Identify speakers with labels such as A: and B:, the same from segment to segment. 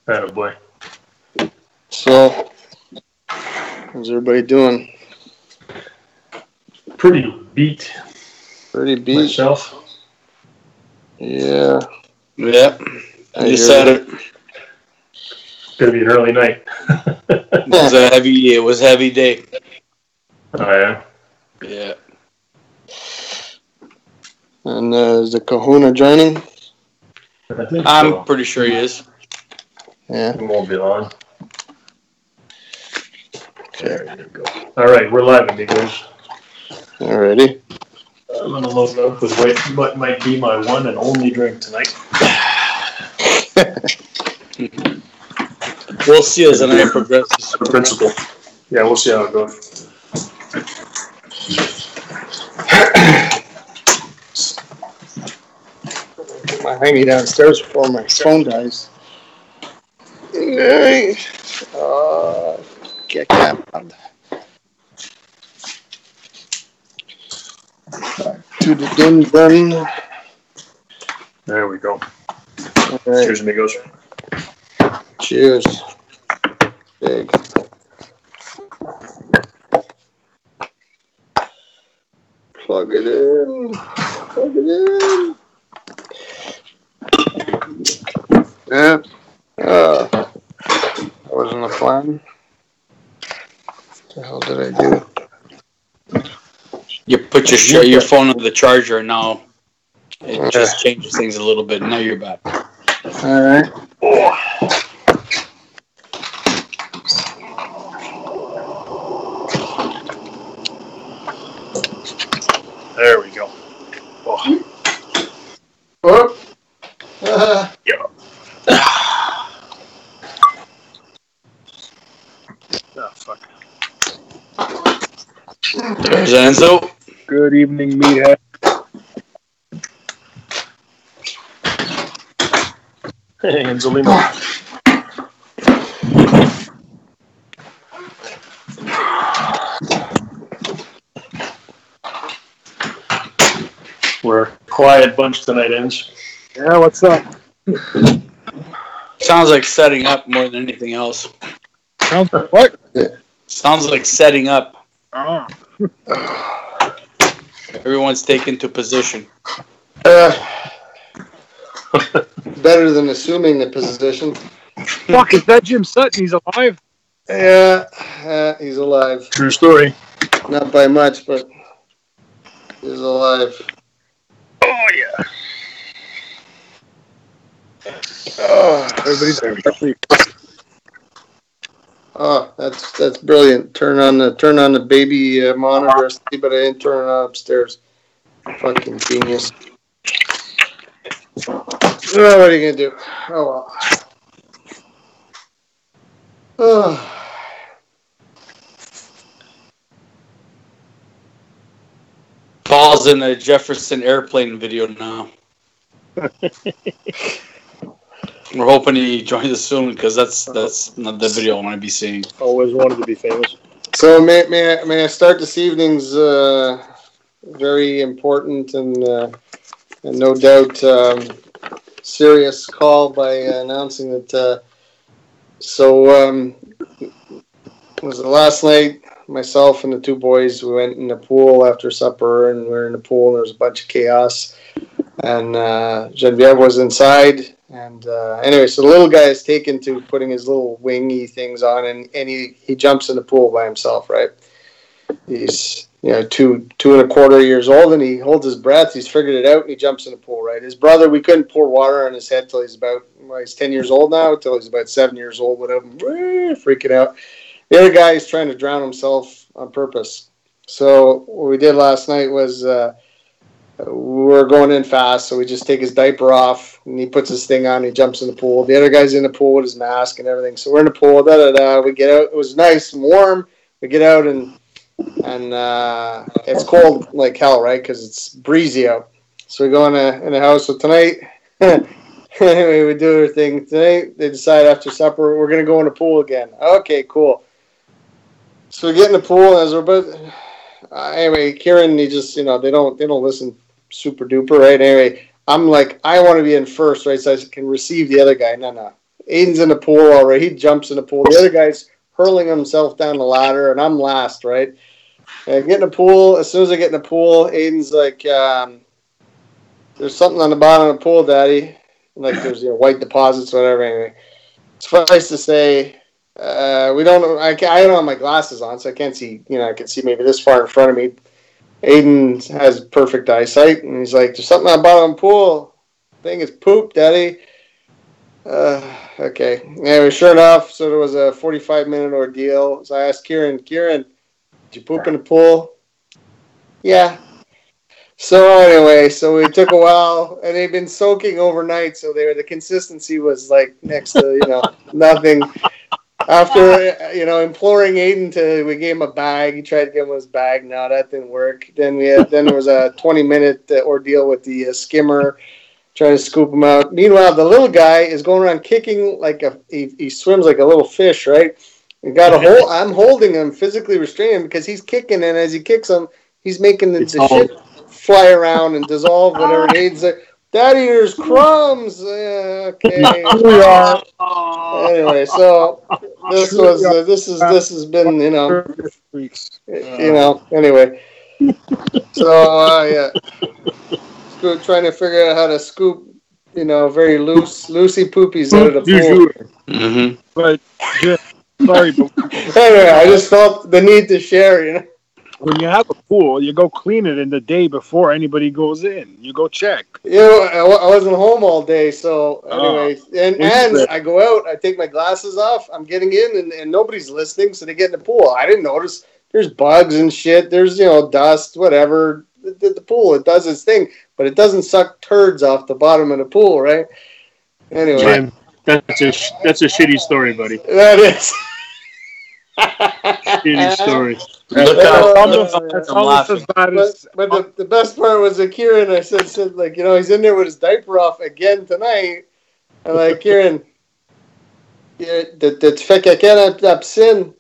A: Attaboy.
B: So, how's everybody doing?
A: Pretty beat.
B: Pretty beat.
A: Myself.
B: Yeah.
C: Yep. You said it.
A: It's gonna be an early night.
C: It was a heavy day.
A: Oh yeah.
C: Yeah.
B: And is the Kahuna joining?
C: I'm pretty sure he is.
B: Yeah.
A: It won't be long.
B: Okay.
A: There you go. All right, we're live, amigos.
B: Alrighty.
A: I'm gonna load up with what might be my one and only drink tonight.
C: We'll see as the night progresses.
A: Principle. Yeah, we'll see how it goes.
B: Get my hiney downstairs before my phone dies. Get that. To the din.
A: There we go.
B: All right.
A: Cheers, amigos.
B: Cheers. Big. Plug it in. Plug it in. Yeah. That wasn't a plan. What the hell did I do?
C: You put your phone on the charger now. It just changes things a little bit. Now you're back.
B: All right.
A: There we go. Oh.
B: Oh.
A: Yeah. Oh, fuck.
C: There's Enzo.
A: Good evening, meathead. Hey, Enzolino. We're a quiet bunch tonight, Enz.
D: Yeah, what's up?
C: Sounds like setting up more than anything else.
D: Sounds like what?
C: Sounds like setting up.
D: Oh.
C: Everyone's taken to position.
B: Better than assuming the position.
D: Fuck, is that Jim Sutton? He's alive?
B: Yeah, he's alive.
A: True story.
B: Not by much, but he's alive.
A: Oh, yeah.
B: Oh,
D: Everybody's there.
B: Oh, that's brilliant. Turn on the baby monitor, but I didn't turn it on upstairs. Fucking genius. Oh, what are you gonna do? Oh well. Oh.
C: Paul's in a Jefferson airplane video now. We're hoping he joins us soon because that's not the video I want to be seeing.
D: Always wanted to be famous.
B: So may I start this evening's very important and no doubt serious call by announcing that. It was the last night. Myself and the two boys, we went in the pool after supper, and we were in the pool, and there was a bunch of chaos. And Genevieve was inside, and anyway, so the little guy is taken to putting his little wingy things on, and he jumps in the pool by himself, right? He's 2.25 years old, and he holds his breath. He's figured it out, and he jumps in the pool, right? His brother, we couldn't pour water on his head till he's 10 years old now, till he's about 7 years old, without him freaking out. The other guy is trying to drown himself on purpose. So what we did last night was we were going in fast, so we just take his diaper off, and he puts his thing on, he jumps in the pool. The other guy's in the pool with his mask and everything. So we're in the pool, we get out. It was nice and warm. We get out, and it's cold like hell, right, because it's breezy out. So we go in the house. So tonight, anyway, we do our thing. Tonight, they decide after supper, we're going to go in the pool again. Okay, cool. So we get in the pool, and as we're about... anyway, Kieran, he just, they don't listen super duper, right? Anyway, I'm like, I want to be in first, right? So I can receive the other guy. No. Aiden's in the pool already. He jumps in the pool. The other guy's hurling himself down the ladder, and I'm last, right? I get in the pool. As soon as I get in the pool, Aiden's like, there's something on the bottom of the pool, Daddy. Like there's white deposits, whatever. Anyway, suffice to say, we don't know. I don't have my glasses on, so I can't see. I can see maybe this far in front of me. Aiden has perfect eyesight, and he's like, there's something on the bottom of the pool. I think it's poop, Daddy. Okay. Anyway, sure enough, so there was a 45-minute ordeal. So I asked Kieran, did you poop in the pool? Yeah. So anyway, so it took a while, and they'd been soaking overnight, so the consistency was like next to, nothing. After, imploring Aiden we gave him a bag. He tried to give him his bag. No, that didn't work. Then there was a 20-minute ordeal with the skimmer, trying to scoop him out. Meanwhile, the little guy is going around kicking like he swims like a little fish, right? And I'm holding him, physically restraining him because he's kicking, and as he kicks him, he's making the shit fly around and dissolve whatever it needs. Daddy, there's crumbs. Okay. Anyway, so this has been anyway. So trying to figure out how to scoop very loosey poopies out of the pool.
C: Mm-hmm.
D: But sorry, but
B: anyway, I just felt the need to share.
D: When you have a pool, you go clean it in the day before anybody goes in. You go check.
B: I wasn't home all day, so anyway, and I go out. I take my glasses off. I'm getting in, and nobody's listening, so they get in the pool. I didn't notice. There's bugs and shit. There's dust, whatever. The pool, it does its thing, but it doesn't suck turds off the bottom of the pool, right? Anyway,
A: Jim, that's a shitty story, buddy.
B: That is.
A: Shitty story.
D: That's almost as bad as.
B: But the best part was that Kieran, I said he's in there with his diaper off again tonight. And like, Kieran, det fick jag känna sin.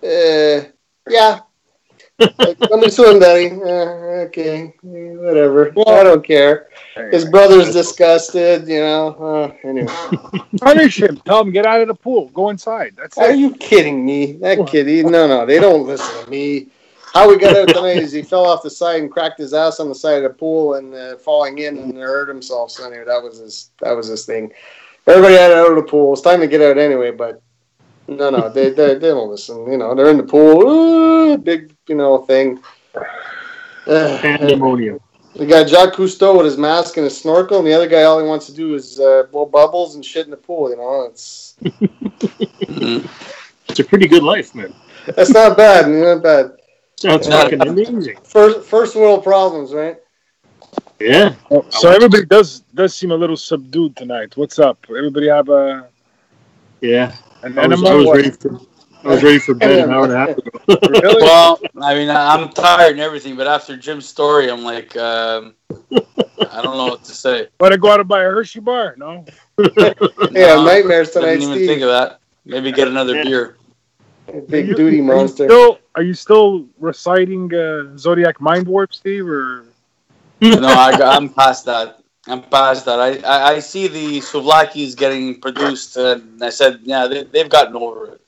B: Yeah. Let me swim, Daddy. Okay, whatever. I don't care. His brother's disgusted, anyway.
D: Punish him. Tell him, get out of the pool. Go inside. That's it.
B: Are you kidding me? That kid, no, they don't listen to me. How we got out tonight is he fell off the side and cracked his ass on the side of the pool and falling in and hurt himself. So anyway, that was his thing. Everybody had out of the pool. It's time to get out anyway, but no, they don't listen. They're in the pool. Big, thing.
A: Pandemonium.
B: We got Jacques Cousteau with his mask and his snorkel, and the other guy, all he wants to do is blow bubbles and shit in the pool. It's
A: It's a pretty good life, man.
B: That's not bad. Not bad.
A: Sounds fucking amazing.
B: First world problems, right?
A: Yeah.
D: So everybody does seem a little subdued tonight. What's up? Everybody have
A: Yeah.
D: an
A: I was
D: enema?
A: ready for bed an hour and a half ago.
D: Really?
C: Well, I mean, I'm tired and everything, but after Jim's story, I'm like, I don't know what to say.
D: Want to go out and buy a Hershey bar? No.
B: Yeah, nightmares tonight,
C: Didn't even
B: Steve.
C: think of that. Maybe get another beer.
B: Big duty monster.
D: Are you still reciting Zodiac Mind Warp, Steve? Or
C: No, I'm past that. I see the Souvlakis getting produced, and I said, yeah, they've gotten over it.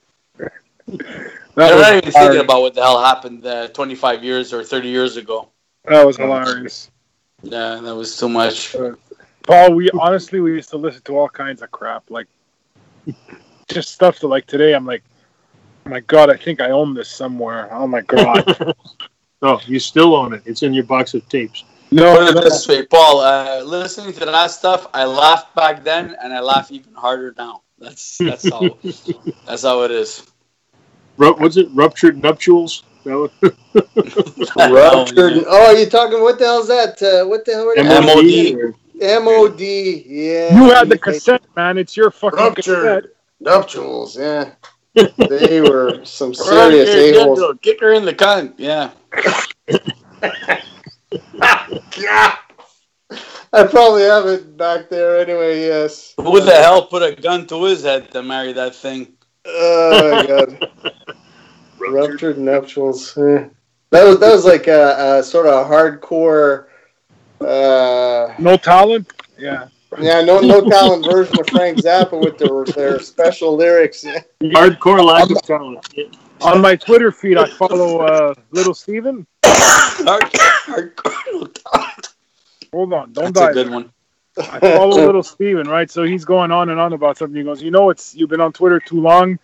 C: They're not even thinking about what the hell happened 25 years or 30 years ago.
D: That was hilarious.
C: Yeah, that was too much.
D: Paul, we used to listen to all kinds of crap, like just stuff that, like today, I'm like, oh my God, I think I own this somewhere. Oh my God.
A: Oh, you still own it. It's in your box of tapes.
D: No,
C: Put it this way, Paul, listening to that stuff, I laughed back then, and I laugh even harder now. That's how it is.
A: What's it? Ruptured nuptials?
B: Ruptured. Oh, you're talking, what the hell is that? What the hell are you
C: MOD.
B: MOD, yeah.
D: you had the cassette, man. It's your fucking
B: Ruptured
D: cassette.
B: nuptials, yeah. They were some serious a-holes.
C: Kick her in the cunt, yeah.
B: God. I probably have it back there anyway, yes.
C: Who the hell put a gun to his head to marry that thing?
B: Oh, my God. Ruptured nuptials. That was like a sort of hardcore.
D: No talent? Yeah.
B: Yeah, no talent version of Frank Zappa with their special lyrics.
A: Hardcore lack of talent. Yeah.
D: On my Twitter feed, I follow Little Steven.
C: Hardcore talent.
D: Hold on, don't
C: That's
D: die.
C: a good one.
D: I follow Little Steven, right? So he's going on and on about something. He goes, you've been on Twitter too long.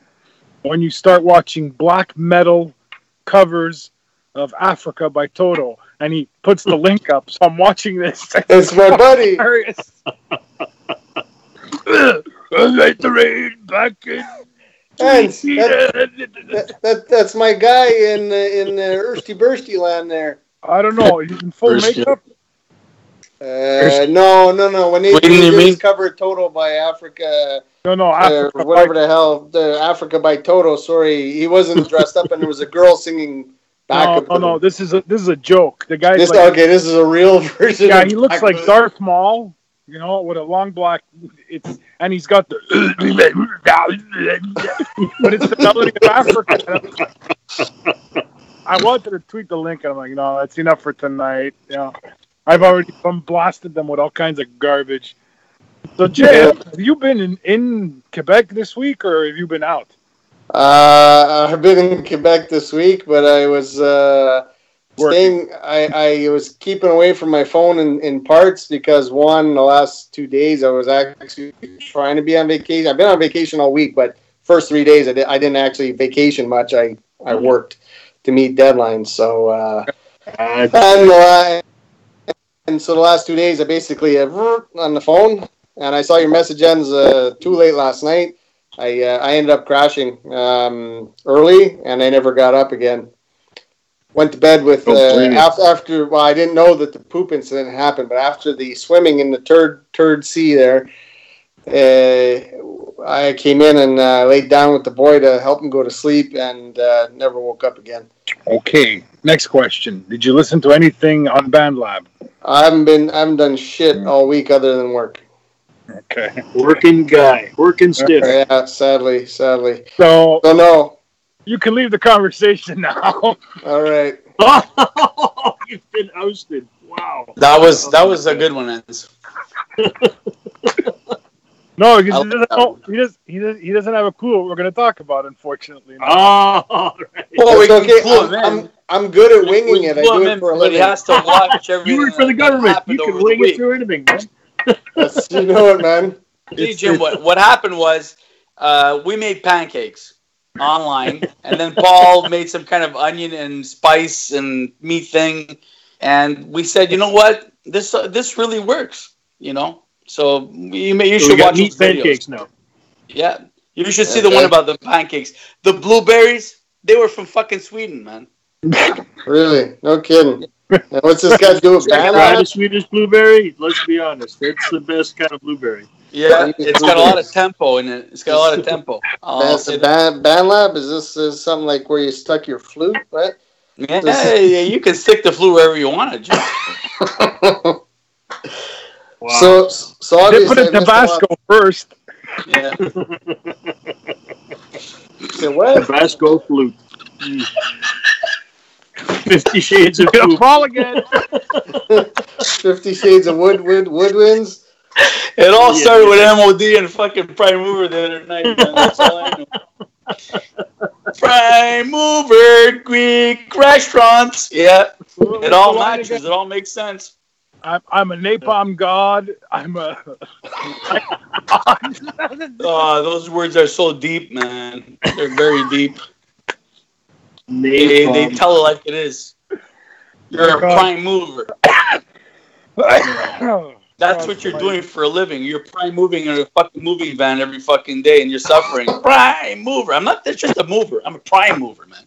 D: When you start watching black metal covers of Africa by Toto, and he puts the link up. So I'm watching this.
B: It's my buddy.
D: Hilarious. Let the rain back in.
B: Hans, that's my guy in Ersty Bursty land there.
D: I don't know. He's in full makeup.
B: No. When they did this cover Toto by Africa.
D: No, Africa
B: whatever the hell, the Africa by Toto. Sorry, he wasn't dressed up, and there was a girl singing.
D: No. This is a joke. The guy.
B: This is a real version.
D: Yeah, he looks like Darth Maul. With a long black. And he's got the. But it's the melody of Africa. I wanted to tweet the link, and I'm like, no, that's enough for tonight. I've already blasted them with all kinds of garbage. So, Jay, have you been in Quebec this week, or have you been out?
B: I've been in Quebec this week, but I was staying. I was keeping away from my phone in parts because the last 2 days I was actually trying to be on vacation. I've been on vacation all week, but first 3 days I didn't actually vacation much. I worked to meet deadlines. So and so the last 2 days I basically on the phone, and I saw your message ends too late last night. I ended up crashing early, and I never got up again. Went to bed with after. Well, I didn't know that the poop incident happened, but after the swimming in the turd sea there, I came in and laid down with the boy to help him go to sleep, and never woke up again.
D: Okay, next question. Did you listen to anything on BandLab?
B: I haven't done shit all week other than work.
D: Okay.
A: Working stiff.
B: Yeah, sadly. So
D: no. You can leave the conversation now.
B: All right.
A: Oh, you've been ousted. Wow.
C: That was a good one, Enz.
D: No, because he doesn't have a clue what we're going to talk about, unfortunately.
A: No. Oh, right.
B: Well, it's okay. I'm good at winging it. I do it for a living.
C: But he has to watch everything.
A: You work for the government. You can wing it through anything, man.
B: You know it, man.
C: Hey, Jim, what happened was we made pancakes online, and then Paul made some kind of onion and spice and meat thing, and we said, you know what, this really works, So you should watch
A: meat pancakes now.
C: Yeah, you should see the one about the pancakes. The blueberries, they were from fucking Sweden, man.
B: Really? No kidding. And what's this got to do with
A: the Swedish blueberry? Let's be honest, it's the best kind of blueberry.
C: Yeah, it's got a lot of tempo in it.
B: BandLab? Is this something like where you stuck your flute, right?
C: Yeah, you can stick the flute wherever you want it, Jim.
B: Wow. So
D: they put in Tabasco first.
C: Yeah.
B: So what?
A: Tabasco flute. 50 Shades of Blue.
D: Fall again.
B: 50 Shades of Woodwinds.
C: It all started with MOD and fucking Prime Mover the other night, man. That's all I know. Prime Mover, Greek restaurants. Yeah. It all matches. It all makes sense.
D: I'm a napalm god.
C: Those words are so deep, man. They're very deep. They tell it like it is. You're a prime mover. That's what you're doing for a living. You're prime moving in a fucking moving van every fucking day, and you're suffering. Prime mover. I'm not just a mover. I'm a prime mover, man.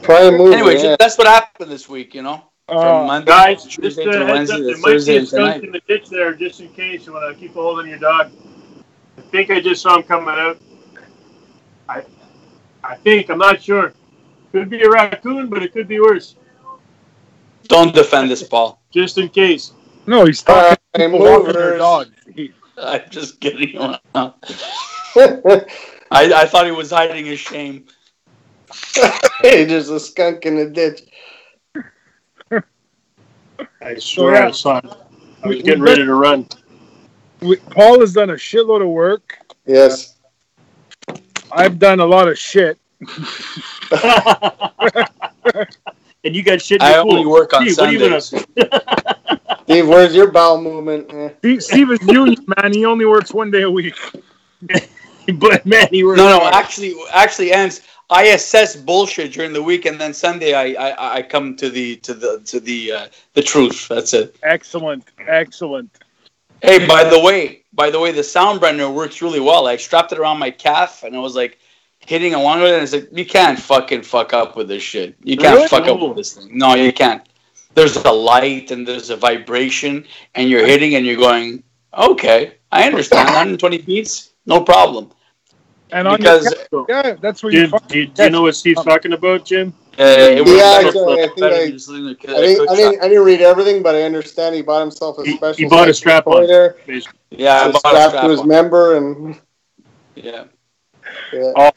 B: Prime mover.
C: Anyway, that's what happened this week, From Monday,
A: guys,
C: Tuesday
A: just
C: to Wednesday,
A: there
C: to
A: might be
C: Thursday,
A: a skunk in the ditch there, just in case you want to keep a hold of your dog. I think I just saw him coming out. I'm not sure. Could be a raccoon, but it could be worse.
C: Don't defend this, Paul.
A: Just in case.
D: No, he's talking to people walking their dogs.
C: I'm just kidding around. I thought he was hiding his shame.
B: Hey, there's a skunk in the ditch.
A: I swear I saw it. I was getting ready to run.
D: Paul has done a shitload of work.
B: Yes.
D: I've done a lot of shit.
A: And you got shit in
C: I
A: your pool.
C: only work on
A: Steve, what are you gonna-
C: Sundays.
B: Steve, where's your bowel movement?
D: Steve is union, man. He only works 1 day a week.
A: But man, you were
C: No, actually, Ants. I assess bullshit during the week, and then Sunday I come to the truth. That's it.
D: Excellent.
C: Hey, by the way, the Soundbrender works really well. I strapped it around my calf, and I was like hitting along with it. And it's like, you can't fucking fuck up with this shit. You can't
D: Really?
C: fuck up with this thing. No, you can't. There's a light and there's a vibration, and you're hitting, and you're going, okay, I understand. 120 beats, no problem.
D: And on
C: Because
D: yeah, that's where
A: Do
D: you.
A: you know what Steve's talking about, Jim?
C: it was
B: Yeah,
C: better
B: I didn't read everything, but I understand he bought himself a special.
A: He bought a strap on.
B: there.
C: Yeah, I
B: It's
C: bought a
B: strapped
C: strap
B: to his
C: on.
B: member, and
C: Yeah.
D: Paul,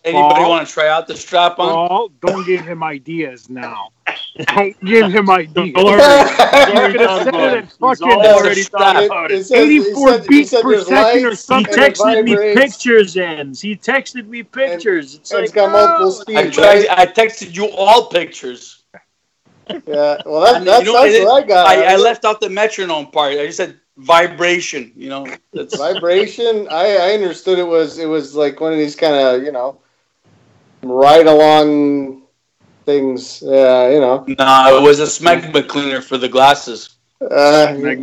C: Anybody want to try out the strap on?
D: Paul, don't give him ideas now. Don't give him ideas.
A: Don't worry.
D: He's gonna say that
A: He's
D: fucking
A: already thought about it.
D: 84 beats per second or
A: He
D: something.
A: texted me pictures, Ends. He texted me pictures. It's
B: and
A: like,
B: it's got multiple
A: oh.
B: speeds. Right?
C: I texted you all pictures.
B: Yeah, well, that's
C: You know,
B: what I got.
C: I left out the metronome part. I just said vibration. You know, that's
B: Vibration. I understood it was like one of these kind of ride along things. Yeah,
C: no, it was a smegma cleaner for the glasses.
B: Anyway,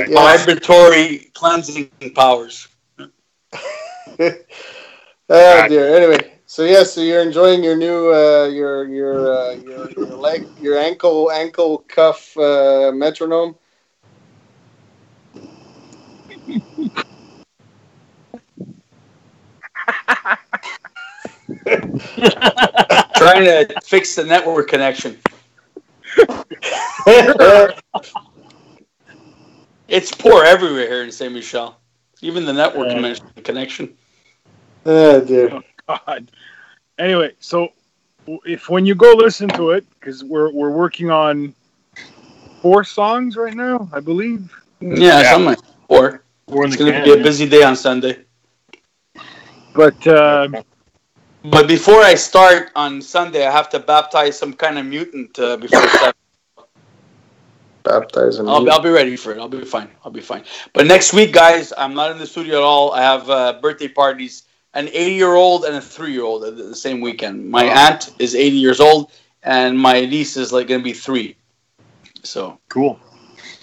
B: yes.
C: Vibratory cleansing powers.
B: Oh dear. Anyway, so you're enjoying your new your ankle cuff metronome.
C: Trying to fix the network connection. It's poor everywhere here in Saint Michel. Even the network connection.
B: Oh dear.
D: God. Anyway, so when you go listen to it, because we're working on 4 songs right now, I believe.
C: Yeah, something like 4. It's going to be a busy day on Sunday.
D: But
C: But before I start on Sunday, I have to baptize some kind of mutant before 7.
B: Baptize him.
C: I'll be ready for it. I'll be fine. But next week, guys, I'm not in the studio at all. I have birthday parties. An 80-year-old and a 3-year-old at the same weekend. My aunt is 80 years old, and my niece is like going to be 3. So
A: cool.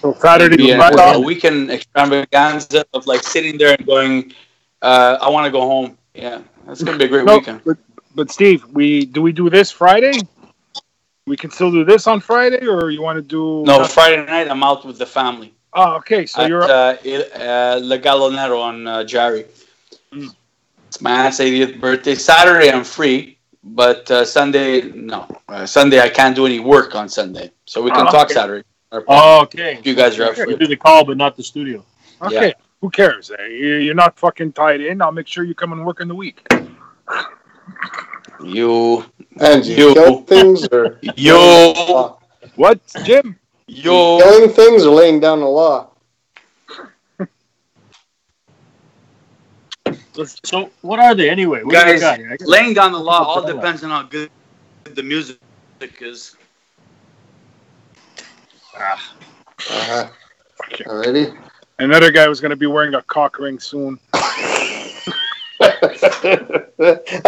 D: So Saturday,
C: a weekend extravaganza of like sitting there and going, I want to go home. Yeah, that's going to be a great weekend.
D: But Steve, we do this Friday? We can still do this on Friday, or you want to do?
C: No, Friday night I'm out with the family.
D: Oh, okay. So you're
C: Le Galonero on Jari. It's my aunt's 80th birthday. Saturday I'm free, but Sunday no. Sunday I can't do any work on Sunday, so we can talk Saturday.
A: Okay.
C: If you guys are up for
A: We
C: it.
A: do the call, but not the studio.
D: okay.
C: Yeah.
D: Who cares? You're not fucking tied in. I'll make sure you come and work in the week.
C: You
B: kill things or
D: What, Jim?
B: killing things or laying down the law.
A: So what are they anyway? What
C: guys,
A: do you got here?
C: laying down the law all depends on how good the music is.
B: Alrighty.
D: Another guy was going to be wearing a cock ring soon.
B: I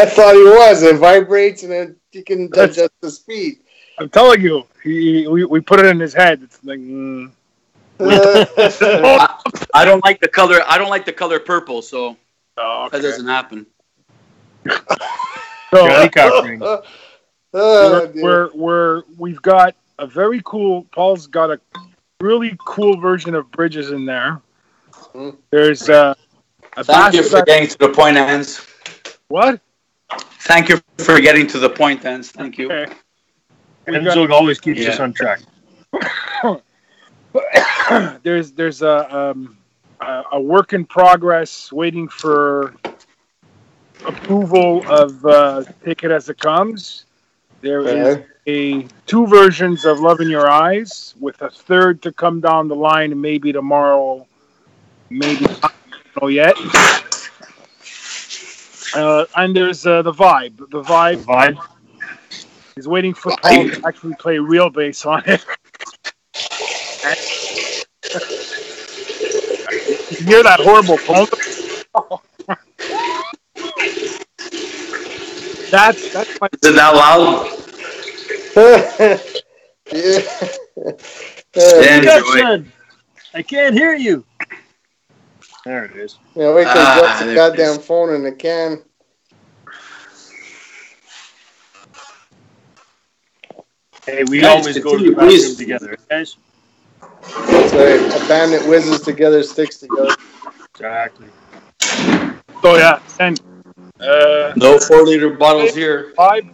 B: thought he was. It vibrates and then you can adjust the speed.
D: I'm telling you, we put it in his head. It's like.
C: I don't like the color. I don't like the color purple, so
D: Okay.
C: that doesn't happen.
D: We've got a very cool. Paul's got a really cool version of Bridges in there. There's a
C: Thank you for getting to the point, Hans.
D: What?
C: Thank you for getting to the point, Hans. Thank you.
D: Okay.
A: Enzo always keeps us on track.
D: There's a work in progress, waiting for approval of Take It As It Comes. There is 2 versions of Love in Your Eyes, with a third to come down the line, and maybe tomorrow, maybe not, I don't know yet. And there's the Vibe. The Vibe is waiting for Paul to actually play real bass on it. You hear that horrible phone? That's my.
C: Is it that loud?
A: Damn, I can't hear you. There it is.
B: Yeah, wait till he drops the goddamn phone in the can.
A: Hey, we always go to the bathroom together, guys.
B: That's right. A band that whizzes together sticks together.
A: Exactly.
D: Oh yeah, and
C: no 4-liter bottles here.
D: 5.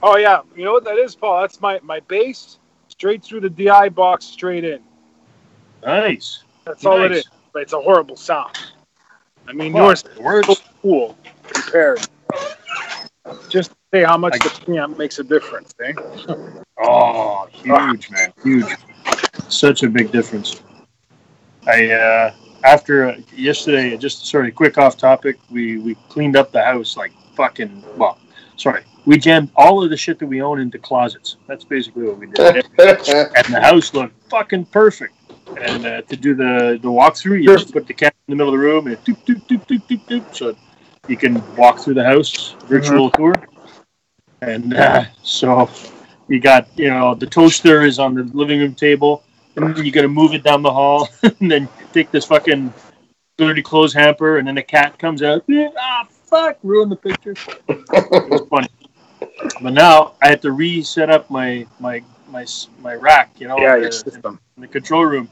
D: Oh yeah, you know what that is, Paul? That's my bass, straight through the DI box, straight in.
A: Nice.
D: That's all it is. But it's a horrible sound. I mean, yours is so cool compared. Just to say how much the preamp makes a difference, eh?
A: Oh, huge, man, huge. Such a big difference. After yesterday, just sort of quick off topic, we cleaned up the house like fucking, we jammed all of the shit that we own into closets. That's basically what we did. And the house looked fucking perfect. And to do the walkthrough, you just put the camera in the middle of the room and doop, doop, doop, doop, doop, doop, so you can walk through the house, virtual tour. And so you got, the toaster is on the living room table, and then you got to move it down the hall, and then take this fucking dirty clothes hamper, and then the cat comes out. Fuck, ruined the picture. It was funny. But now I had to reset up my rack, in the control room.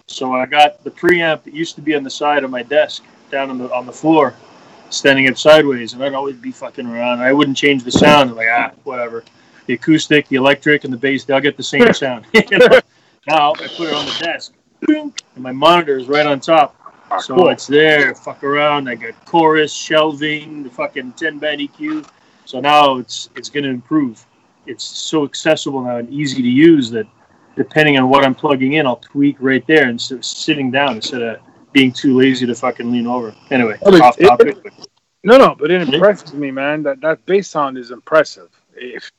A: So I got the preamp that used to be on the side of my desk, down on the floor, standing up sideways, and I'd always be fucking around. I wouldn't change the sound. I'm like, whatever. The acoustic, the electric, and the bass, they'll get the same sound. Now I put it on the desk, and my monitor is right on top. So it's there, fuck around. I got chorus, shelving, the fucking 10-band EQ. So now it's going to improve. It's so accessible now and easy to use that depending on what I'm plugging in, I'll tweak right there instead of sitting down instead of being too lazy to fucking lean over. Anyway, off topic.
D: But it impresses me, man. That bass sound is impressive. It's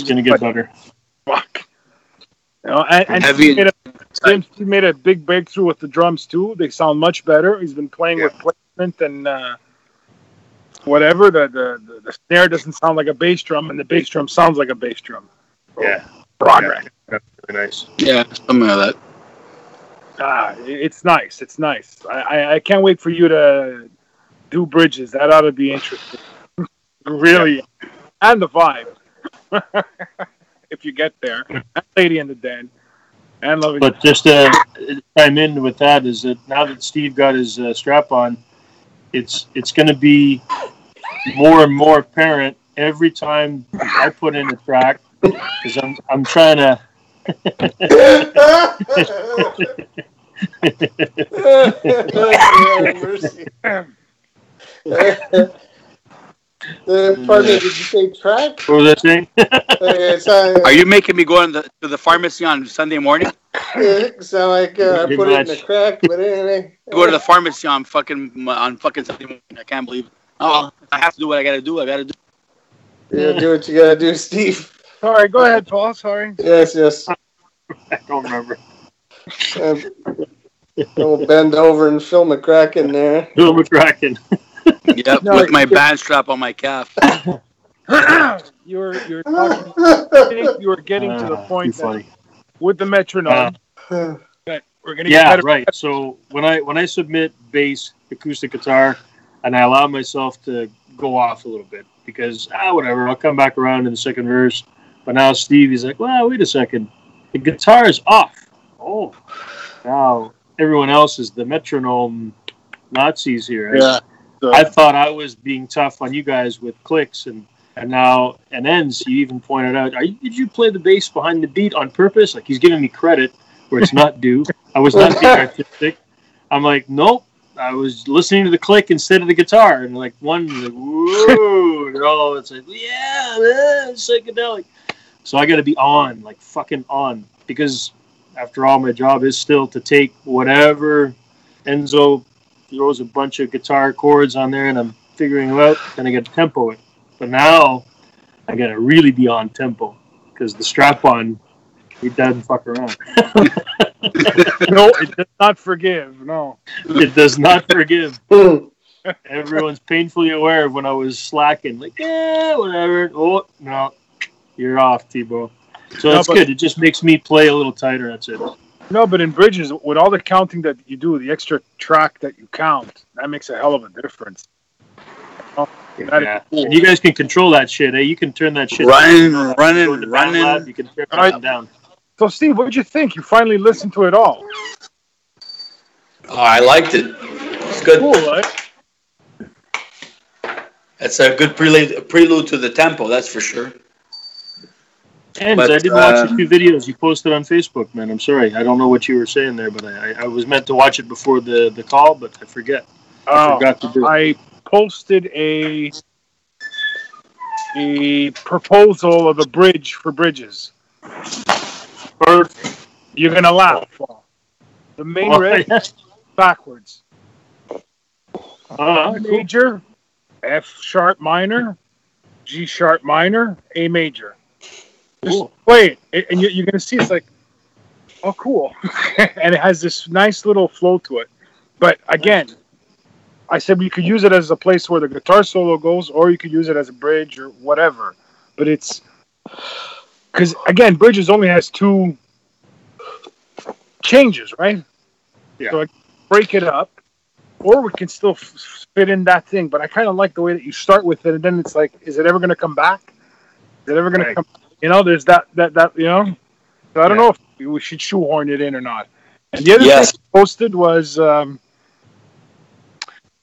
A: going to get better.
D: Fuck. And he made a big breakthrough with the drums too. They sound much better. He's been playing with placement and whatever. The snare doesn't sound like a bass drum, and the bass drum sounds like a bass drum.
A: Yeah,
D: progress.
A: That's really nice.
C: Yeah, something like that.
D: It's nice. It's nice. I can't wait for you to do Bridges. That ought to be interesting. Really, and the Vibe. If you get there, and Lady in the Den, and Loving.
A: But just to chime in with that is that now that Steve got his strap on, it's going to be more and more apparent every time I put in a track because I'm trying to.
B: Pardon me, did you say track?
A: What was I saying?
C: Are you making me go to the pharmacy on Sunday morning?
B: So I put it in the crack, but anyway.
C: Go to the pharmacy on fucking Sunday morning. I can't believe it. Oh, I have to do what I gotta do.
B: You gotta do what you gotta do, Steve.
D: Sorry, go ahead, Paul. Sorry.
B: Yes.
A: I don't remember.
B: I'll bend over and film a crack in there.
A: Film a cracking.
C: Yep, with my band strap on my calf.
D: You're talking. You were getting to the point that with the metronome. That we're gonna get better.
A: Right. So when I submit bass, acoustic guitar, and I allow myself to go off a little bit because whatever, I'll come back around in the second verse. But now Steve, he's like, well, wait a second, the guitar is off. Oh, now everyone else is the metronome Nazis here.
D: Yeah.
A: I thought I was being tough on you guys with clicks and now and ends. You even pointed out, did you play the bass behind the beat on purpose? Like he's giving me credit where it's not due. I was not being artistic. I'm like, nope. I was listening to the click instead of the guitar, and like one, like, whoa, and all it's like, yeah, man, psychedelic. So I got to be on, like fucking on, because after all, my job is still to take whatever Enzo throws a bunch of guitar chords on there, and I'm figuring them out, and I got to tempo it. But now I got to really be on tempo, because the strap-on, he doesn't fuck around.
D: No, it does not forgive. No,
A: it does not forgive. Everyone's painfully aware of when I was slacking. Like, whatever. Oh, no. You're off, T-Bo. So that's good. It just makes me play a little tighter. That's it.
D: No, but in bridges, with all the counting that you do, the extra track that you count, that makes a hell of a difference.
A: Yeah. Cool. And you guys can control that shit, eh? You can turn that shit
C: running.
A: You can turn it down.
D: So, Steve, what did you think? You finally listened to it all.
C: Oh, I liked it. It's good.
D: Cool, right?
C: It's a good prelude to the tempo, that's for sure.
A: And I did watch a few videos you posted on Facebook, man. I'm sorry. I don't know what you were saying there, but I was meant to watch it before the call, but I forget. I forgot to do it.
D: I posted a proposal of a bridge for bridges.
A: Perfect.
D: You're going to laugh, Paul. The main riff, backwards. Major, F sharp minor, G sharp minor, A major. Just play it, and you're going to see it's like, oh, cool. And it has this nice little flow to it. But again, I said we could use it as a place where the guitar solo goes, or you could use it as a bridge or whatever. But it's... Because, again, bridges only has 2 changes, right?
A: Yeah.
D: So I break it up, or we can still fit in that thing. But I kind of like the way that you start with it, and then it's like, is it ever going to come back? Is it ever going to come... You know, there's that, you know? So I don't know if we should shoehorn it in or not. And the other thing I posted was the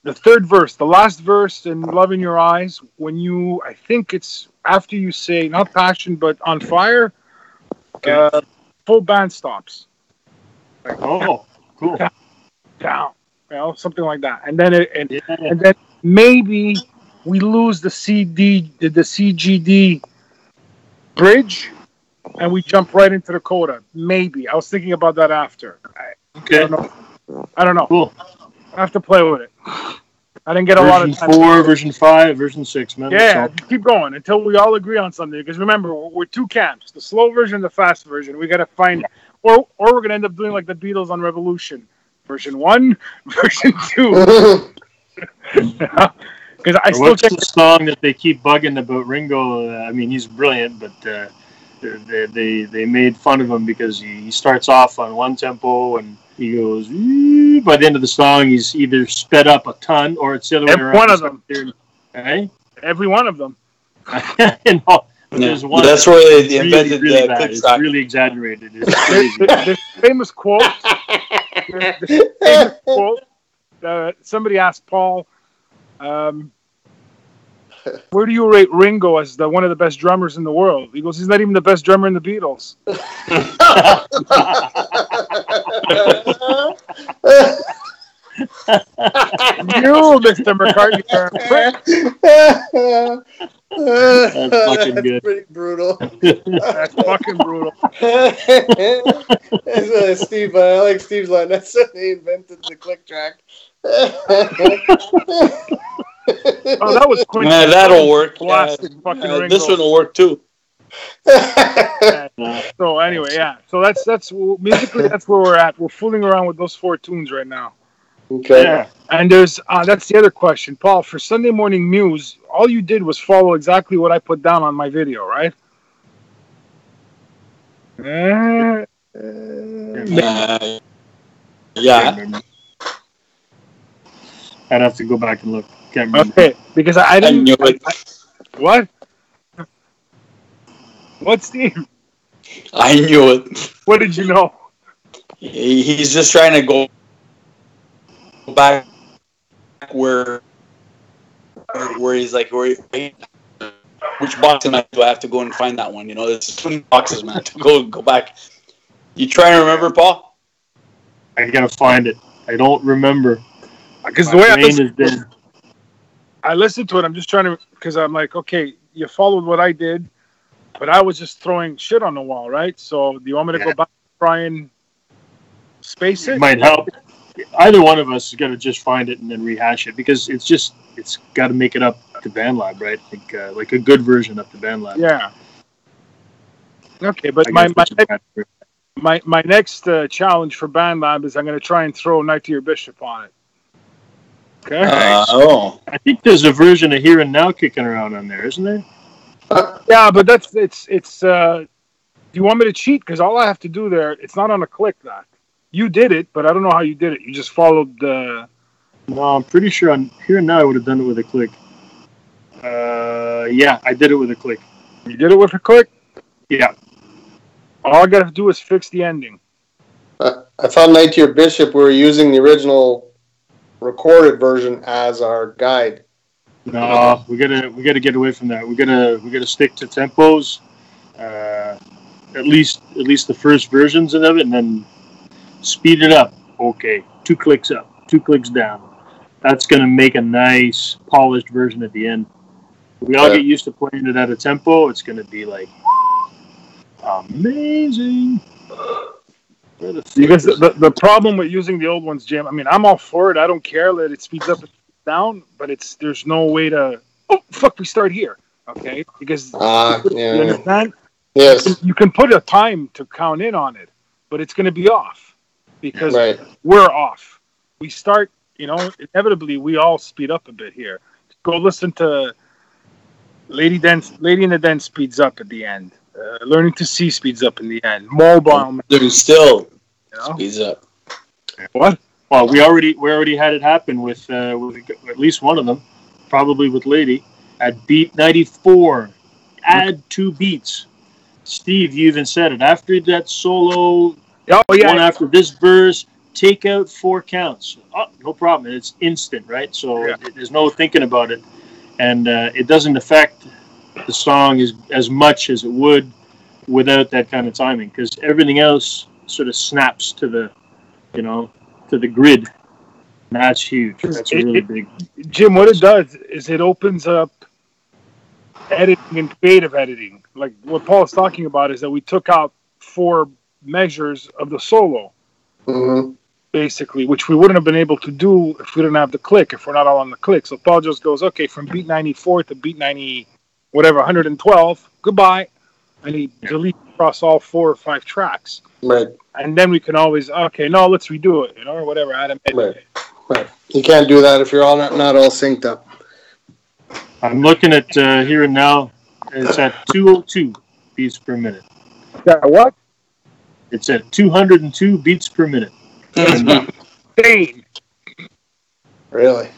D: third verse, the last verse in Love in Your Eyes, when you, I think it's after you say, not passion, but on fire, full band stops. Like,
A: cool.
D: Down, you know, something like that. And then and then maybe we lose the CGD bridge, and we jump right into the coda. Maybe. I was thinking about that after.
A: Okay.
D: I don't know.
A: Cool.
D: I have to play with it. I didn't get a lot of time.
A: Version 4, version 5, version 6, man.
D: Yeah, keep going until we all agree on something. Because remember, we're 2 camps: the slow version and the fast version. We got to find, or we're gonna end up doing like the Beatles on Revolution, version 1, version 2. Because I still
A: what's the song that they keep bugging about Ringo? I mean, he's brilliant, but they made fun of him because he starts off on one tempo and he goes. By the end of the song, he's either sped up a ton or it's the other way around.
D: One of them.
A: Hey?
D: Every one of them.
A: No, there's one.
C: That's where they invented
A: really
C: the
A: it's really exaggerated. It's crazy.
D: The famous quote. The famous quote. Somebody asked Paul, where do you rate Ringo as one of the best drummers in the world? He goes, he's not even the best drummer in the Beatles. You, Mr. McCartney.
A: That's fucking good.
B: Pretty brutal.
D: That's fucking brutal.
B: That's Steve. I like Steve's line. That's when they invented the click track.
D: Oh, that was quick.
C: Yeah, that'll work.
D: This
C: one will work too.
D: So anyway, so that's musically that's where we're at. We're fooling around with those 4 tunes right now.
B: Okay.
A: Yeah.
D: And there's that's the other question, Paul. For Sunday Morning Muse, all you did was follow exactly what I put down on my video, right?
C: Yeah.
A: I'd have to go back and look. Can't remember.
D: Okay, because I didn't.
C: knew it.
D: What? What, Steve?
C: I knew it.
D: What did you know?
C: He's just trying to go back where he's like, which box do I have to go and find that one? You know, there's 20 boxes, man, to go back. You trying to remember, Paul?
A: I gotta find it. I don't remember.
D: Because
A: My
D: the way
A: brain has been.
D: I listened to it, I'm just trying to, because I'm like, okay, you followed what I did, but I was just throwing shit on the wall, right? So do you want me to go back and try and space it?
A: It might help. Either one of us is going to just find it and then rehash it, because it's got to make it up to BandLab, right? Like a good version up to BandLab.
D: Yeah. Okay, but my next challenge for BandLab is I'm going to try and throw Knight to Your Bishop on it. Okay.
A: I think there's a version of Here and Now kicking around on there, isn't there?
D: Yeah, but it's. Do you want me to cheat? Because all I have to do there, it's not on a click. That you did it, but I don't know how you did it. You just followed the.
A: No, I'm pretty sure on Here and Now I would have done it with a click. Yeah, I did it with a click.
D: You did it with a click?
A: Yeah.
D: All I got to do is fix the ending.
B: I thought Knight to Your Bishop, we were using the original recorded version as our guide.
A: No, we gotta get away from that. We gotta stick to tempos. At least the first versions of it, and then speed it up. Okay, 2 clicks up, 2 clicks down. That's gonna make a nice polished version at the end. We all get used to playing it at a tempo. It's gonna be like amazing.
D: Because the problem with using the old ones, Jim, I mean, I'm all for it. I don't care that it speeds up and down, but there's no way to. Oh fuck! We start here, okay? Because you understand?
B: Yes.
D: You can put a time to count in on it, but it's going to be off because we're off. We start, inevitably we all speed up a bit here. Go listen to Lady in the Den speeds up at the end. Learning to See speeds up in the end. Mobile
C: still speeds up.
D: What?
A: Well, we already had it happen with at least one of them, probably with Lady, at beat 94. Add 2 beats. Steve, you even said it. After that solo, one after this verse, take out 4 counts. Oh, no problem. It's instant, right? So there's no thinking about it. And it doesn't affect the song as much as it would without that kind of timing, because everything else sort of snaps to the, to the grid. And that's huge. That's really big.
D: Jim, what it does is it opens up editing and creative editing. Like what Paul is talking about is that we took out 4 measures of the solo, basically, which we wouldn't have been able to do if we didn't have the click, if we're not all on the click. So Paul just goes, okay, from beat 94 to beat 90, whatever, 112, goodbye. And he deletes across all 4 or 5 tracks.
B: Right.
D: And then we can always, okay, no, let's redo it, or whatever.
B: Right. You can't do that if you're all not all synced up.
A: I'm looking at Here and Now. It's at 202 beats per minute.
D: Yeah, what?
A: It's at 202 beats per minute.
D: Insane.
B: Really?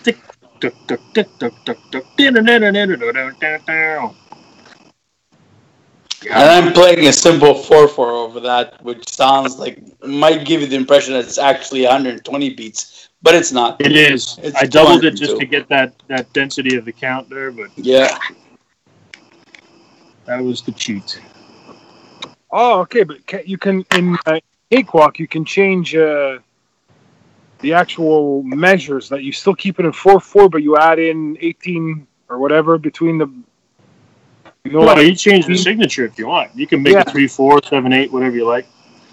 C: And I'm playing a simple 4/4 over that, which sounds like might give you the impression that it's actually 120 beats, but it's not.
A: It is. I doubled it just to get that density of the count there, but that was the cheat.
D: Oh, okay, but you can in Cakewalk you can change the actual measures. That you still keep it in 4/4, but you add in 18 or whatever between the.
A: You change the signature if you want. You can make it 3/4, 7/8, whatever you like.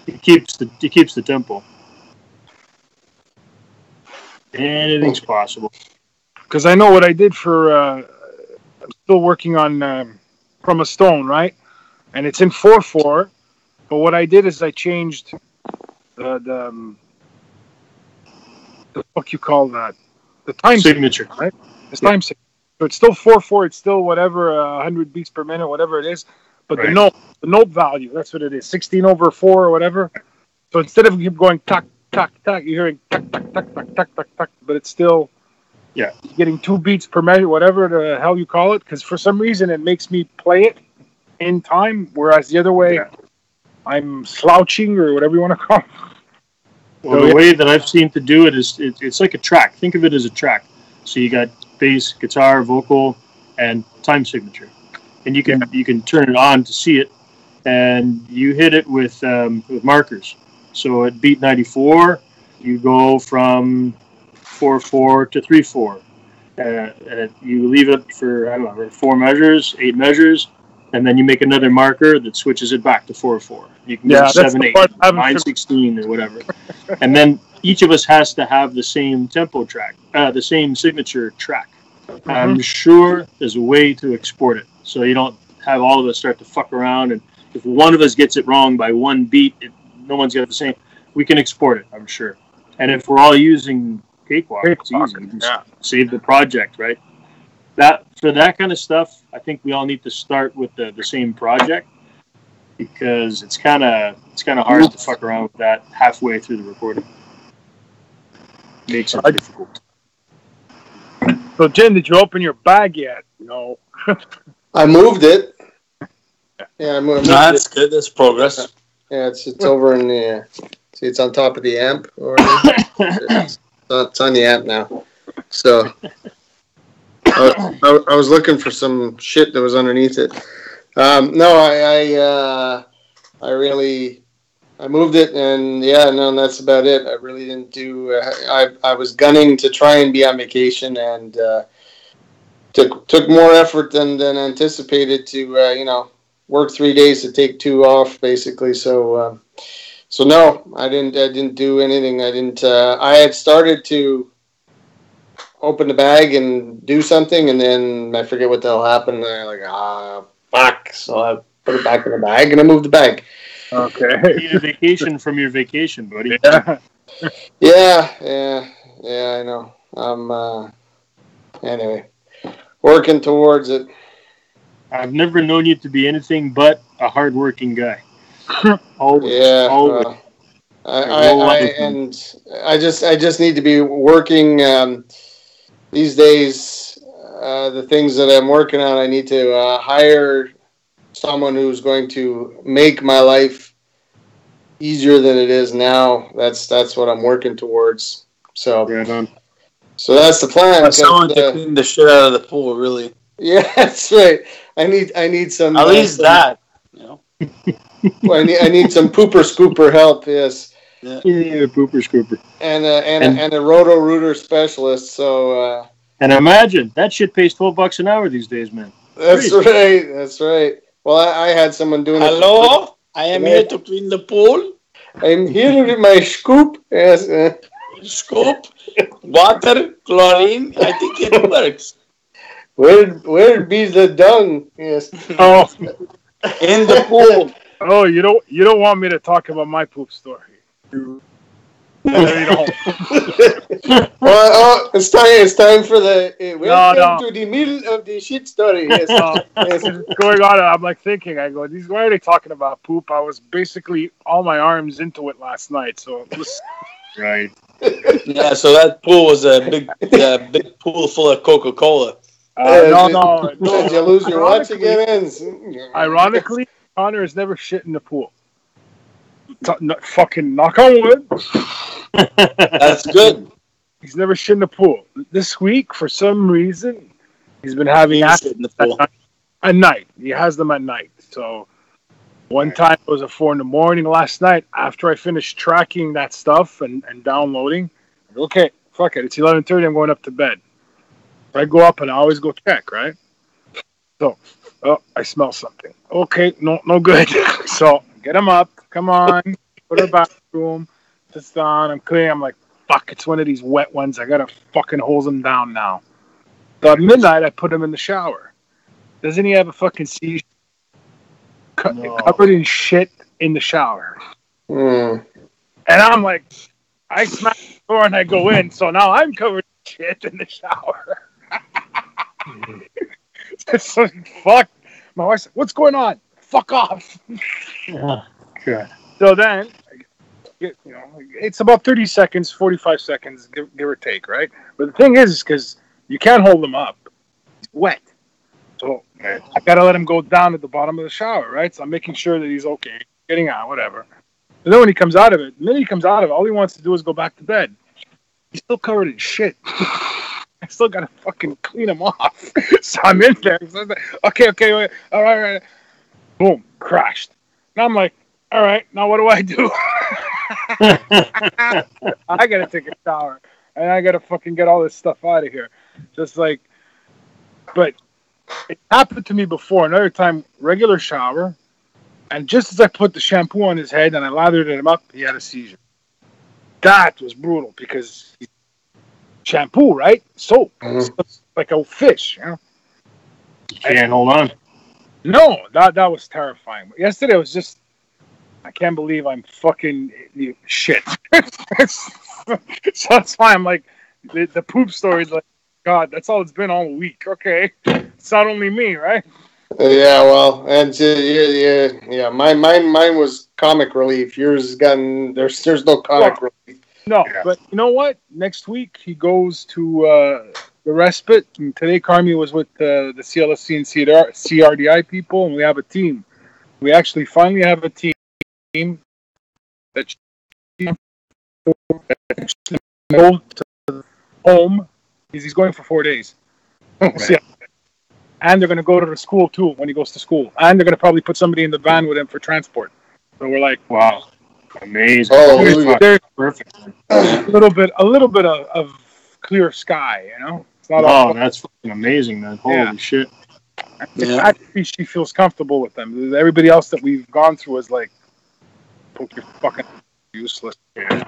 A: It keeps the tempo. Anything's possible.
D: Because I know what I did for. I'm still working on From a Stone, right? And it's in 4/4. But what I did is I changed the fuck you call that? The time
A: signature,
D: right? The time signature. So it's still 4/4. It's still whatever 100 beats per minute, whatever it is. But the note value, that's what it is. 16/4 or whatever. So instead of going tack tack tack, you're hearing tack tack tack tack tack tack tack. But it's still getting 2 beats per measure, whatever the hell you call it. Because for some reason it makes me play it in time, whereas the other way I'm slouching or whatever you want to call it.
A: Well, the way that I've seen to do it is it's like a track. Think of it as a track. So you got bass, guitar, vocal, and time signature, and you can turn it on to see it, and you hit it with markers. So at beat 94, you go from 4/4 to 3/4. You leave it for, I don't know, 4 measures, 8 measures, and then you make another marker that switches it back to 4/4. You can go 7/8, 9/16, or whatever. And then each of us has to have the same tempo track, the same signature track. I'm sure there's a way to export it so you don't have all of us start to fuck around. And if one of us gets it wrong by one beat, no one's got the same. We can export it, I'm sure. And if we're all using Cakewalk, it's easy. You can save the project, right? For that kind of stuff, I think we all need to start with the same project, because it's kind of hard to fuck around with that halfway through the recording. Makes it difficult.
D: So, Jim, did you open your bag yet? No.
B: I moved it. Yeah, I moved
C: That's good. That's progress.
B: Yeah, it's over in the. See, it's on top of the amp. It's on the amp now. So I was looking for some shit that was underneath it. No, I moved it, and that's about it. I really didn't do. I was gunning to try and be on vacation, and took more effort than anticipated to work 3 days to take 2 off, basically. So no, I didn't do anything. I had started to open the bag and do something, and then I forget what the hell happened. And I'm like, fuck. So I put it back in the bag, and I moved the bag.
D: Okay.
A: You need a vacation from your vacation, buddy.
B: Yeah, I know. Anyway, working towards it.
A: I've never known you to be anything but a hardworking guy. Always.
B: Yeah.
A: Always.
B: I just need to be working these days. The things that I'm working on, I need to hire someone who's going to make my life easier than it is now. That's what I'm working towards. So, so that's the plan.
C: Someone to clean the shit out of the pool, really.
B: Yeah, that's right. I need some.
C: At least that,
B: Well, I need some pooper scooper help. Yes.
A: Yeah, pooper scooper.
B: And a roto rooter specialist. So.
A: And imagine that shit pays $12 an hour these days, man.
B: That's right. That's right. Well, I had someone doing.
C: Hello, I am here to clean the pool.
B: I'm here with my scoop. Yes.
C: Scoop, water, chlorine. I think it works.
B: Where be the dung? Yes.
D: Oh,
C: in the pool.
D: Oh, you don't want me to talk about my poop story. No, you don't.
B: Well, it's time for the welcome to the middle of the shit story. Yes.
D: Yes. Going on, I'm like thinking. I go, why are they talking about poop? I was basically all my arms into it last night. So it was
A: right.
C: Yeah. So that pool was a big pool full of Coca-Cola.
B: No. Did you lose your watch again?
D: Ironically, Connor has never shit in the pool. Fucking knock on wood.
C: That's good.
D: He's never shit in the pool. This week, for some reason, he's been having
C: shit in the pool
D: at night. He has them at night. So one time it was at 4 a.m. last night. After I finished tracking that stuff and downloading, okay, fuck it. It's 11:30. I'm going up to bed. I go up and I always go check, right? So, I smell something. Okay, no good. So get him up. Come on. Go to the bathroom. Sits down. I'm cleaning. I'm like, fuck, it's one of these wet ones. I gotta fucking hose him down now. So at midnight, I put him in the shower. Doesn't he have a fucking seizure? Covered in shit in the shower. And I'm like, I smash the door and I go in. So now I'm covered in shit in the shower. So, fuck. My wife's like, what's going on? Fuck off.
A: Oh, God.
D: So then, it's about 30 seconds, 45 seconds, give or take, right? But the thing is because you can't hold him up. It's wet. So I got to let him go down at the bottom of the shower, right? So I'm making sure that he's okay, getting out, whatever. And then when he comes out of it, all he wants to do is go back to bed. He's still covered in shit. I still got to fucking clean him off. So I'm in there. Okay, wait. All right. Boom, crashed. Now I'm like, all right, now what do I do? I got to take a shower. and I gotta fucking get all this stuff out of here. Just like, but it happened to me before. Another time, regular shower, and just as I put the shampoo on his head and I lathered him up, he had a seizure. That was brutal because shampoo, right? Soap, like a fish, you know.
A: You can't hold on. No,
D: that was terrifying. But yesterday was just, I can't believe I'm fucking shit. So that's why I'm like, the poop story is like, God, that's all it's been all week. Okay, it's not only me, right?
B: Yeah, well, and yeah. Mine was comic relief. Yours has gotten there's no comic relief.
D: No, but you know what? Next week he goes to the respite. And today Carmi was with the CLSC and CRDI people, and we have a team. We actually finally have a team that go to home. He's going for 4 days. Right. And they're going to go to the school too when he goes to school. And they're going to probably put somebody in the van with him for transport. So we're like,
A: wow, amazing!
B: Oh,
A: there's perfect.
D: A little bit of clear sky, you know. It's not all
A: that's fucking amazing, man! Holy shit!
D: Yeah. Actually, she feels comfortable with them. Everybody else that we've gone through is like, poke your fucking useless. Yeah.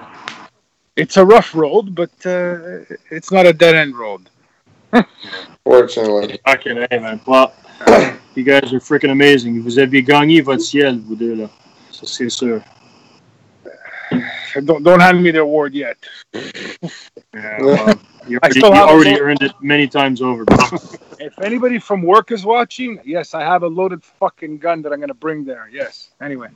D: It's a rough road, but it's not a dead end road.
B: Fortunately.
A: Fucking A, man. Well, you guys are freaking amazing. Vous avez gagné votre ciel, vous deux, là. Ça, c'est sûr.
D: Don't hand me the award yet.
A: Yeah, well, you already earned it many times over.
D: If anybody from work is watching, yes, I have a loaded fucking gun that I'm going to bring there. Yes. Anyway.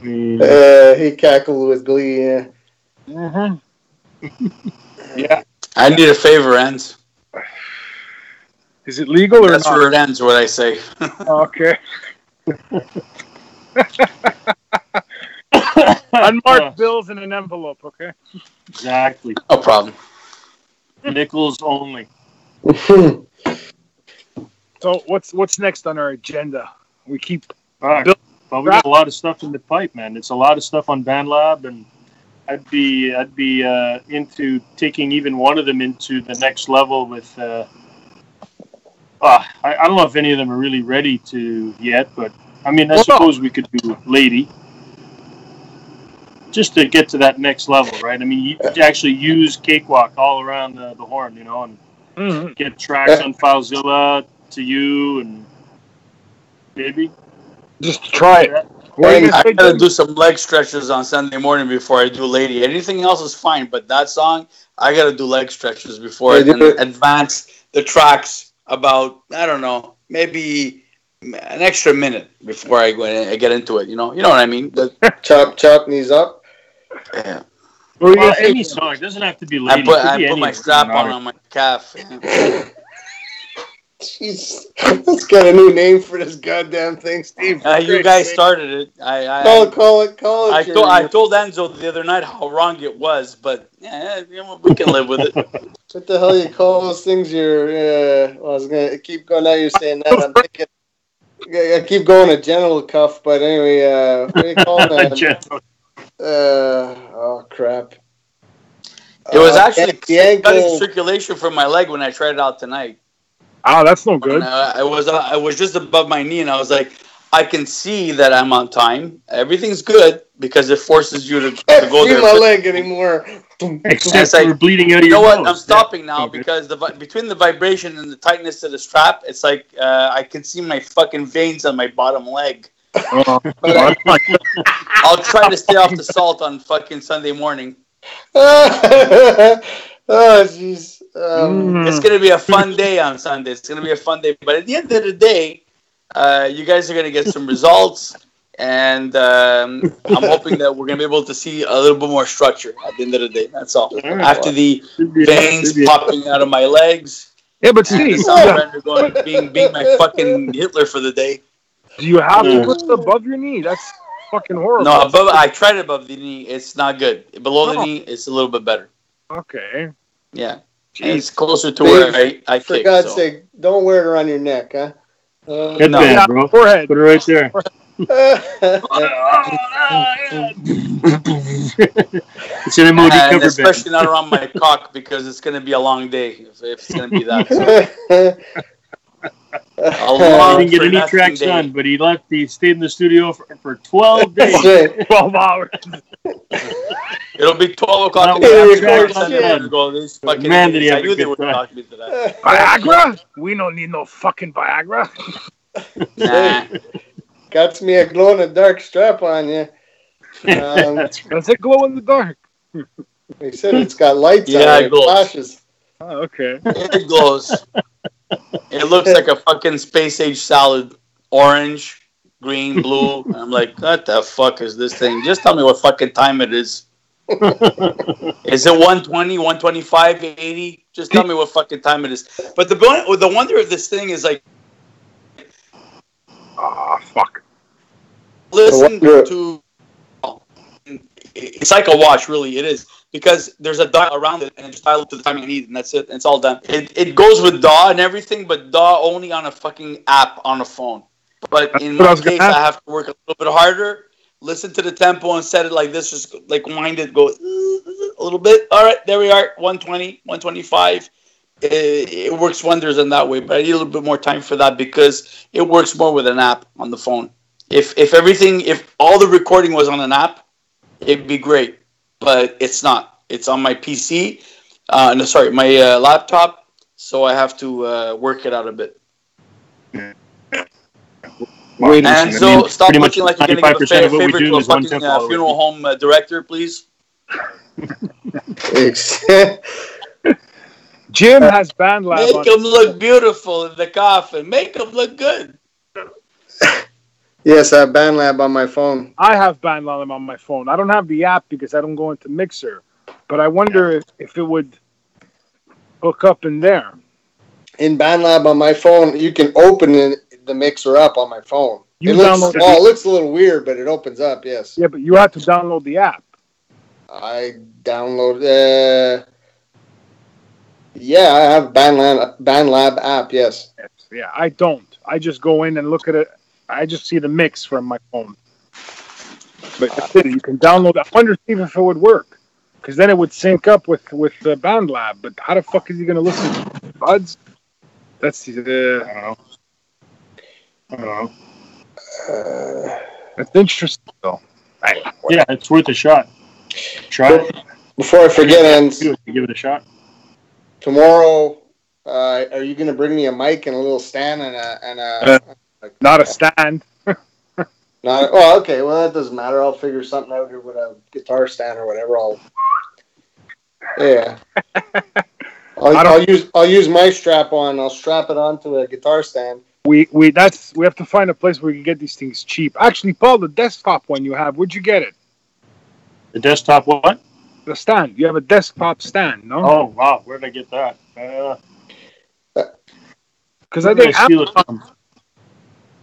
B: He cackled with glee, yeah.
D: Mm-hmm. Yeah.
C: I need a favor, ends.
D: Is it legal or
C: That's
D: not?
C: where it ends, what I say.
D: Okay. Unmarked bills in an envelope, okay?
A: Exactly.
C: No problem.
A: Nickels only.
D: So what's next on our agenda? We keep...
A: Well, we got a lot of stuff in the pipe, man. It's a lot of stuff on BandLab, and I'd be into taking even one of them into the next level with. I don't know if any of them are really ready to yet, but I mean, I suppose we could do Lady, just to get to that next level, right? I mean, you actually use Cakewalk all around the horn, you know, and get tracks on FileZilla to you, and maybe
D: just try it.
C: I gotta do some leg stretches on Sunday morning before I do Lady. Anything else is fine, but that song, I gotta do leg stretches before I can advance the tracks about, I don't know, maybe an extra minute before I go and get into it. You know what I mean?
B: Chop knees up.
C: Yeah.
A: Well, any song, it doesn't have to be Lady.
C: I put my strap on my calf. Yeah.
B: Jeez, let's get a new name for this goddamn thing, Steve.
C: You guys started it.
B: Call it.
C: I told Enzo the other night how wrong it was, but we can live with it.
B: What the hell you call those things? I was gonna keep going. Now you're saying that. I'm thinking. I keep going a genital cuff, but anyway, what do you call that? Oh crap!
C: It was actually cutting circulation from my leg when I tried it out tonight.
D: Oh, that's no good.
C: I was just above my knee, and I was like, I can see that I'm on time. Everything's good because it forces you to go there.
B: I can't see my leg anymore.
A: Except you're bleeding out of your nose.
C: You know what? I'm stopping now because between the vibration and the tightness of the strap, it's like I can see my fucking veins on my bottom leg. I'll try to stay off the salt on fucking Sunday morning.
B: Oh, jeez.
C: It's going to be a fun day on Sunday. It's going to be a fun day. But at the end of the day, you guys are going to get some results. And I'm hoping that we're going to be able to see a little bit more structure at the end of the day. That's all. After the veins popping out of my legs.
D: Yeah, but see,
C: being my fucking Hitler for the day.
D: Do you have to put it above your knee? That's fucking horrible.
C: No, I tried it above the knee. It's not good. Below the knee, it's a little bit better.
D: Okay.
C: Yeah. It's closer to where I kick.
B: For God's sake, don't wear it around your neck, huh?
A: Headband, bro.
D: Forehead.
A: Put it right there. It's an MOD
C: And
A: cover
C: especially
A: band.
C: not around my cock because it's going to be a long day if it's going to be that. A
A: He
C: long
A: didn't get any
C: frenetic
A: tracks
C: day.
A: done, but he left. He stayed in the studio for 12 days.
B: That's right.
D: 12 hours.
C: It'll be 12 o'clock
A: Not
C: in the
B: one
C: afternoon.
B: track
C: And go, these fucking
A: Man, did he
C: idiots. I
A: have a
C: knew they
A: good
C: were
A: time.
C: talking to me today.
D: Viagra? We don't need no fucking Viagra.
C: Nah.
B: Got me a glow in the dark strap on you.
A: That's right.
D: Does it glow in the dark?
B: They said it's got lights
C: Yeah,
B: on
C: it
B: it.
C: glows.
B: Flashes.
D: Oh, okay.
C: It glows. It looks like a fucking space age salad. Orange, green, blue. I'm like, what the fuck is this thing? Just tell me what fucking time it is. Is it 120, 125, 80? Just tell me what fucking time it is. But the wonder of this thing is like,
D: Ah, fuck.
C: listen
B: The wonder-
C: to. It's like a watch, really. It is because there's a dial around it, and just dial it to the time you need, and that's it. It's all done. It goes with DAW and everything, but DAW only on a fucking app on a phone. But in
D: what I
C: my
D: was gonna
C: case,
D: ask.
C: I have to work a little bit harder. Listen to the tempo and set it like this. Just like wind it, go a little bit. All right, there we are. 120, 125. It works wonders in that way, but I need a little bit more time for that because it works more with an app on the phone. If all the recording was on an app, it'd be great, but it's not. It's on my PC, my laptop, so I have to work it out a bit.
A: Wait,
C: And so, stop
A: pretty much
C: looking like you're going to give a
A: 95% of what we
C: favor
A: do
C: to a
A: is one
C: fucking
A: tempo all the way
C: funeral home director, please.
D: Jim has band lab
C: Make
D: on.
C: them look beautiful in the coffin. Make them look good.
B: Yes, I have BandLab on my phone.
D: I have band lab on my phone. I don't have the app because I don't go into Mixer. But I wonder if it would hook up in there.
B: In BandLab on my phone, you can open the mixer up on my phone.
D: You
B: It looks
D: download
B: small. It looks a little weird, but it opens up, yes.
D: Yeah, but you have to download the app.
B: I downloaded... yeah, I have BandLab app, yes.
D: Yeah, I don't. I just go in and look at it. I just see the mix from my phone. But that's it. You can download. I wonder if it would work. Because then it would sync up with the BandLab. But how the fuck is he going to listen to buds? That's
A: I don't know.
D: That's interesting, though.
A: Yeah, it's worth a shot. Try it.
B: Before I forget, Ends,
A: Give it a shot.
B: tomorrow, are you going to bring me a mic and a little stand and a
D: Not a stand.
B: well, okay. Well, that doesn't matter. I'll figure something out here with a guitar stand or whatever. I'll use my strap on. I'll strap it onto a guitar stand.
D: We have to find a place where we can get these things cheap. Actually, Paul, the desktop one you have, where'd you get it?
A: The desktop what?
D: The stand. You have a desktop stand, no?
A: Oh, wow. Where did I get that?
D: Because I think
A: steal it from?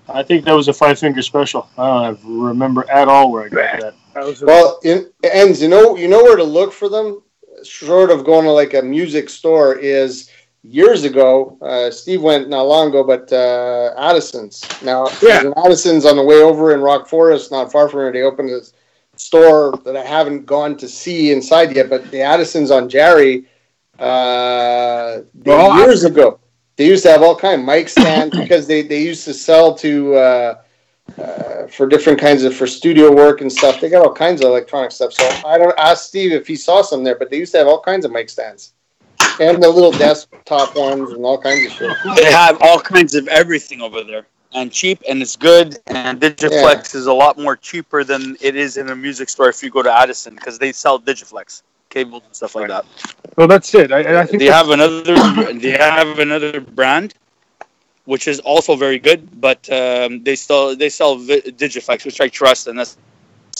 A: I think that was a 5-finger special. I don't remember at all where I got that.
B: Well, Ends, you know where to look for them, short of going to like a music store, is years ago. Steve went not long ago, but Addison's. Now, there's an Addison's on the way over in Rock Forest, not far from here. They opened a store that I haven't gone to see inside yet, but the Addison's on Jerry years ago. They used to have all kind of mic stands because they used to sell to for different kinds of for studio work and stuff. They got all kinds of electronic stuff. So I don't ask Steve if he saw some there, but they used to have all kinds of mic stands and the little desktop ones and all kinds of shit.
C: They have all kinds of everything over there, and cheap, and it's good. And Digiflex is a lot more cheaper than it is in a music store if you go to Addison because they sell Digiflex cables and stuff like that.
D: Well, that's it. I think
C: they have another brand, which is also very good, but they sell Digiflex, which I trust, and that's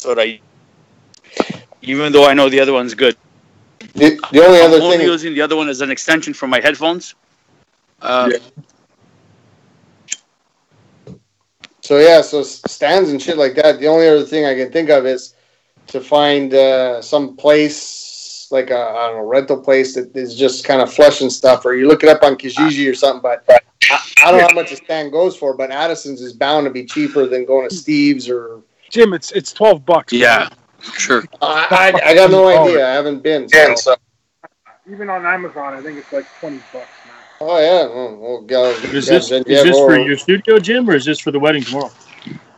C: what I. Even though I know the other one's good.
B: The only other
C: I'm only
B: thing
C: using the other one as an extension for my headphones.
B: So stands and shit like that. The only other thing I can think of is to find some place like a rental place that is just kind of flush and stuff, or you look it up on Kijiji or something. But I don't know how much a stand goes for, but Addison's is bound to be cheaper than going to Steve's or.
D: Jim, it's $12.
C: Yeah, sure.
B: I got no idea. I haven't been. So.
D: Even on Amazon, I think it's like $20, man.
B: Oh yeah. Well,
A: Is this for your studio, Jim, or is this for the wedding tomorrow?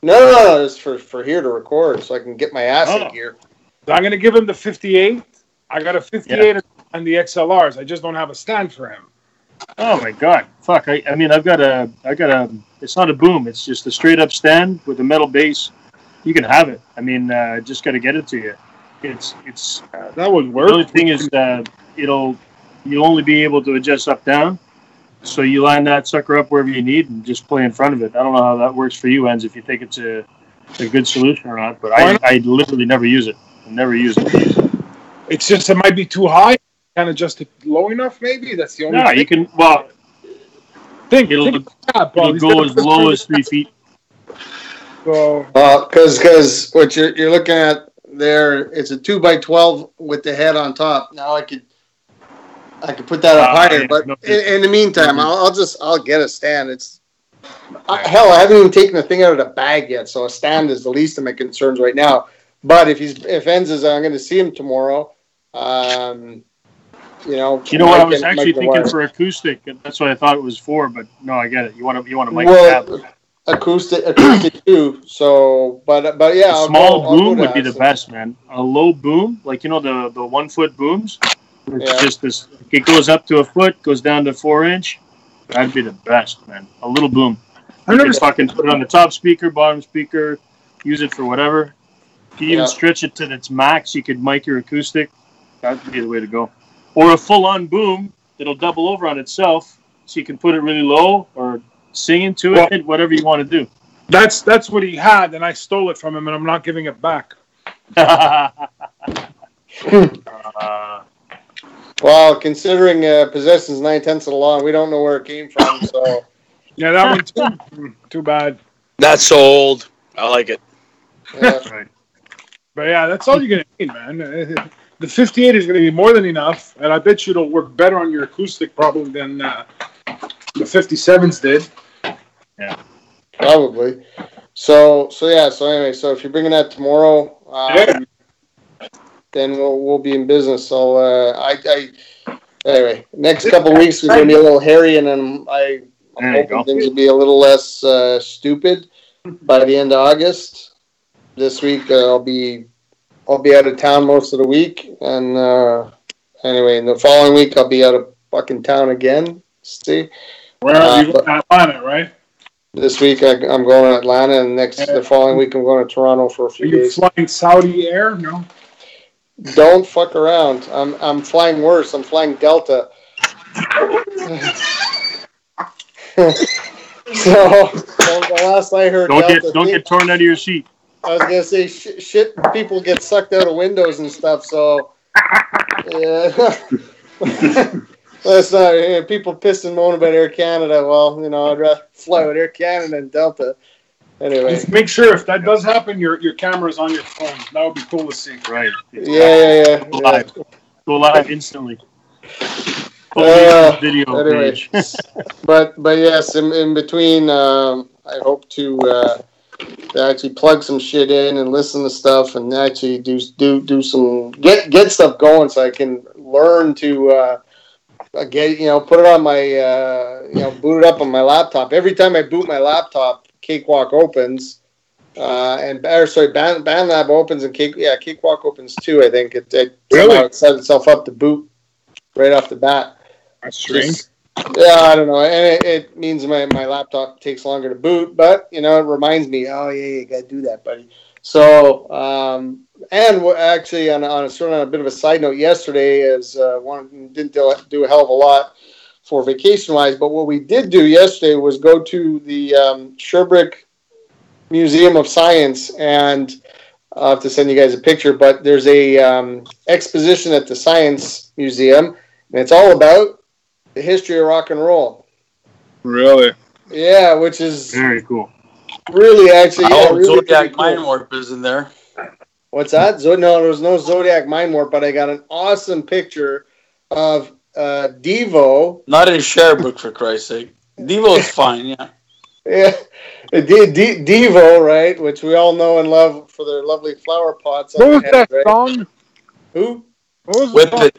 B: No. It's for here to record, so I can get my ass in gear.
D: So I'm going to give him the 58. I got a 58 and the XLRs. I just don't have a stand for him.
A: Oh my God! Fuck! I mean, I've got a. It's not a boom. It's just a straight up stand with a metal base. You can have it. I mean, just got to get it to you. It's.
D: That would work.
A: The only thing is, you'll only be able to adjust up down. So you line that sucker up wherever you need and just play in front of it. I don't know how that works for you, Enz, if you think it's a good solution or not. But I literally never use it. It's
D: just it might be too high. Can't adjust it low enough, maybe? That's the only thing.
A: No, you can, it'll go as low as 3 feet.
B: So, because what you're looking at there, it's a 2x12 with the head on top. Now I could put that up higher, but in the meantime, I'll get a stand. Hell, I haven't even taken the thing out of the bag yet, so a stand is the least of my concerns right now. But if Enz is, I'm going to see him tomorrow. You know
A: what I was actually thinking for acoustic. That's what I thought it was for, but no, I get it. You want a mic
B: acoustic too. So, but yeah,
A: a small boom would be the best, man. A low boom, like the 1 foot booms. It's just this. It goes up to a foot, goes down to 4 inch. That'd be the best, man. A little boom. You can fucking put it on the top speaker, bottom speaker, use it for whatever. If you even stretch it to its max, you could mic your acoustic. That'd be the way to go. Or a full-on boom that'll double over on itself, so you can put it really low or sing into it, whatever you want to do.
D: That's what he had, and I stole it from him, and I'm not giving it back.
B: Well, considering possession's 9/10 of the law, we don't know where it came from, so...
D: Yeah, that one too bad.
C: That's so old. I like it.
B: Yeah.
A: Right.
D: But yeah, that's all you're going to need, man. The 58 is going to be more than enough, and I bet you it'll work better on your acoustic probably than the 57s did.
A: Yeah,
B: probably. So anyway, so if you're bringing that tomorrow, then we'll be in business. So anyway, next couple of weeks are going to be a little hairy, and then I'm hoping things will be a little less stupid by the end of August. This week I'll be out of town most of the week, and anyway, in the following week I'll be out of fucking town again. See,
D: where are you? Atlanta, right?
B: This week I'm going to Atlanta, and the following week I'm going to Toronto for a few days.
D: Are you flying Saudi Air? No.
B: Don't fuck around. I'm flying worse. I'm flying Delta. So the last I heard,
A: don't get torn out of your seat.
B: I was gonna say shit. People get sucked out of windows and stuff. So yeah, that's not people piss and moan about Air Canada. Well, I'd rather fly with Air Canada than Delta. Anyway,
D: just make sure if that does happen, your camera's on your phone. That would be cool to see.
A: Right.
B: Yeah.
A: Go live instantly. Video page.
B: but yes, in between, I hope to actually plug some shit in and listen to stuff and actually do some get stuff going so I can learn to get put it on my boot it up on my laptop. Every time I boot my laptop, Cakewalk opens. BandLab opens and Cakewalk opens too. I think it somehow it set itself up to boot right off the bat.
D: That's strange.
B: I don't know, and it means my laptop takes longer to boot, but it reminds me. Oh yeah, you gotta do that, buddy. So and actually on a bit of a side note, yesterday didn't do a hell of a lot for vacation wise, but what we did do yesterday was go to the Sherbrooke Museum of Science, and I'll have to send you guys a picture, but there's a exposition at the Science Museum, and it's all about the history of rock and roll.
D: Really?
B: Yeah, which is
A: very cool.
B: Really, actually, really
C: Zodiac cool. Mind Warp is in there.
B: What's that? No, there was no Zodiac Mind Warp, but I got an awesome picture of Devo.
C: Not in Sherbrooke, for Christ's sake. Devo's fine, yeah.
B: Yeah, Devo, right? Which we all know and love for their lovely flower pots.
D: What
B: On
D: was
B: their
D: that
B: head, right?
D: song?
B: Who?
D: What was the
C: Whip
D: song?
C: it.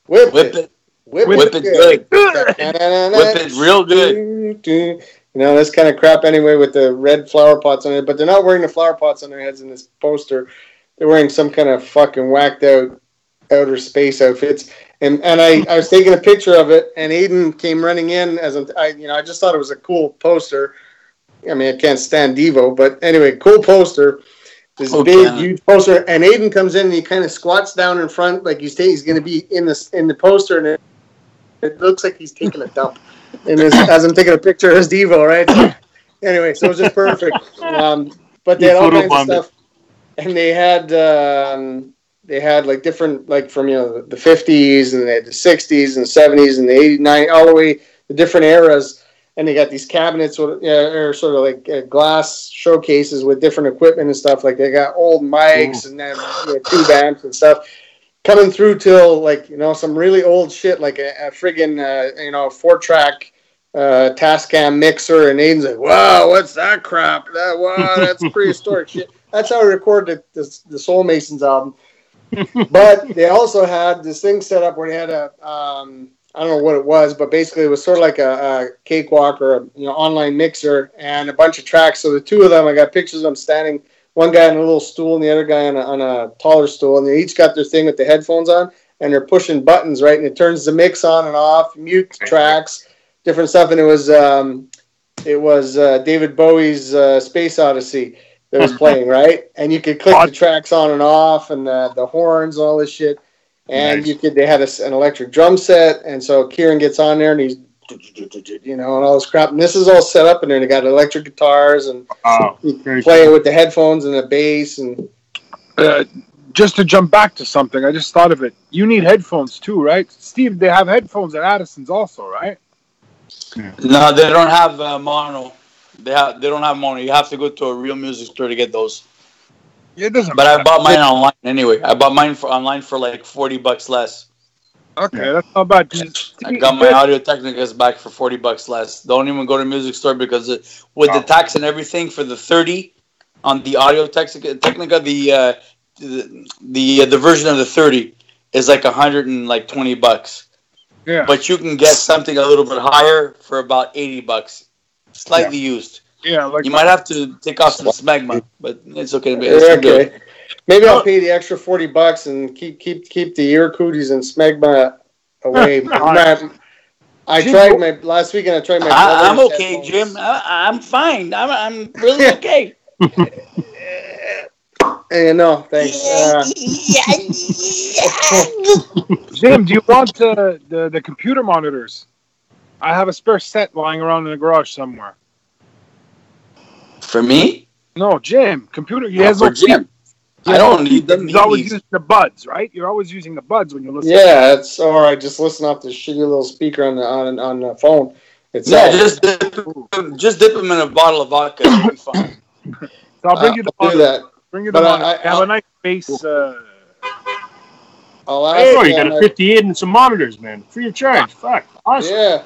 B: Whip
C: Whip
B: it.
C: it.
B: Whip
C: Whip it good. Whip it real good.
B: You know, this kind of crap anyway with the red flower pots on it. But they're not wearing the flower pots on their heads in this poster. They're wearing some kind of fucking whacked out outer space outfits. And I was taking a picture of it, and Aiden came running in as I just thought it was a cool poster. I mean, I can't stand Devo, but anyway, cool poster. This big, huge poster, and Aiden comes in and he kind of squats down in front, like he's going to be in the poster, and it looks like he's taking a dump. And as I'm taking a picture of his Devo, right? So, anyway, so it was just perfect. But they had all kinds of stuff, and they had like different, like from the 50s, and they had the 60s and 70s and the 89, all the way the different eras. And they got these cabinets or sort of like glass showcases with different equipment and stuff. Like they got old mics and then tube amps and stuff coming through till like some really old shit like a friggin' 4-track Tascam mixer. And Aiden's like, wow, what's that crap? Wow, that's prehistoric shit. That's how we recorded the Soulmasons album. But they also had this thing set up where they had I don't know what it was, but basically it was sort of like a cakewalk or online mixer and a bunch of tracks. So the two of them, I got pictures of them standing, one guy on a little stool and the other guy on a taller stool, and they each got their thing with the headphones on, and they're pushing buttons, right? And it turns the mix on and off, mute tracks, different stuff. And it was David Bowie's Space Odyssey that was playing, right? And you could click the tracks on and off, and the horns and all this shit. And they had an electric drum set, and so Kieran gets on there and he's, and all this crap. And this is all set up in there. And they got electric guitars and you play it with the headphones and the bass. And
D: just to jump back to something, I just thought of it. You need headphones too, right, Steve? They have headphones at Addison's also, right?
C: No, they don't have mono. They don't have mono. You have to go to a real music store to get those.
D: It doesn't.
C: But I bought mine online anyway. I bought mine online for like $40 less.
D: Okay, that's not bad.
C: I got my Audio Technicas back for $40 less. Don't even go to a music store because with the tax and everything for the 30 on the Audio Technica, the version of the 30 is like $120.
D: Yeah.
C: But you can get something a little bit higher for about $80, slightly used.
D: Yeah, like
C: you might have to take off some smegma, but it's okay.
B: Okay. Maybe I'll pay the extra $40 and keep the ear cooties and smegma away. I tried last weekend. I tried my.
C: I'm okay, headphones. Jim. I'm fine. I'm really okay.
B: Thanks.
D: Jim, do you want the computer monitors? I have a spare set lying around in the garage somewhere.
C: For me?
D: No, Jim. Computer. He
C: has no Jim. I don't need them.
D: He's always using the buds, right? You're always using the buds when you listen.
B: Yeah, it's or I just listen off the shitty little speaker on the phone.
C: Just dip them in a bottle of vodka. It'll be fine.
D: So I'll bring you the
B: bottle. Do that.
D: Bring you the bottle. I have a nice base.
A: I'll ask you got a 58 and some monitors, man. Free of charge. Fuck. Awesome.
B: Yeah.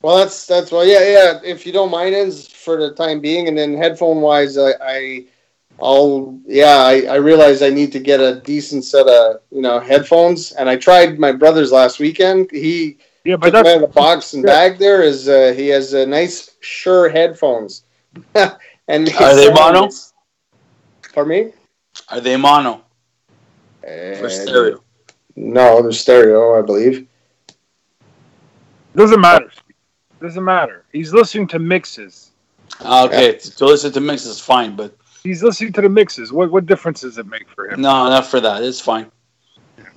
B: Well, that's yeah. If you don't mind, ends for the time being, and then headphone wise, I realized I need to get a decent set of headphones, and I tried my brother's last weekend. He took out of the box and bag. There is he has nice Shure headphones, and
C: are they mono?
B: Pardon me?
C: Are they mono? For stereo?
B: No, they're stereo, I believe.
D: Doesn't matter. He's listening to mixes.
C: Okay, to listen to mixes is fine, but
D: he's listening to the mixes. What difference does it make for him?
C: No, not for that. It's fine.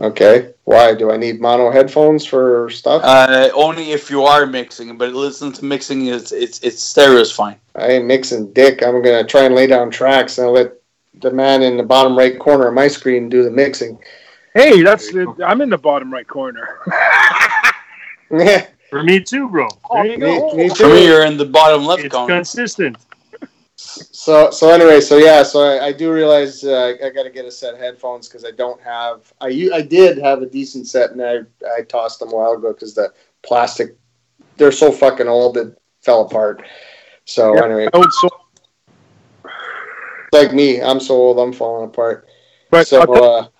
B: Okay. Why do I need mono headphones for stuff?
C: Only if you are mixing, but listen to mixing. It's stereo is fine.
B: I ain't mixing dick. I'm gonna try and lay down tracks and I'll let the man in the bottom right corner of my screen do the mixing.
D: Hey, I'm in the bottom right corner.
B: Yeah.
A: For me too, bro.
B: Me too.
C: For me, you're in the bottom left corner.
A: It's consistent.
B: So anyway, so I do realize I got to get a set of headphones because I don't have. I did have a decent set, and I tossed them a while ago because the plastic, they're so fucking old that fell apart. So anyway, like me, I'm so old, I'm falling apart.
D: But
B: so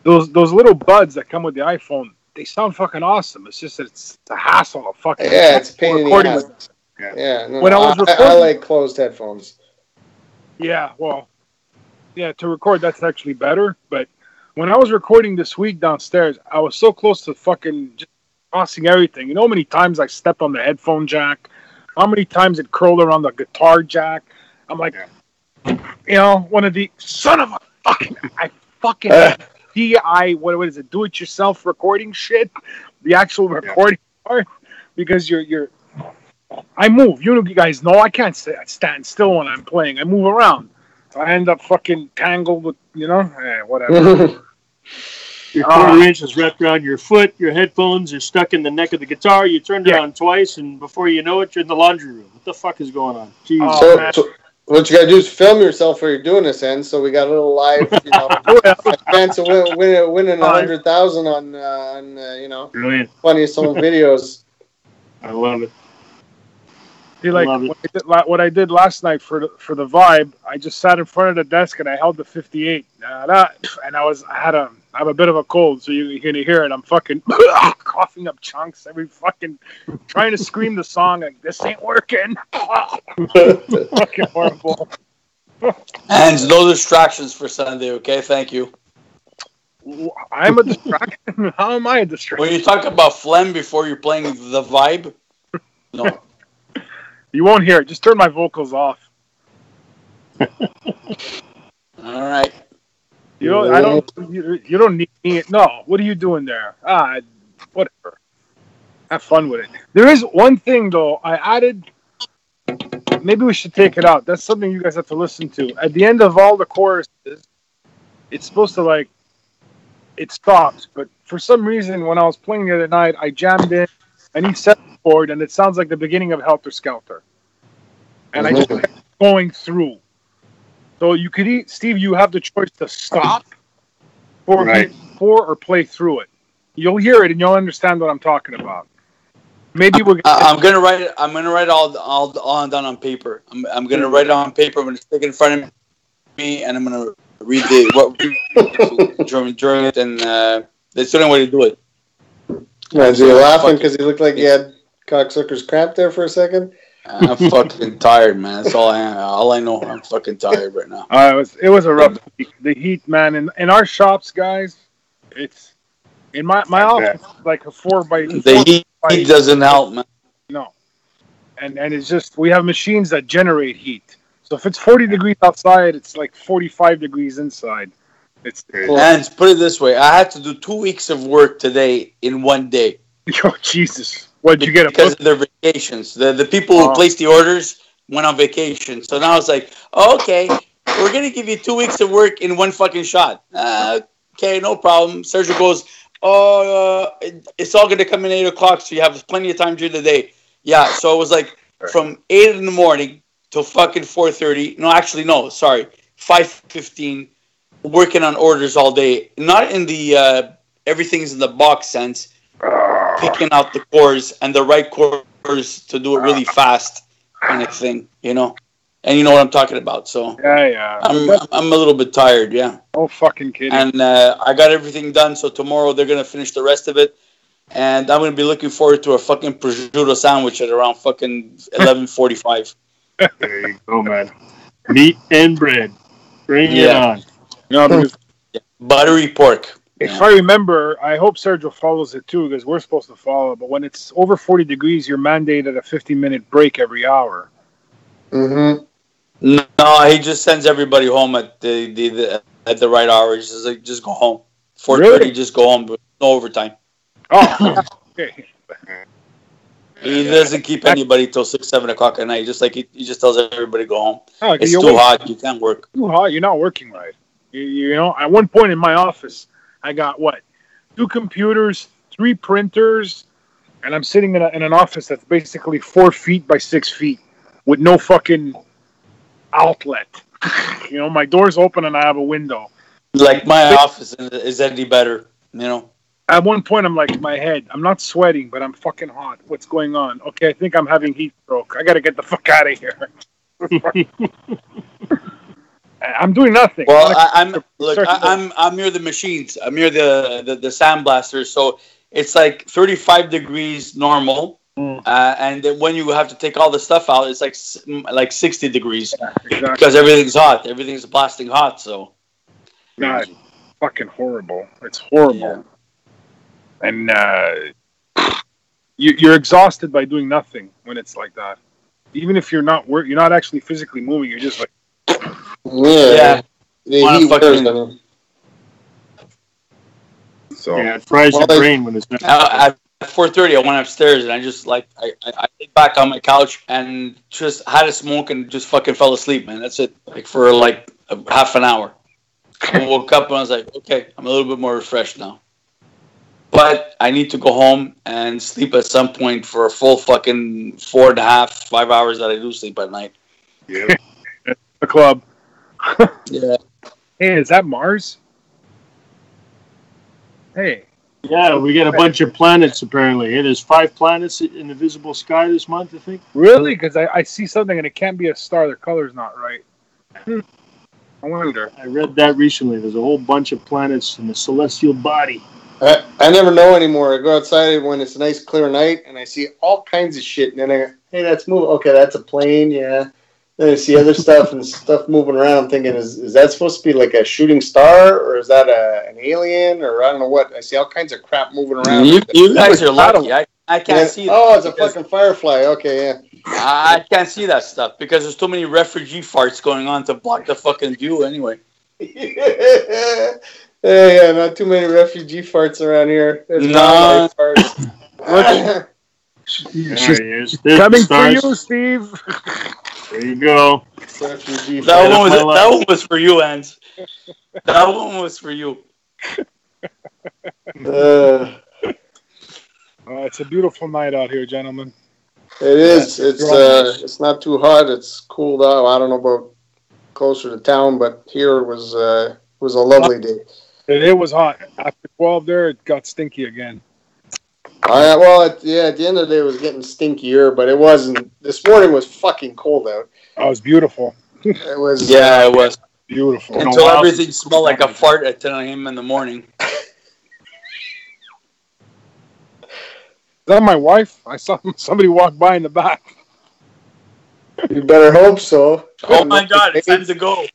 D: those little buds that come with the iPhone, they sound fucking awesome. It's just that it's a hassle of fucking.
B: Yeah, it's a pain in the ass. Yeah. No,
D: when I was recording,
B: I like closed headphones.
D: Yeah, well, yeah, to record that's actually better. But when I was recording this week downstairs, I was so close to fucking just tossing everything. You know how many times I stepped on the headphone jack? How many times it curled around the guitar jack? I'm like, one of the son of a fucking DI, what is it? Do it yourself recording shit, the actual recording part, because you're. I move. You guys know I can't stand still when I'm playing. I move around. So I end up fucking tangled with, whatever.
A: Your quarter-inch is wrapped around your foot. Your headphones are stuck in the neck of the guitar. You turned it on twice, and before you know it, you're in the laundry room. What the fuck is going on?
B: Jesus. So what you got to do is film yourself while you're doing this, and so we got a little live, chance of winning 100,000 on
A: Brilliant.
B: funny some videos.
A: I love it.
D: See, like what I did last night for the vibe, I just sat in front of the desk and I held the 58, and I have a bit of a cold, so you're gonna hear it. I'm fucking coughing up chunks every fucking trying to scream the song like this ain't working. Fucking horrible.
C: And no distractions for Sunday, okay? Thank you.
D: I'm a distraction. How am I a distraction?
C: When you talk about phlegm before you're playing the vibe, no.
D: You won't hear it. Just turn my vocals off.
C: All right.
D: You don't need me. No. What are you doing there? Whatever. Have fun with it. There is one thing though. I added. Maybe we should take it out. That's something you guys have to listen to. At the end of all the choruses, it's supposed to it stops. But for some reason, when I was playing the other night, I jammed in and he set the chord, and it sounds like the beginning of Helter Skelter. And I just kept going through. So you could Steve, you have the choice to stop or play through it. You'll hear it and you'll understand what I'm talking about. Maybe
C: I'm gonna write it. I'm gonna write all down on paper. I'm gonna write it on paper. I'm gonna stick it in front of me, and I'm gonna read during it, and that's the only way to do it.
B: Yeah, so you're laughing because you looked like you had cocksucker's cramp there for a second.
C: I'm fucking tired, man. That's all I am. All I know. I'm fucking tired right now.
D: It was a rough week. The heat, man. In our shops, guys, it's in my office like a 4x4.
C: The heat doesn't help, man.
D: No, and it's just we have machines that generate heat. So if it's 40 degrees outside, it's like 45 degrees inside.
C: And put it this way, I had to do 2 weeks of work today in one day.
D: Oh, Jesus. What did you get?
C: Because of their vacations. The people who placed the orders went on vacation. So now it's like, okay, we're going to give you 2 weeks of work in one fucking shot. Okay, no problem. Sergio goes, it's all going to come in 8 o'clock, so you have plenty of time during the day. Yeah, so it was like from 8 in the morning till fucking 4:30. No, actually, no, sorry. 5:15, working on orders all day. Not in the everything's in the box sense. Picking out the cores and the right cores to do it really fast kind of thing, And you know what I'm talking about. So
D: yeah.
C: I'm a little bit tired, yeah.
D: Oh, fucking kidding.
C: And I got everything done, so tomorrow they're going to finish the rest of it. And I'm going to be looking forward to a fucking prosciutto sandwich at around fucking 11:45.
A: There you go, man. Meat and bread. Bring it on.
D: Because
C: buttery pork.
D: If I remember, I hope Sergio follows it too, because we're supposed to follow. But when it's over 40 degrees, you're mandated a 15-minute break every hour.
B: Mm-hmm.
C: No, he just sends everybody home at the right hour. He says, just go home. 4:30,
D: really?
C: Just go home. No overtime.
D: Oh, okay.
C: He doesn't keep anybody till 6, 7 o'clock at night. He just tells everybody to go home.
D: Oh,
C: it's too hot. You can't work.
D: Too hot. You're not working right. At one point in my office, I got 2 computers, 3 printers, and I'm sitting in an office that's basically 4 feet by 6 feet with no fucking outlet. My door's open and I have a window.
C: Like my office is any better,
D: At one point, I'm like, my head, I'm not sweating, but I'm fucking hot. What's going on? Okay, I think I'm having heat stroke. I got to get the fuck out of here. I'm doing nothing.
C: Well, I'm near the machines. I'm near the sandblasters. So it's like 35 degrees normal. And then when you have to take all the stuff out, it's like 60 degrees.
D: Exactly.
C: Because everything's hot. Everything's blasting hot. So.
D: God, fucking horrible. It's horrible.
C: Yeah.
D: And you're exhausted by doing nothing when it's like that. Even if you're not actually physically moving. You're just like.
C: Yeah.
D: So
A: yeah, it fries your brain when it's not.
C: At 4:30, I went upstairs and I just I laid back on my couch and just had a smoke and just fucking fell asleep, man. That's it. Like for like half an hour. I woke up and I was like, okay, I'm a little bit more refreshed now. But I need to go home and sleep at some point for a full fucking 4.5, 5 hours that I do sleep at night.
D: Yeah. The club.
C: Yeah.
D: Hey, is that Mars? Hey.
A: Yeah, we get a bunch of planets apparently. Hey, there's 5 planets in the visible sky this month, I think.
D: Really? Because I see something and it can't be a star. Their color's not right. I wonder.
A: I read that recently. There's a whole bunch of planets in the celestial body.
B: I never know anymore. I go outside when it's a nice clear night and I see all kinds of shit. And then I go, hey, that's moving. Okay, that's a plane. Yeah. Then I see other stuff and stuff moving around. I'm thinking, is that supposed to be like a shooting star or is that an alien or I don't know what? I see all kinds of crap moving around.
C: You guys are lucky. I can't see that.
B: Oh, it's a fucking firefly. Okay, yeah.
C: I can't see that stuff because there's too many refugee farts going on to block the fucking view anyway.
B: Yeah, not too many refugee farts around here. There's
C: No.
B: farts.
A: There's
D: coming for you, Steve.
A: There you go.
B: Refugee
C: That one was for you, Ans. That one was for you.
D: It's a beautiful night out here, gentlemen.
B: It is. It's not too hot. It's cooled out. I don't know about closer to town, but here it was a lovely day.
D: It was hot. After 12 there, it got stinky again.
B: At the end of the day, it was getting stinkier, but it wasn't. This morning was fucking cold out.
D: Oh, it was beautiful.
B: It was.
C: Yeah, it was
D: beautiful.
C: Until everything smelled like a fart at 10 a.m. in the morning.
D: Is that my wife? I saw somebody walk by in the back.
B: You better hope so.
C: Oh my God! It's time to go.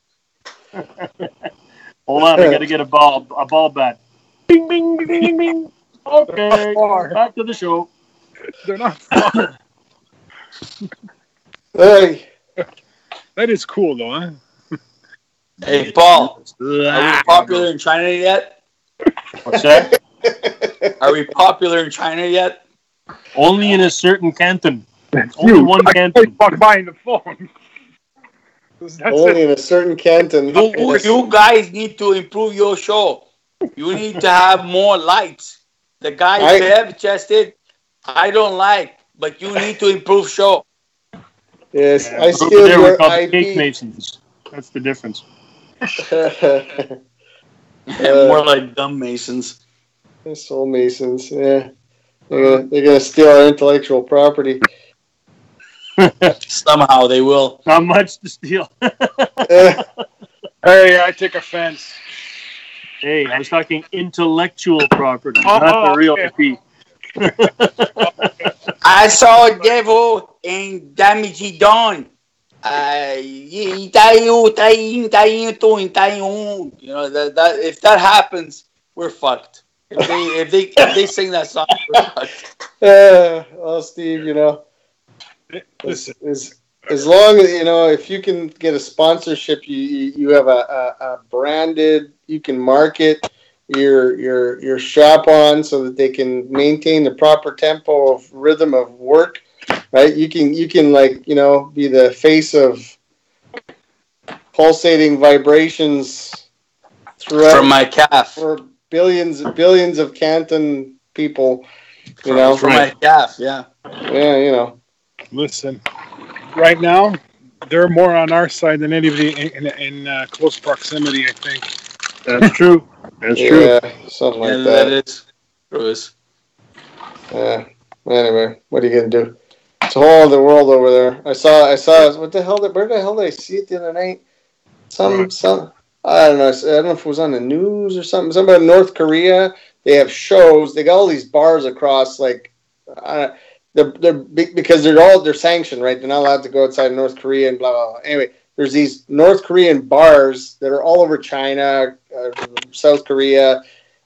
A: Hold on, I got to get a ball bat. Bing, bing, bing, bing, bing. Okay, back to the show.
D: They're not far.
B: Hey.
D: That is cool, though, huh?
C: Hey, Paul, are we popular in China yet?
A: What's that?
C: Are we popular in China yet?
A: Only in a certain canton. Only one canton.
D: Walk by in the phone.
B: Only in a certain canton.
C: You guys need to improve your show. You need to have more lights. The guy bare-chested, I don't like, but you need to improve show.
B: Yes, I
A: steal
B: your
A: IP. Cake Masons. That's the difference.
C: More like dumb Masons.
B: Soulmasons, yeah. They're gonna steal our intellectual property.
C: Somehow they will.
A: Not much to steal.
D: Hey, I take offense.
A: Hey, I was talking intellectual property, not the real IP.
C: I saw a devil in Damage Dawn. You know that if that happens, we're fucked. If they sing that song, we're fucked.
B: Well, Steve, you know, as long as if you can get a sponsorship, you have a branded, you can market your shop on so that they can maintain the proper tempo of rhythm of work, right? You can be the face of pulsating vibrations throughout
C: from my calf
B: for billions of Canton people,
C: from my calf, yeah.
D: Listen, right now they're more on our side than anybody in close proximity. I think
A: that's true. That's true.
B: Something like that.
C: That is.
B: Anyway, what are you gonna do? It's a whole other world over there. I saw. What the hell? Where the hell did I see it the other night? Some. I don't know. I don't know if it was on the news or something. Something about North Korea. They have shows. They got all these bars across. Like, they're big because they're sanctioned, right? They're not allowed to go outside of North Korea and blah blah blah. Anyway, there's these North Korean bars that are all over China, South Korea,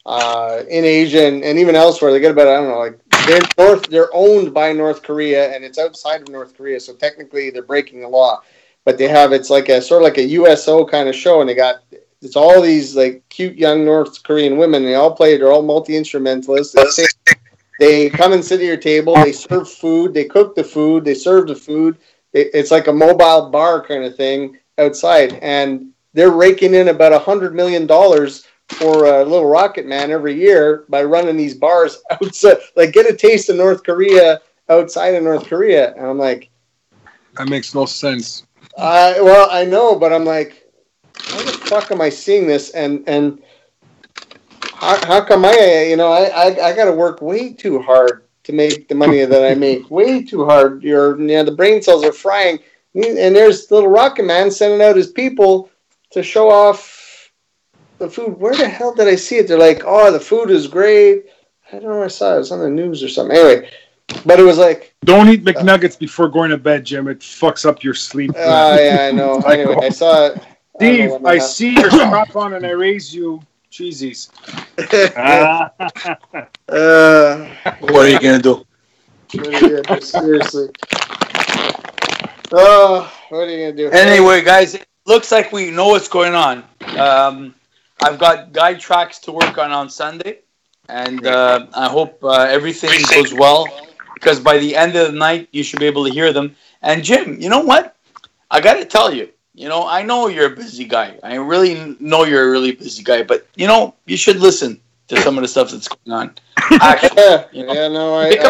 B: in Asia, and even elsewhere. They get about, I don't know, like they're owned by North Korea, and it's outside of North Korea, so technically they're breaking the law. But they have, it's like a sort of like a USO kind of show, and it's all these like cute young North Korean women. They're all multi-instrumentalists. They come and sit at your table. They serve food. They cook the food. They serve the food. It's like a mobile bar kind of thing outside, and they're raking in about $100 million for a little rocket man every year by running these bars outside. Like, get a taste of North Korea outside of North Korea, and I'm like,
D: that makes no sense.
B: Well, I know, but I'm like, how the fuck am I seeing this? And how come I got to work way too hard to make the money that I make? Way too hard. The brain cells are frying, and there's little rocket man sending out his people to show off the food. Where the hell did I see it? They're like, oh, the food is great. I don't know where I saw it. It was on the news or something. Anyway. But it was like,
D: don't eat McNuggets before going to bed, Jim. It fucks up your sleep.
B: Yeah, I know. Anyway, I saw it.
D: Steve, I see your strap on and I raise you cheesies.
C: What are you gonna do?
B: Seriously. Oh, what are you gonna do?
C: Anyway, guys, it looks like we know what's going on. I've got guide tracks to work on Sunday. And I hope everything goes well, because by the end of the night, you should be able to hear them. And Jim, you know what? I got to tell you, I know you're a busy guy. I really know you're a really busy guy. But, you should listen to some of the stuff that's going on. Actually, pick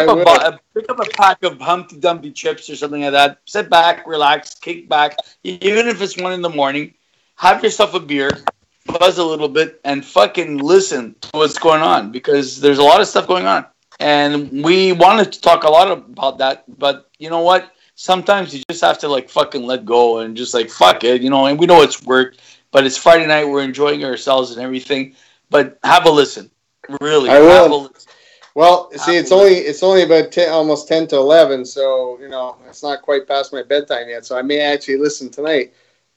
C: up a pack of Humpty Dumpty chips or something like that. Sit back, relax, kick back. Even if it's 1 a.m, have yourself a beer. Buzz a little bit and fucking listen to what's going on, because there's a lot of stuff going on, and we wanted to talk a lot about that, but you know what, sometimes you just have to like fucking let go and just like fuck it, and we know it's work, but it's Friday night, we're enjoying ourselves and everything, but have a listen, really.
B: I will. Well, see, it's only about almost 10 to 11, so it's not quite past my bedtime yet, so I may actually listen tonight.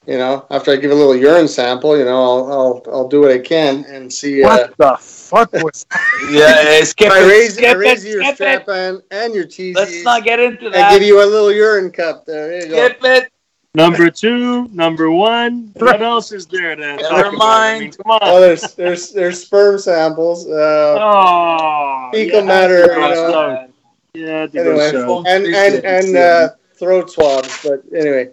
B: After I give a little urine sample, I'll do what I can and see.
D: What the fuck was that?
C: Yeah, skip
B: I
C: it.
B: raise your strap on and your cheese.
C: Let's not get into that.
B: I give you a little urine cup there. There you
C: skip
B: go.
C: it.
A: Number 2, number 1. What else is there?
C: Never mind.
A: Come on.
B: Oh, there's sperm samples. Fecal matter.
A: Yeah.
B: Anyway, and throat swabs. But anyway.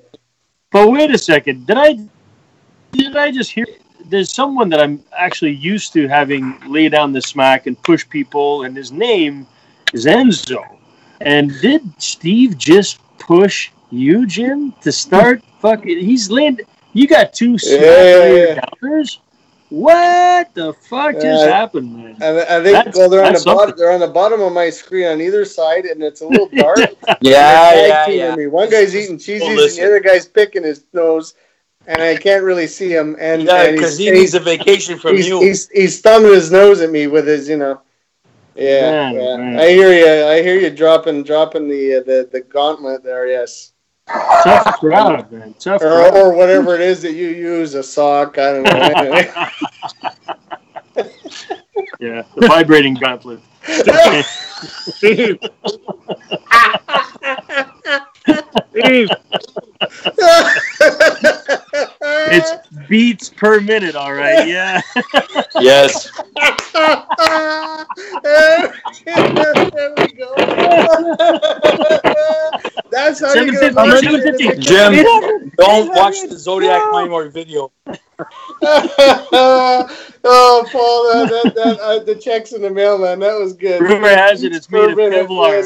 A: But wait a second. Did I just hear? There's someone that I'm actually used to having lay down the smack and push people, and his name is Enzo. And did Steve just push you, Jim, to start fucking? He's laying. You got 2 smack downers. What the fuck just happened, man?
B: I think they're on the bottom. They're on the bottom of my screen on either side, and it's a little dark.
C: Yeah.
B: One guy's eating cheesies, and the other guy's picking his nose, and I can't really see him. And
C: because he needs a vacation from you.
B: He's thumbing his nose at me with his, Man. I hear you dropping the gauntlet there. Yes.
A: Tough crowd, man. Tough crowd.
B: Or whatever it is that you use, a sock. I don't know. Anyway.
A: Yeah, the vibrating gauntlet.
D: Steve.
A: It's beats per minute, all right. Yeah.
C: Yes.
B: There we go. That's how you get
A: 750.
C: Jim, don't watch the Zodiac Minor video.
B: Oh, Paul, the checks in the mail, man. That was good.
A: Rumor has it it's made of Kevlar,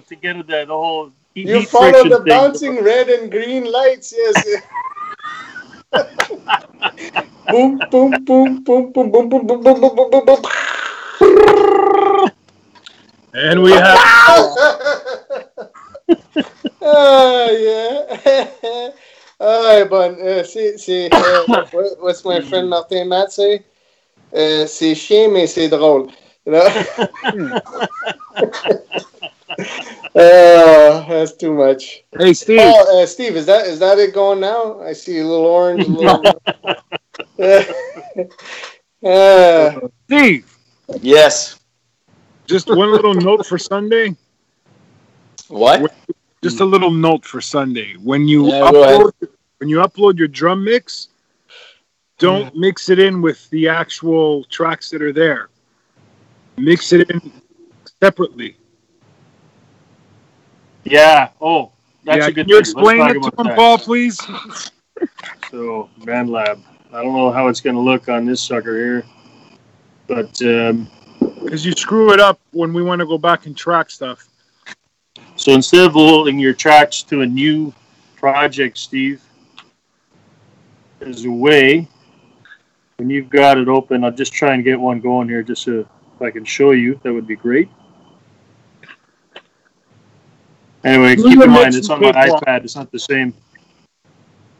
A: to get the whole heat
B: you follow the
A: thing.
B: bouncing red and green lights, yes. Boom, boom, boom, boom, boom, boom, boom, boom, boom, boom, boom, boom.
D: And we have.
B: Yeah. All right, but what's my friend Martin Matt say? C'est chien, mais c'est drôle. You know? That's too much.
D: Hey, Steve.
B: Oh, Steve, is that it going now? I see a little orange.
D: Steve.
C: Yes.
D: Just one little note for Sunday.
C: What?
D: Just a little note for Sunday. When you upload your drum mix, don't mix it in with the actual tracks that are there. Mix it in separately.
A: Yeah. Oh, that's a good.
D: Can you explain it to him, Paul, please?
A: So, BandLab. I don't know how it's going to look on this sucker here, but
D: because you screw it up when we want to go back and track stuff.
A: So instead of loading your tracks to a new project, Steve, there's a way. When you've got it open, I'll just try and get one going here, just so if I can show you. That would be great. Anyway, keep in mind, it's on my iPad. It's not the same.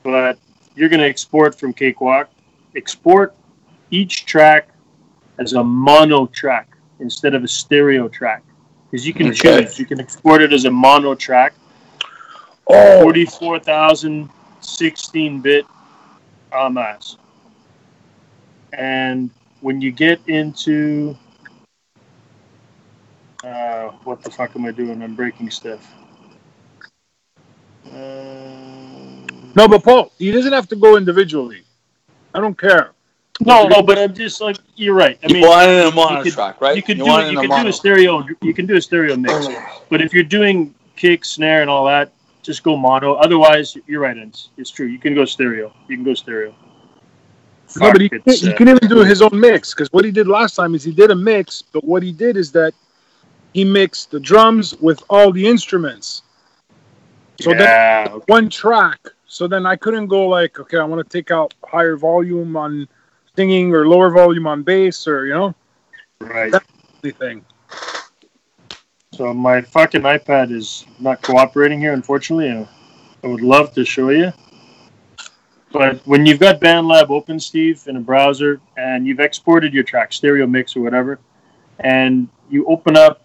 A: But you're going to export from Cakewalk. Export each track as a mono track instead of a stereo track. Because you can choose. You can export it as a mono track. 44,000 16-bit en masse. And when you get into... what the fuck am I doing? I'm breaking stuff.
D: No, but Paul, he doesn't have to go individually. I don't care.
A: No, but I'm just like, you're right. I mean,
C: you want it in a mono track, right?
A: You can do a stereo. You can do a stereo mix. But if you're doing kick, snare, and all that, just go mono. Otherwise, you're right. It's true. You can go stereo.
D: No, but he can even do his own mix, because what he did last time is he did a mix, but what he did is that he mixed the drums with all the instruments. So then one track. So then I couldn't go like, okay, I want to take out higher volume on singing or lower volume on bass, or, you know?
A: Right.
D: That's the thing.
A: So my fucking iPad is not cooperating here, unfortunately. I would love to show you. But when you've got BandLab open, Steve, in a browser, and you've exported your track, stereo mix or whatever, and you open up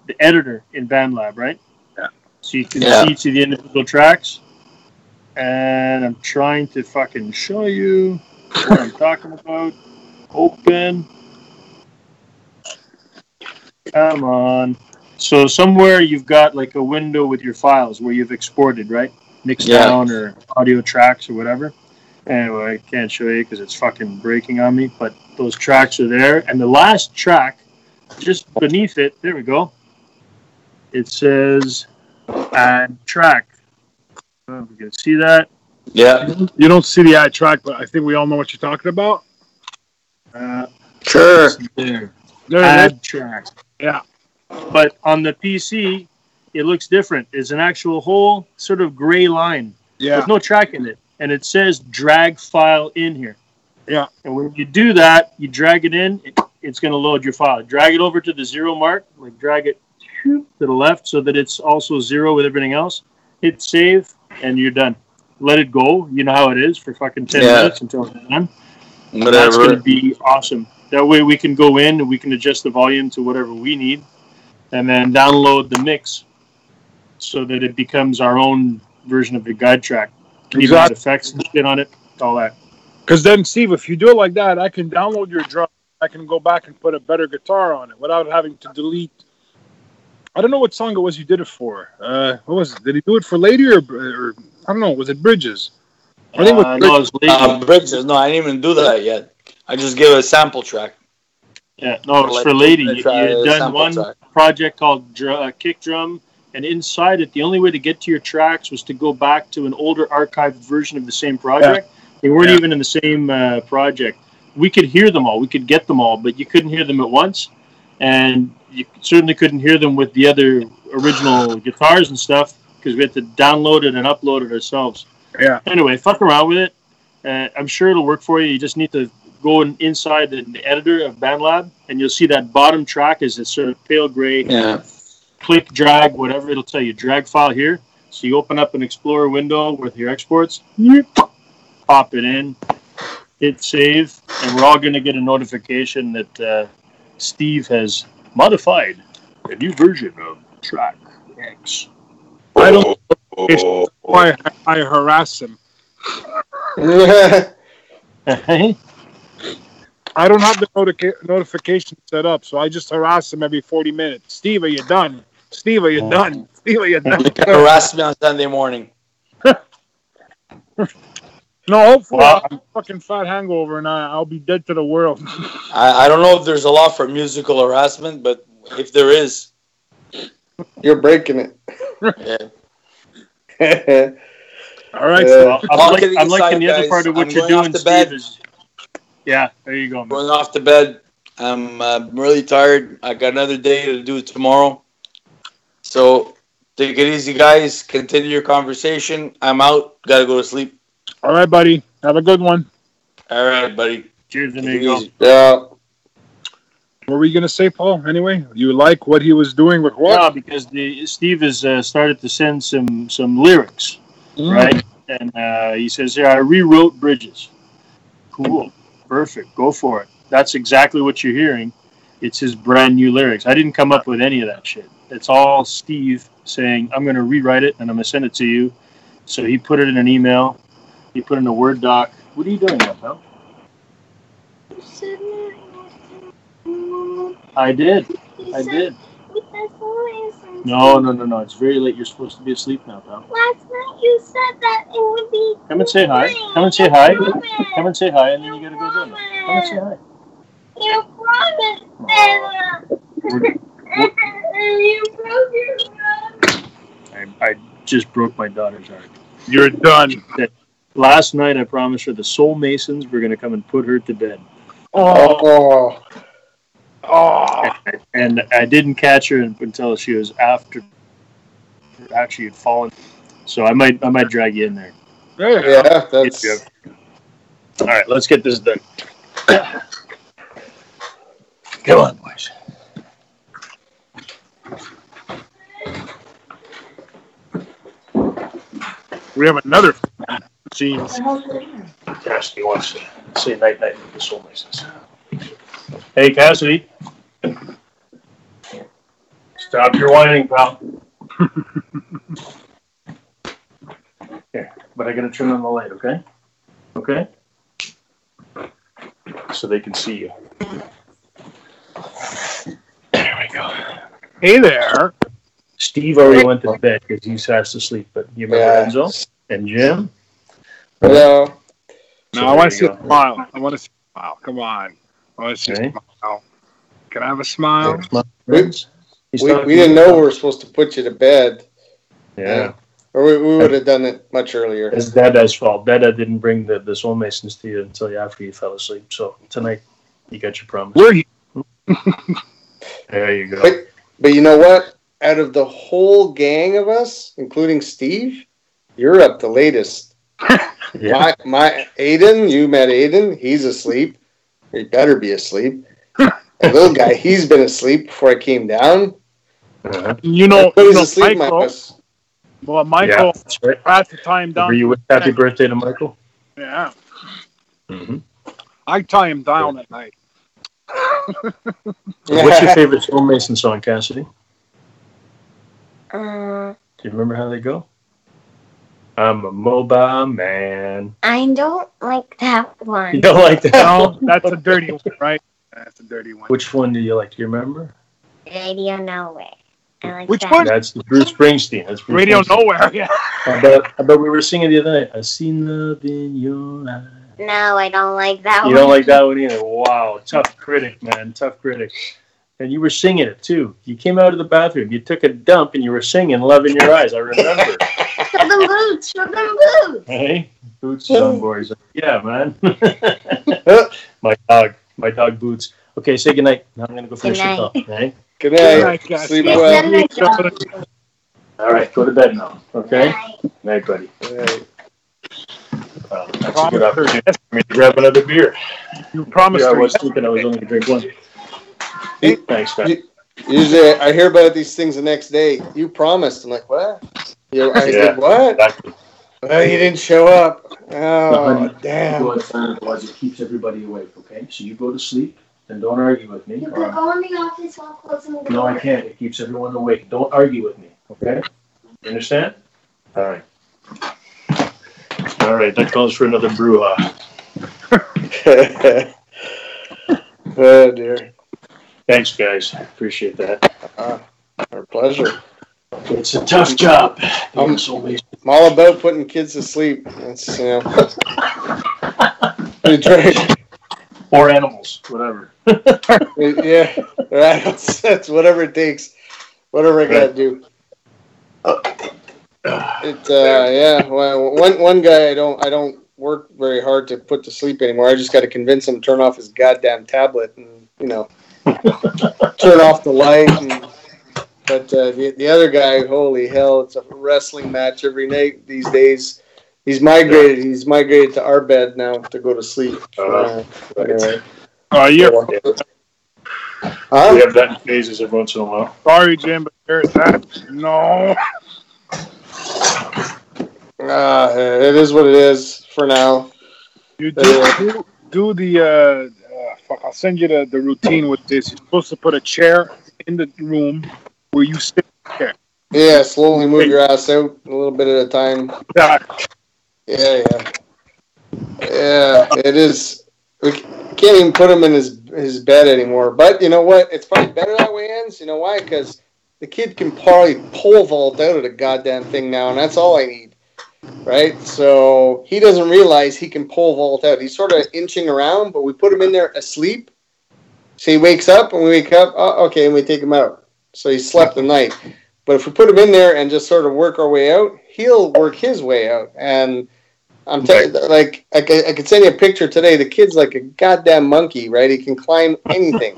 A: the editor in BandLab, right?
D: Yeah.
A: So you can see each of the individual tracks. And I'm trying to fucking show you what I'm talking about. Open. Come on. So somewhere you've got like a window with your files where you've exported, right? Mixed down or audio tracks or whatever. Anyway, I can't show you because it's fucking breaking on me. But those tracks are there. And the last track, just beneath it, there we go. It says add track. You can see that.
C: Yeah.
D: You don't see the add track, but I think we all know what you're talking about.
B: Sure.
A: There. Add track.
D: Yeah.
A: But on the PC, it looks different. It's an actual whole sort of gray line with no track in it. And it says drag file in here.
D: Yeah.
A: And when you do that, you drag it in, it's going to load your file. Drag it over to the 0 mark, like drag it to the left so that it's also 0 with everything else. Hit save, and you're done. Let it go. You know how it is for fucking 10 minutes until it's done.
C: Whatever.
A: That's going to be awesome. That way we can go in and we can adjust the volume to whatever we need and then download the mix so that it becomes our own version of the guide track. Can you add effects and shit on it? All that.
D: Because then, Steve, if you do it like that, I can download your drum. I can go back and put a better guitar on it without having to delete. I don't know what song it was you did it for. What was it? Did he do it for Lady or I don't know? Was it Bridges?
A: I think it was Lady.
C: Bridges. No, I didn't even do that yet. I just gave a sample track.
A: Yeah, no, it was for Lady. You had done one project called Kick Drum, and inside it, the only way to get to your tracks was to go back to an older archived version of the same project. Yeah. They weren't even in the same project. We could hear them all. We could get them all, but you couldn't hear them at once. And you certainly couldn't hear them with the other original guitars and stuff because we had to download it and upload it ourselves.
D: Yeah.
A: Anyway, fuck around with it. I'm sure it'll work for you. You just need to go inside the editor of BandLab, and you'll see that bottom track is a sort of pale gray click, drag, whatever. It'll tell you drag file here. So you open up an Explorer window with your exports, pop it in, hit save, and we're all going to get a notification that Steve has modified a new version of Track X.
D: I don't know why I harass him. I don't have the notification set up, so I just harass him every 40 minutes. Steve, are you done? Steve, are you done? Steve, are you done?
C: You can harass me on Sunday morning.
D: No, hopefully I'll have a fucking fat hangover and I'll be dead to the world.
C: I don't know if there's a law for musical harassment, but if there is,
B: you're breaking it.
C: Yeah.
D: All right.
A: I'm liking the other part of what you're doing, Steve. Yeah, there you go. Man.
C: Going off to bed. I'm really tired. I got another day to do tomorrow. So take it easy, guys. Continue your conversation. I'm out. Got to go to sleep.
D: All right, buddy. Have a good one.
C: All right, buddy.
A: Cheers, amigo.
B: Yeah.
D: What were you going to say, Paul, anyway? You like what he was doing with what?
A: Yeah, because Steve has started to send some lyrics, right? And he says, here, I rewrote Bridges. Cool. Perfect. Go for it. That's exactly what you're hearing. It's his brand new lyrics. I didn't come up with any of that shit. It's all Steve saying, I'm going to rewrite it and I'm going to send it to you. So he put it in an email. He put it in a Word doc. What are you doing now, pal? I did. No. It's very late. You're supposed to be asleep now, pal.
E: Last night you said that it would be.
A: Come and say hi. Come and say hi. Come and say hi, and then you gotta go do it. Come and say hi.
E: You promised, Anna. You broke your heart.
A: I just broke my daughter's heart.
D: You're done.
A: Last night I promised her the Soulmasons were gonna come and put her to bed.
B: Oh.
A: And I didn't catch her until she was after actually had fallen. So I might drag you in there.
B: Yeah, that's.
A: All right, let's get this done. Come on, boys.
D: We have another scenes.
A: Cassidy wants to say night with the Soulmasons. Hey, Cassidy. Stop your whining, pal. Here, but I gotta turn on the light, okay? Okay? So they can see you. There we go.
D: Hey there.
A: Steve already went to bed because he's fast asleep, but you remember Enzo and Jim?
B: Hello.
D: No, I want to see a smile. Come on. I want to see a smile. Can I have a smile?
B: We didn't know we were supposed to put you to bed.
A: Yeah.
B: Or we would have done it much earlier.
A: It's Dada's fault. Dada didn't bring the Soulmasons to you until after you fell asleep. So tonight, you got your promise.
D: Where you?
A: There you go.
B: But you know what? Out of the whole gang of us, including Steve, you're up the latest.
A: Yeah.
B: My Aiden, you met Aiden. He's asleep. He better be asleep. The little guy, he's been asleep before I came down.
D: You know,
B: asleep,
D: Michael. Well, Michael,
A: that's right.
D: at the time down.
A: Were you with happy birthday to Michael?
D: Yeah.
A: Mm-hmm.
D: I tie him down at night.
A: What's your favorite Soulmason song, Cassidy?
E: Do
A: you remember how they go? I'm a mobile man.
E: I don't like that one.
A: You don't like that?
D: No, that's a dirty one, right? That's a dirty one.
A: Which one do you like? Do you remember?
E: Radio Nowhere. I like
D: Which
E: that.
D: one?
A: That's Bruce Springsteen. That's Bruce
D: Radio
A: Springsteen.
D: Nowhere, yeah.
A: But we were singing the other night. I seen love in your eyes.
E: No, I don't like that one.
A: You don't like that one either? Wow. Tough critic, man. Tough critic. And you were singing it, too. You came out of the bathroom. You took a dump, and you were singing Love in Your Eyes. I remember.
E: Show them boots. Show them boots.
A: Hey? Boots on, boys. Yeah, man. My dog Boots. Okay, say goodnight. Now I'm going to go finish the call. Okay?
B: Good night.
D: Guys.
B: Sleep well.
A: All right, go to bed now. Okay? Good night, buddy.
B: Good night.
A: That's a good opportunity for me to grab another beer.
D: You promised
A: I
D: her.
A: was thinking I was only going to drink one. Thanks, man.
B: Usually I hear about these things the next day. You promised. I'm like, what? I did what?
A: Exactly.
B: Well, you didn't show up. Oh, damn.
A: Otherwise, it keeps everybody awake, okay? So you go to sleep and don't argue with me.
E: You could go in the office while closing the door.
A: No, I can't. It keeps everyone awake. Don't argue with me, okay? You understand? All right. All right, that calls for another brouhaha.
B: Oh, dear.
A: Thanks, guys. I appreciate that.
B: Our pleasure.
A: It's a tough job.
B: I'm all about putting kids to sleep. That's,
A: or animals, whatever.
B: Yeah, right. That's whatever it takes. Whatever I gotta do. Yeah. Well, one guy I don't work very hard to put to sleep anymore. I just got to convince him to turn off his goddamn tablet and turn off the light. But the other guy, holy hell, it's a wrestling match every night these days. He's migrated. He's migrated to our bed now to go to sleep. Anyway.
D: Yeah.
B: Huh?
A: We have that in phases every once in a while.
D: Sorry, Jim, but there's that. No.
B: It is what it is for now.
D: You do the fuck. I'll send you the routine with this. You're supposed to put a chair in the room where you sit in the chair.
B: Yeah, slowly move your ass out a little bit at a time. Yeah. It is. We can't even put him in his bed anymore. But you know what? It's probably better that way, Ends. You know why? Because the kid can probably pole vault out of the goddamn thing now, and that's all I need. Right? So he doesn't realize he can pole vault out. He's sort of inching around, but we put him in there asleep. So he wakes up, and we wake up. Oh, okay, and we take him out. So he slept the night. But if we put him in there and just sort of work our way out, he'll work his way out. And I'm telling you, like, I could send you a picture today. The kid's like a goddamn monkey, right? He can climb anything.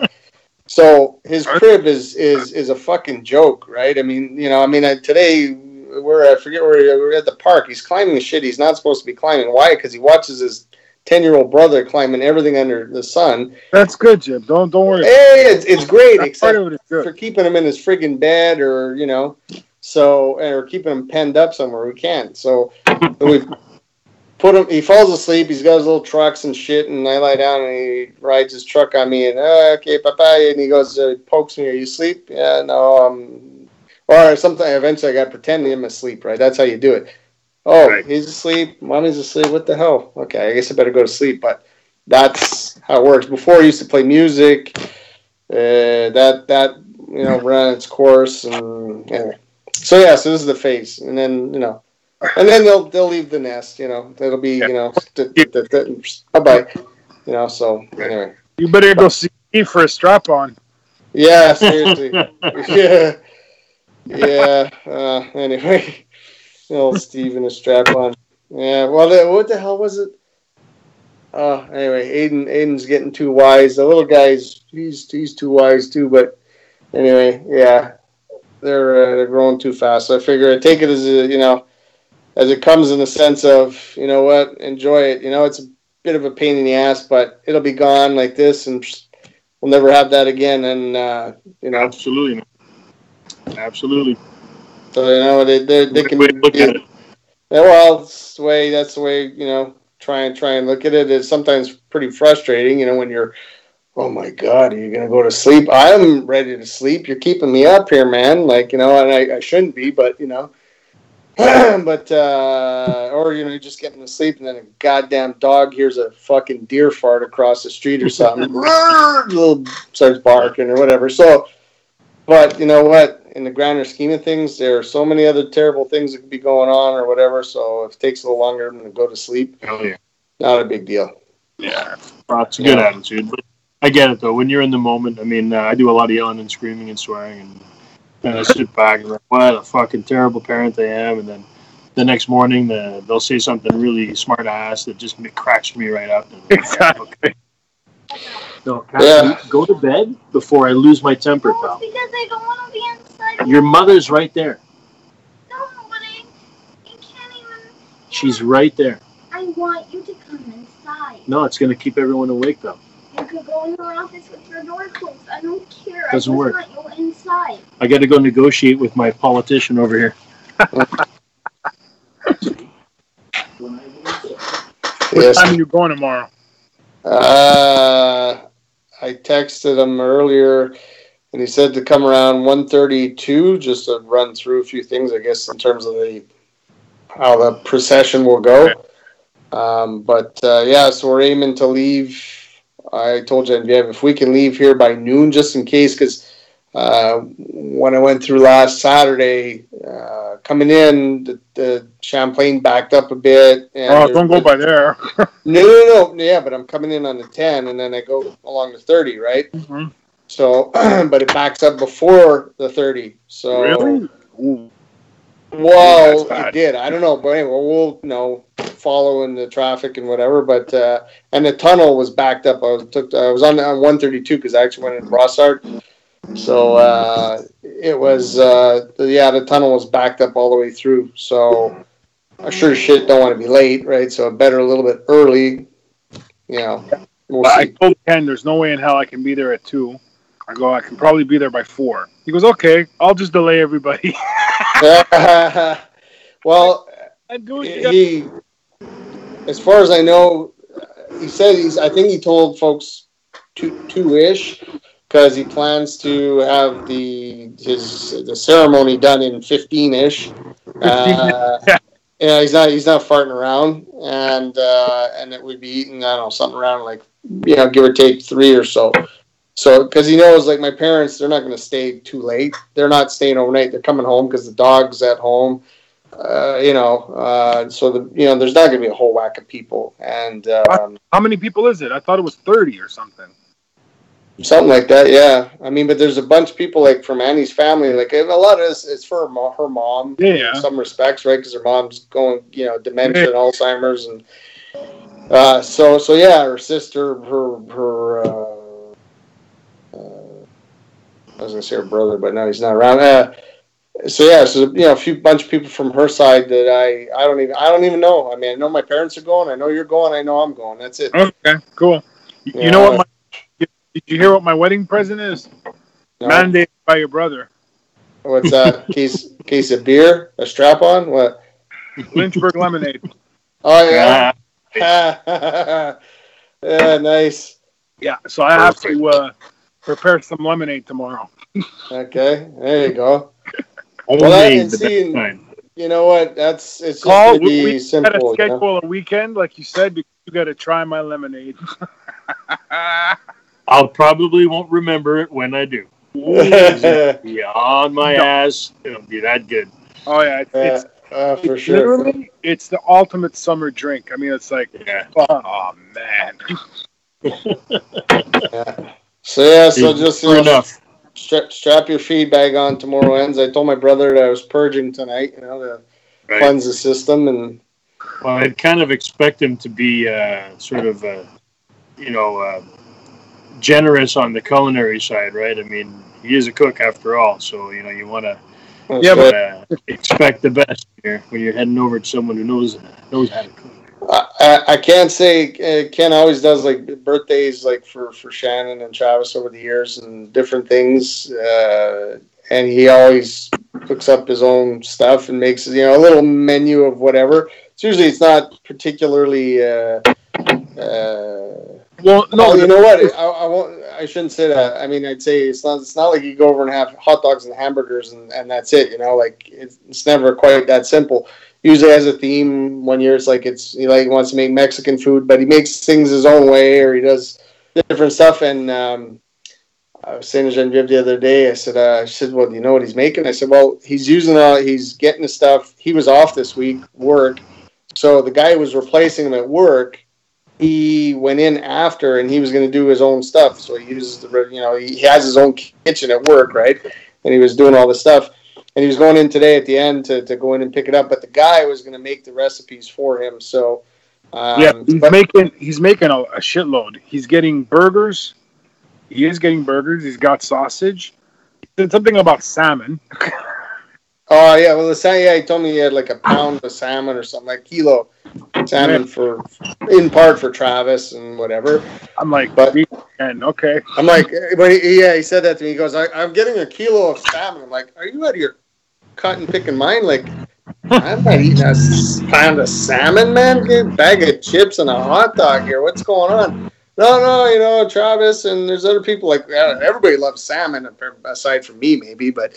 B: So his crib is a fucking joke, right? I mean, today I forget where we're at the park. He's climbing the shit he's not supposed to be climbing. Why? Because he watches his 10-year-old brother climbing everything under the sun.
D: That's good, Jim. Don't worry.
B: Hey, it's great, except
D: good.
B: for keeping him in his friggin' bed or or keeping him penned up somewhere. We can't. So we put him. He falls asleep. He's got his little trucks and shit, and I lie down and he rides his truck on me and okay, bye-bye. And he goes, pokes me. Are you asleep? Yeah, no. Or something. Eventually, I got to pretend I'm asleep. Right? That's how you do it. Oh, right. He's asleep. Mommy's asleep. What the hell? Okay, I guess I better go to sleep. But that's how it works. Before, I used to play music. That ran its course. And anyway. So this is the phase. And then, and then they'll leave the nest. It'll be, bye-bye. So anyway.
D: You better go see me for a strap-on.
B: Yeah, seriously. Yeah. Anyway. Old Steve and a strap on. Yeah, well, what the hell was it? Anyway, Aiden's getting too wise. The little guy's he's too wise too. But anyway, yeah, they're growing too fast. So I figure I take it as as it comes in the sense of enjoy it. It's a bit of a pain in the ass, but it'll be gone like this, and we'll never have that again. And
A: absolutely, man. Absolutely.
B: So they can
A: look at it.
B: Well, that's the way try and look at it. It's sometimes pretty frustrating, when you're, oh my God, are you gonna go to sleep? I'm ready to sleep. You're keeping me up here, man. And I shouldn't be, but or you're just getting to sleep, and then a goddamn dog hears a fucking deer fart across the street or something, starts barking or whatever. So, but you know what? In the grander scheme of things, there are so many other terrible things that could be going on or whatever. So if it takes a little longer to go to sleep, not a big deal.
A: Yeah, it's a good attitude. But I get it, though. When you're in the moment, I do a lot of yelling and screaming and swearing. And I sit back and like, what a fucking terrible parent I am. And then the next morning, they'll say something really smart ass that just cracks me right up. And
D: exactly.
A: No, go to bed before I lose my temper, pal.
E: Because I don't want to be inside.
A: Your mother's right there.
E: No, but I can't even.
A: She's right there.
E: I want you to come inside.
A: No, it's going to keep everyone awake, though.
E: You're could go in her office with her door closed. I don't care.
A: Doesn't
E: I
A: work.
E: just want you inside.
A: I got to go negotiate with my politician over here.
D: What time are you going tomorrow?
B: I texted him earlier, and he said to come around 1:32 just to run through a few things, I guess, in terms of how the procession will go. So we're aiming to leave. I told Genevieve if we can leave here by noon, just in case, because when I went through last Saturday, coming in, the Champlain backed up a bit. And
D: don't go by there.
B: No. Yeah, but I'm coming in on the 10, and then I go along the 30, right?
D: Mm-hmm.
B: So, but it backs up before the 30. So
D: Really? Ooh.
B: Well, it did. I don't know, but anyway, we'll follow in the traffic and whatever. But and the tunnel was backed up. I was on 132 because I actually went in Brossard. So it was the tunnel was backed up all the way through. So I sure as shit don't want to be late, right? So better a little bit early. We'll see.
D: I told Ken there's no way in hell I can be there at 2. I go, I can probably be there by 4. He goes, okay, I'll just delay everybody.
B: Well, he, as far as I know, he said I think he told folks 2-ish because he plans to have the ceremony done in 15-ish. Yeah, he's not farting around, and it would be eating, I don't know, something around like, give or take 3 or so. So, because he knows, like, my parents, they're not going to stay too late. They're not staying overnight. They're coming home because the dog's at home. So there's not going to be a whole whack of people. And
D: how many people is it? I thought it was 30 or something.
B: Something like that, yeah. I mean, but there's a bunch of people, like, from Annie's family. Like, a lot of it's for her mom.
D: Yeah.
B: In some respects, right? Because her mom's going, dementia and Alzheimer's, and her sister, her. I was gonna say her brother, but no, he's not around. A bunch of people from her side that I don't even know. I mean, I know my parents are going. I know you're going. I know I'm going. That's it.
D: Okay, cool. You know what? Did you hear what my wedding present is? No. Mandated by your brother.
B: What's that? case of beer? A strap on? What?
D: Lynchburg lemonade.
B: Oh yeah. Yeah, nice.
D: Yeah, so I have to prepare some lemonade tomorrow.
B: Okay, there you go. You know what? It's just going to be simple.
D: We got to schedule a weekend, like you said, because you got to try my lemonade.
A: I'll probably won't remember it when I do. Be on my ass. It'll be that good.
D: Oh yeah, it's
B: for sure.
D: Literally, it's the ultimate summer drink. I mean, it's like, oh man.
B: Yeah. So just enough. Strap your feed bag on tomorrow ends. I told my brother that I was purging tonight, to cleanse the system. And
A: well, I'd kind of expect him to be generous on the culinary side, right? I mean, he is a cook after all, so you want to expect the best here when you're heading over to someone who knows how to cook.
B: I can't say Ken always does like birthdays like for Shannon and Travis over the years and different things, and he always cooks up his own stuff and makes a little menu of whatever. It's not particularly. Well, no, you know what? I won't. I shouldn't say that. I mean, I'd say it's not like you go over and have hot dogs and hamburgers and that's it. Like it's never quite that simple. Usually has a theme. One year it's like he wants to make Mexican food, but he makes things his own way, or he does different stuff. And I was saying to Genevieve the other day, I said, well, do you know what he's making? I said, well, he's getting the stuff. He was off this week, work. So the guy who was replacing him at work, he went in after, and he was going to do his own stuff. So he uses he has his own kitchen at work, right? And he was doing all this stuff. And he was going in today at the end to go in and pick it up. But the guy was going to make the recipes for him. So he's making a shitload. He's getting burgers. He is getting burgers. He's got sausage. He said something about salmon. Oh yeah, well he told me he had like a pound of salmon or something, like kilo salmon for in part for Travis and whatever.
D: I'm like,
B: but
D: okay.
B: I'm like, when he said that to me. He goes, I'm getting a kilo of salmon. I'm like, are you out of your cut and picking mind? Like, I'm not eating a pound of salmon, man. Get a bag of chips and a hot dog here. What's going on? No, Travis and there's other people like everybody loves salmon aside from me, maybe, but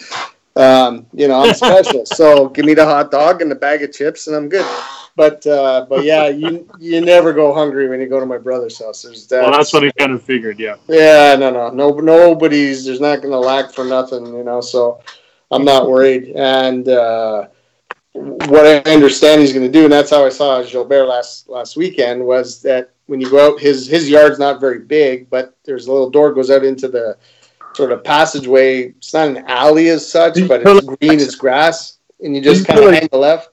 B: I'm special. So give me the hot dog and the bag of chips, and I'm good. But yeah, you never go hungry when you go to my brother's house.
A: That's what I kind of figured. Yeah.
B: Yeah, no, nobody's. There's not going to lack for nothing, So I'm not worried. And what I understand he's going to do, and that's how I saw Gilbert last weekend, was that when you go out, his yard's not very big, but there's a little door goes out into the sort of passageway. It's not an alley as such, but it's green, it's grass, and you just kind of hang the left.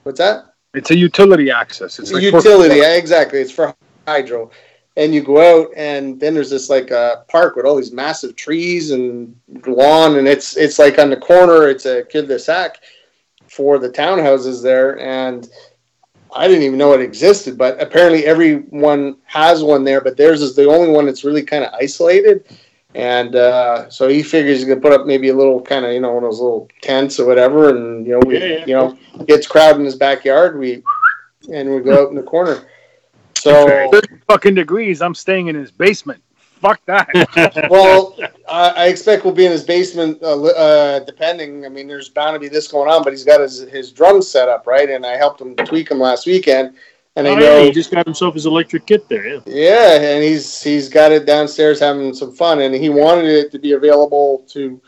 B: What's that?
D: It's a utility access. It's like
B: utility, exactly. It's for hydro. And you go out, and then there's this like park with all these massive trees and lawn, and it's like on the corner. It's a cul-de-sac for the townhouses there, and I didn't even know it existed, but apparently everyone has one there, but theirs is the only one that's really kind of isolated. And so he figures he's gonna put up maybe a little kind of one of those little tents or whatever, and gets crowded in his backyard. We go out in the corner. So
D: 30 fucking degrees. I'm staying in his basement. Fuck that.
B: Well, I expect we'll be in his basement. Depending, I mean, there's bound to be this going on, but he's got his drums set up, right? And I helped him tweak them last weekend. And I know
A: he just got himself his electric kit there. Yeah.
B: Yeah, and he's got it downstairs having some fun, and he wanted it to be available to,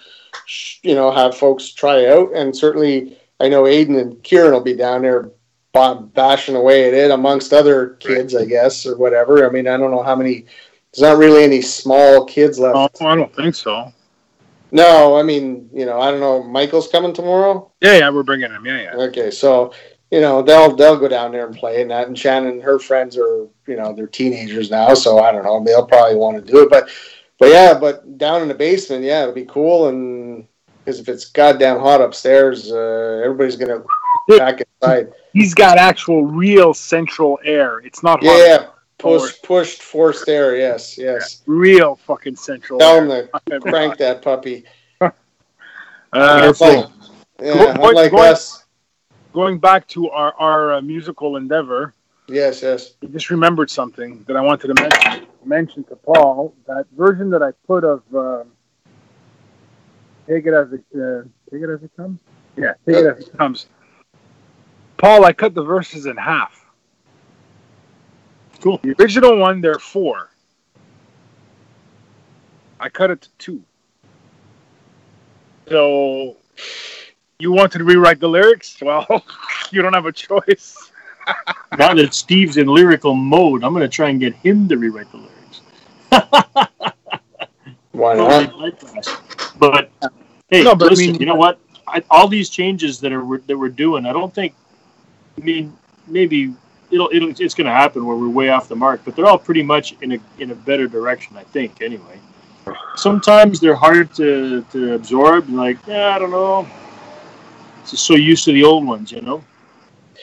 B: have folks try out. And certainly, I know Aiden and Kieran will be down there bashing away at it amongst other kids, right. I guess, or whatever. I mean, I don't know how many. There's not really any small kids left.
D: Oh, I don't think so.
B: No, I mean, I don't know. Michael's coming tomorrow?
D: Yeah, we're bringing him. Yeah.
B: Okay, so, they'll go down there and play and that. And Shannon and her friends are, they're teenagers now, so I don't know. They'll probably want to do it. But down in the basement, yeah, it'll be cool. And because if it's goddamn hot upstairs, everybody's going to back inside.
D: He's got actual real central air. It's not hot.
B: Yeah. Pushed forced air, yes.
D: Real fucking central.
B: Tell him to crank that puppy.
D: Going back to our musical endeavor.
B: Yes.
D: I just remembered something that I wanted to mention to Paul. That version that I put of Take It As It Comes. Yeah, Take It As It Comes. Paul, I cut the verses in half.
A: Cool.
D: The original one, there are 4. I cut it to 2. So, you wanted to rewrite the lyrics? Well, you don't have a choice.
A: Now that Steve's in lyrical mode, I'm going to try and get him to rewrite the lyrics.
B: Why not?
A: But, hey, listen, you know what? All these changes that we're doing, I don't think, maybe... it's going to happen where we're way off the mark, but they're all pretty much in a better direction, I think. Anyway, sometimes they're hard to absorb. Like, I don't know, just so used to the old ones,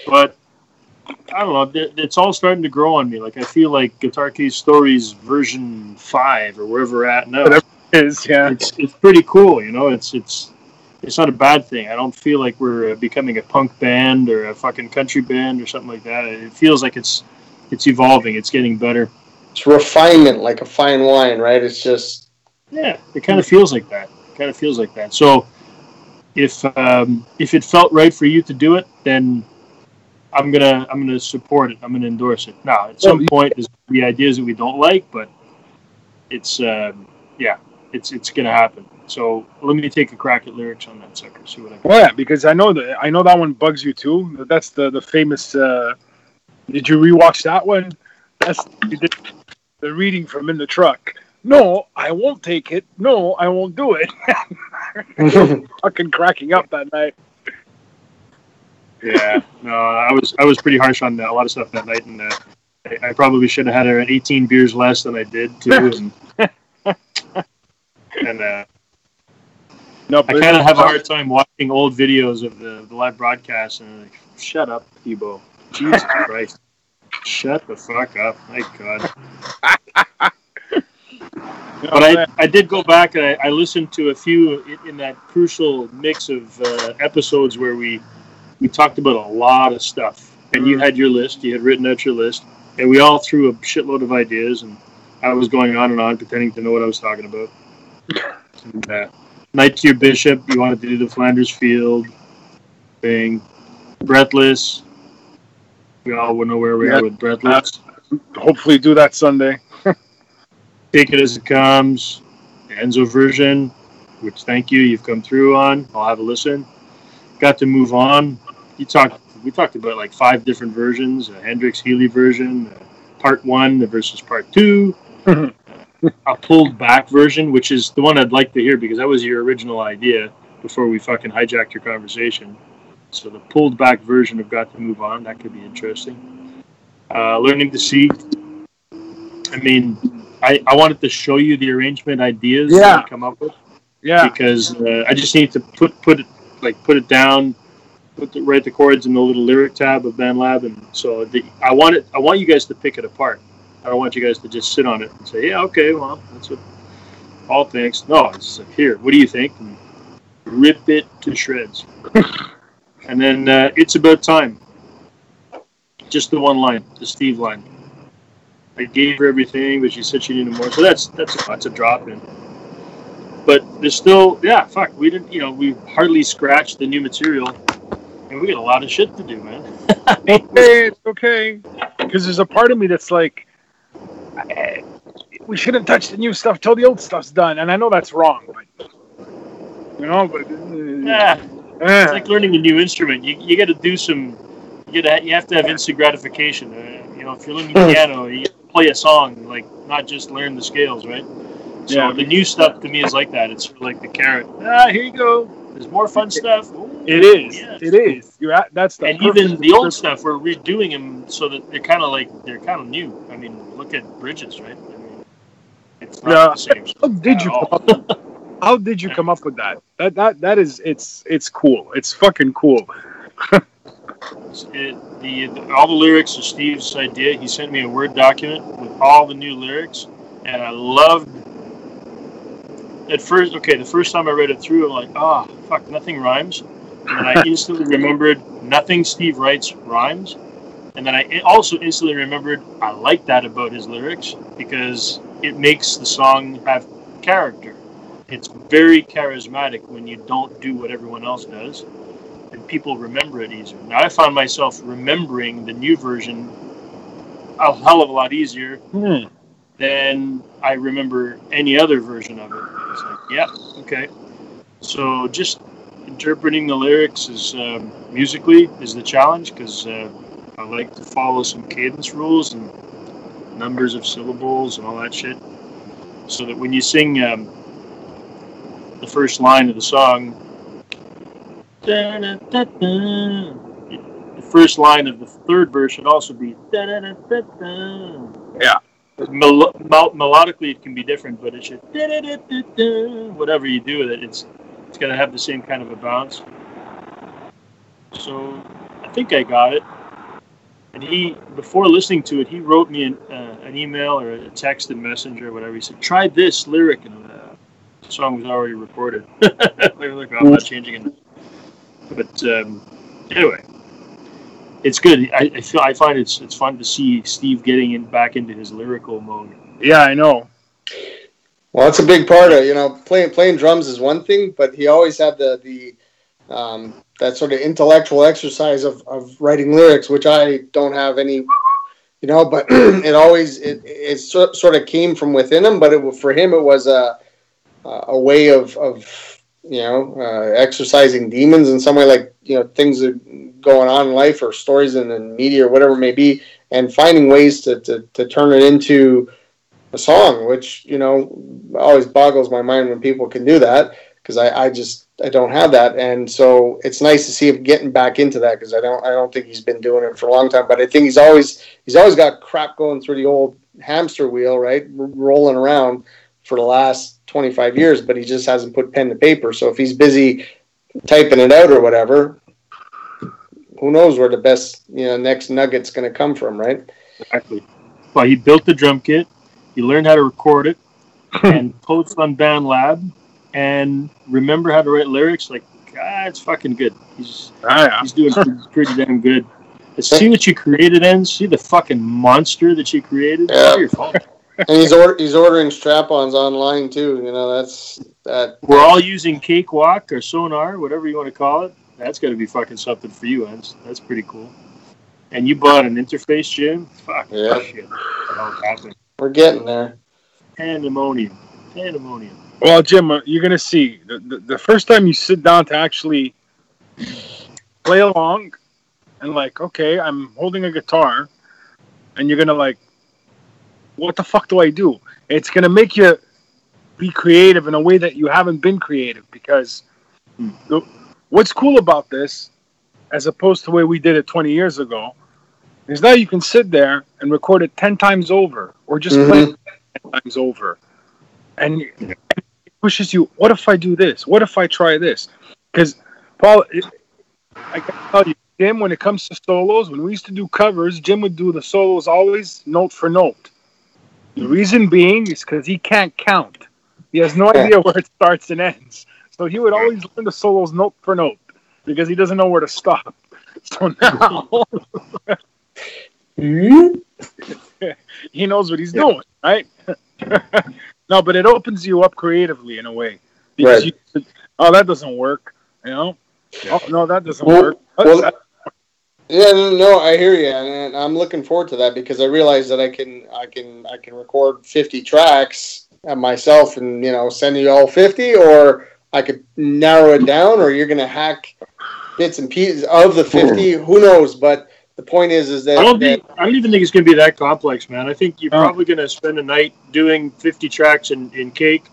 A: But I don't know. It's all starting to grow on me. Like I feel like Guitar Case Stories version 5 or wherever we're at now.
D: Whatever it is, yeah.
A: It's pretty cool. It's not a bad thing. I don't feel like we're becoming a punk band or a fucking country band or something like that. It feels like it's evolving. It's getting better.
B: It's refinement, like a fine wine, right? It's just...
A: Yeah, it kind of feels like that. So if it felt right for you to do it, then I'm gonna support it. I'm gonna endorse it. Now, at some point, there's going to be ideas that we don't like, but it's gonna happen. So let me take a crack at lyrics on that sucker. See what I can.
D: Well, yeah, because I know that one bugs you too. That's the famous. Did you rewatch that one? That's the reading from In the Truck. No, I won't take it. No, I won't do it. Fucking cracking up that night.
A: Yeah, no, I was pretty harsh on a lot of stuff that night, and I probably should have had 18 beers less than I did too. And
D: No,
A: I kind of have a hard time watching old videos of the live broadcast and I'm like, shut up, Thibault. Jesus Christ. Shut the fuck up. My God. But I did go back and I listened to a few in that crucial mix of episodes where we talked about a lot of stuff. And you had your list. You had written out your list. And we all threw a shitload of ideas. And I was going on and on, pretending to know what I was talking about. And, Knight to your bishop. You wanted to do the Flanders Field thing. Breathless. We all know where we are with Breathless.
D: Hopefully do that Sunday.
A: Take It As It Comes. The Enzo version, which thank you. You've come through on. I'll have a listen. Got to move on. We talked about like 5 different versions. A Hendrix Healy version. Part 1 versus Part 2. A pulled back version, which is the one I'd like to hear because that was your original idea before we fucking hijacked your conversation. So the pulled back version of Got to Move On, that could be interesting. Learning to See. I mean, I wanted to show you the arrangement ideas that I come up with. Yeah. Because I just need to put it down, write the chords in the little lyric tab of BandLab, and so I want you guys to pick it apart. I don't want you guys to just sit on it and say, yeah, okay, well, that's what Paul thinks. No, it's like, here, what do you think? And rip it to shreds. And then It's About Time. Just the one line, the Steve line. I gave her everything, but she said she needed more. So that's a drop in. But there's still, we didn't, we hardly scratched the new material. And we got a lot of shit to do, man.
D: It's okay. Because there's a part of me that's like, we shouldn't touch the new stuff till the old stuff's done. And I know that's wrong, but,
A: it's like learning a new instrument. You got to do some, you have to have instant gratification. If you're learning piano, you play a song, like not just learn the scales, right? So the new stuff to me is like that. It's sort of like the carrot. Here you go. There's more fun stuff. Ooh,
D: it is. Yes. It is. That's the.
A: And even the old stuff, we're redoing them so that they're kind of new. I mean, look at Bridges, right? I mean, it's not the same.
D: How did you come up with that? That is it's cool. It's fucking cool.
A: All the lyrics are Steve's idea. He sent me a Word document with all the new lyrics, and I loved. The first time I read it through, I'm like, fuck, nothing rhymes. And then I instantly remembered nothing Steve writes rhymes. And then I also instantly remembered I like that about his lyrics because it makes the song have character. It's very charismatic when you don't do what everyone else does. And people remember it easier. Now, I found myself remembering the new version a hell of a lot easier than I remember any other version of it. It's like, okay. So just interpreting the lyrics is musically is the challenge because I like to follow some cadence rules and numbers of syllables and all that shit. So that when you sing the first line of the song, the first line of the third verse should also be
D: yeah.
A: Melodically it can be different, but it should whatever you do with it, it's going to have the same kind of a bounce. So I think I got it. And before listening to it, he wrote me an email or a text in Messenger or whatever. He said, "Try this lyric," and the song was already recorded. I'm not changing it. But anyway, it's good. I find it's fun to see Steve getting back into his lyrical mode.
D: Yeah, I know.
B: Well, that's a big part of playing drums is one thing, but he always had the that sort of intellectual exercise of writing lyrics, which I don't have any, but it sort of came from within him. But for him, it was a way of exercising demons in some way, like, things that going on in life or stories in media or whatever it may be, and finding ways to turn it into a song, which, always boggles my mind when people can do that, because I don't have that. And so it's nice to see him getting back into that, because I don't think he's been doing it for a long time, but I think he's always got crap going through the old hamster wheel, right? Rolling around for the last 25 years, but he just hasn't put pen to paper. So if he's busy typing it out or whatever, who knows where the best, next nugget's going to come from, right?
A: Exactly. Well, he built the drum kit. He learned how to record it and post on BandLab and remember how to write lyrics. Like, it's fucking good. He's doing pretty damn good. See what you created, Enz. See the fucking monster that you created.
B: Yeah.
A: It's your fault.
B: And he's ordering strap-ons online too. That's that.
A: We're all using Cakewalk or Sonar, whatever you want to call it. That's got to be fucking something for you, Enz. That's pretty cool. And you bought an interface, Jim? Fuck shit.
B: We're getting there.
A: Pandemonium.
D: Well, Jim, you're going to see. The first time you sit down to actually play along and okay, I'm holding a guitar and you're going to what the fuck do I do? It's going to make you be creative in a way that you haven't been creative because what's cool about this, as opposed to the way we did it 20 years ago, is now you can sit there and record it 10 times over or just play it 10 times over. And it pushes you, what if I do this? What if I try this? Because, Paul, I can tell you, Jim, when it comes to solos, when we used to do covers, Jim would do the solos always note for note. The reason being is because he can't count. He has no idea where it starts and ends. So he would always learn the solos note for note because he doesn't know where to stop. So now he knows what he's doing, right? No, but it opens you up creatively in a way. Because that doesn't work, Oh, no, that doesn't work.
B: No, I hear you, and I'm looking forward to that because I realize that I can record 50 tracks myself and send you all 50, or I could narrow it down, or you're gonna hack bits and pieces of the 50. Who knows? But the point is that I don't
A: even think it's gonna be that complex, man. I think you're probably gonna spend a night doing 50 tracks in Cake,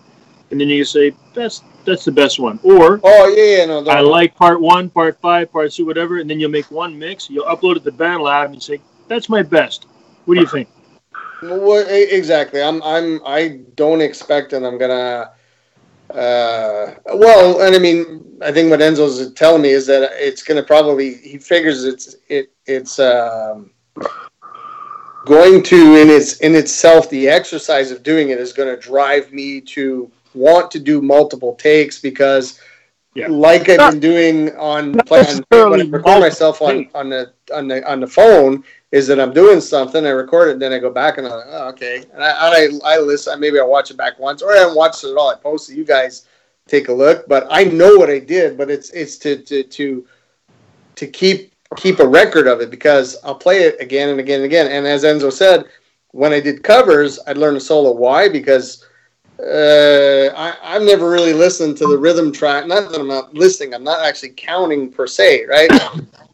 A: and then you say that's the best one. Or I like part 1, part 5, part 2, whatever, and then you'll make one mix. You'll upload it to BandLab and say that's my best. What do you think?
B: Well, exactly. I don't expect, and I'm gonna. And I mean, I think what Enzo's telling me is that it's gonna probably. He figures it's going to in itself, the exercise of doing it is going to drive me to want to do multiple takes because, like I've been doing when I record myself on the phone, is that I'm doing something, I record it, and then I go back and I'm like, oh, okay, and I listen. Maybe I'll watch it back once, or I haven't watched it at all. I post it. You guys take a look, but I know what I did. But it's to keep a record of it because I'll play it again and again and again. And as Enzo said, when I did covers, I'd learn a solo. Why? Because I've never really listened to the rhythm track. Not that I'm not listening. I'm not actually counting per se, right?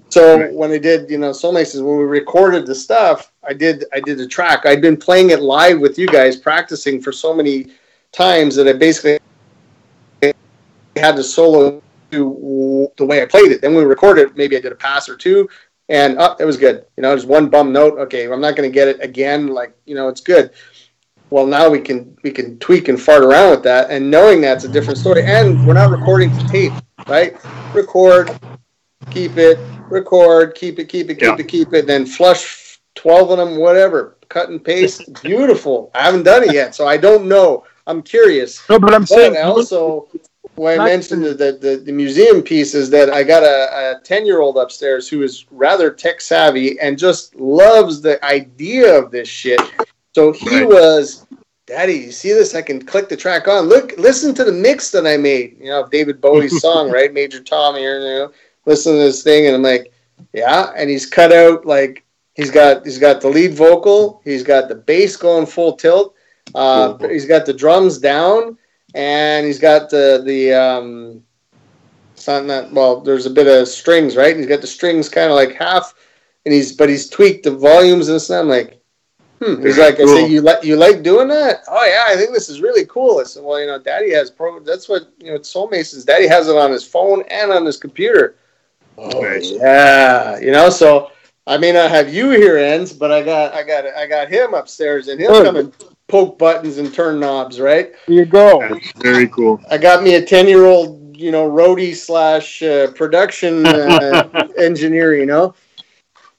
B: So when I did, Soulmasons, when we recorded the stuff, I did the track. I'd been playing it live with you guys, practicing for so many times that I basically had to solo to the way I played it. Then we recorded, maybe I did a pass or two, and it was good. Just one bum note. Okay, I'm not going to get it again. It's good. Well, now we can tweak and fart around with that, and knowing that's a different story. And we're not recording to tape, right? Record, keep it, record, keep it, then flush 12 of them, whatever, cut and paste. Beautiful. I haven't done it yet, so I don't know. I'm curious.
D: No, but I'm saying
B: also. When I mentioned the museum piece is that I got a 10-year-old upstairs who is rather tech savvy and just loves the idea of this shit. So he was, Daddy, you see this? I can click the track on. Listen to the mix that I made. David Bowie's song, right? Major Tom here. Listen to this thing, and I'm like, yeah. And he's cut out he's got the lead vocal, he's got the bass going full tilt, he's got the drums down. And he's got the there's a bit of strings, right? And he's got the strings kind of like half, and he's tweaked the volumes and stuff. I'm like, He's like, cool. I say, you like doing that? Oh yeah, I think this is really cool. I said, well, Daddy has that's what it's Soulmasons. Daddy has it on his phone and on his computer. Oh nice. Yeah, so I may not have you here, Enz, but I got him upstairs, and he'll come and poke buttons and turn knobs, right?
D: There you go.
A: That's very cool.
B: I got me a 10-year-old, roadie slash production engineer,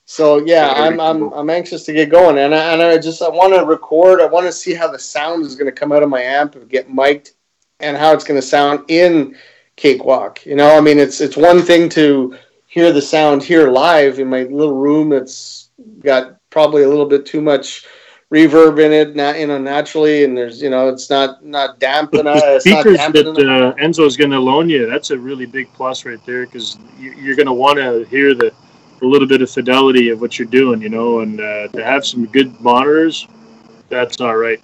B: So yeah, I'm anxious to get going, and I want to record. I want to see how the sound is going to come out of my amp and get mic'd, and how it's going to sound in Cakewalk. I mean, it's one thing to hear the sound here live in my little room that's got probably a little bit too much reverb in it, naturally, and there's, it's not damp enough.
A: The
B: It's not
A: speakers
B: damp
A: that
B: enough.
A: Enzo's going to loan you, that's a really big plus right there, because you're going to want to hear a little bit of fidelity of what you're doing, and to have some good monitors, that's all right.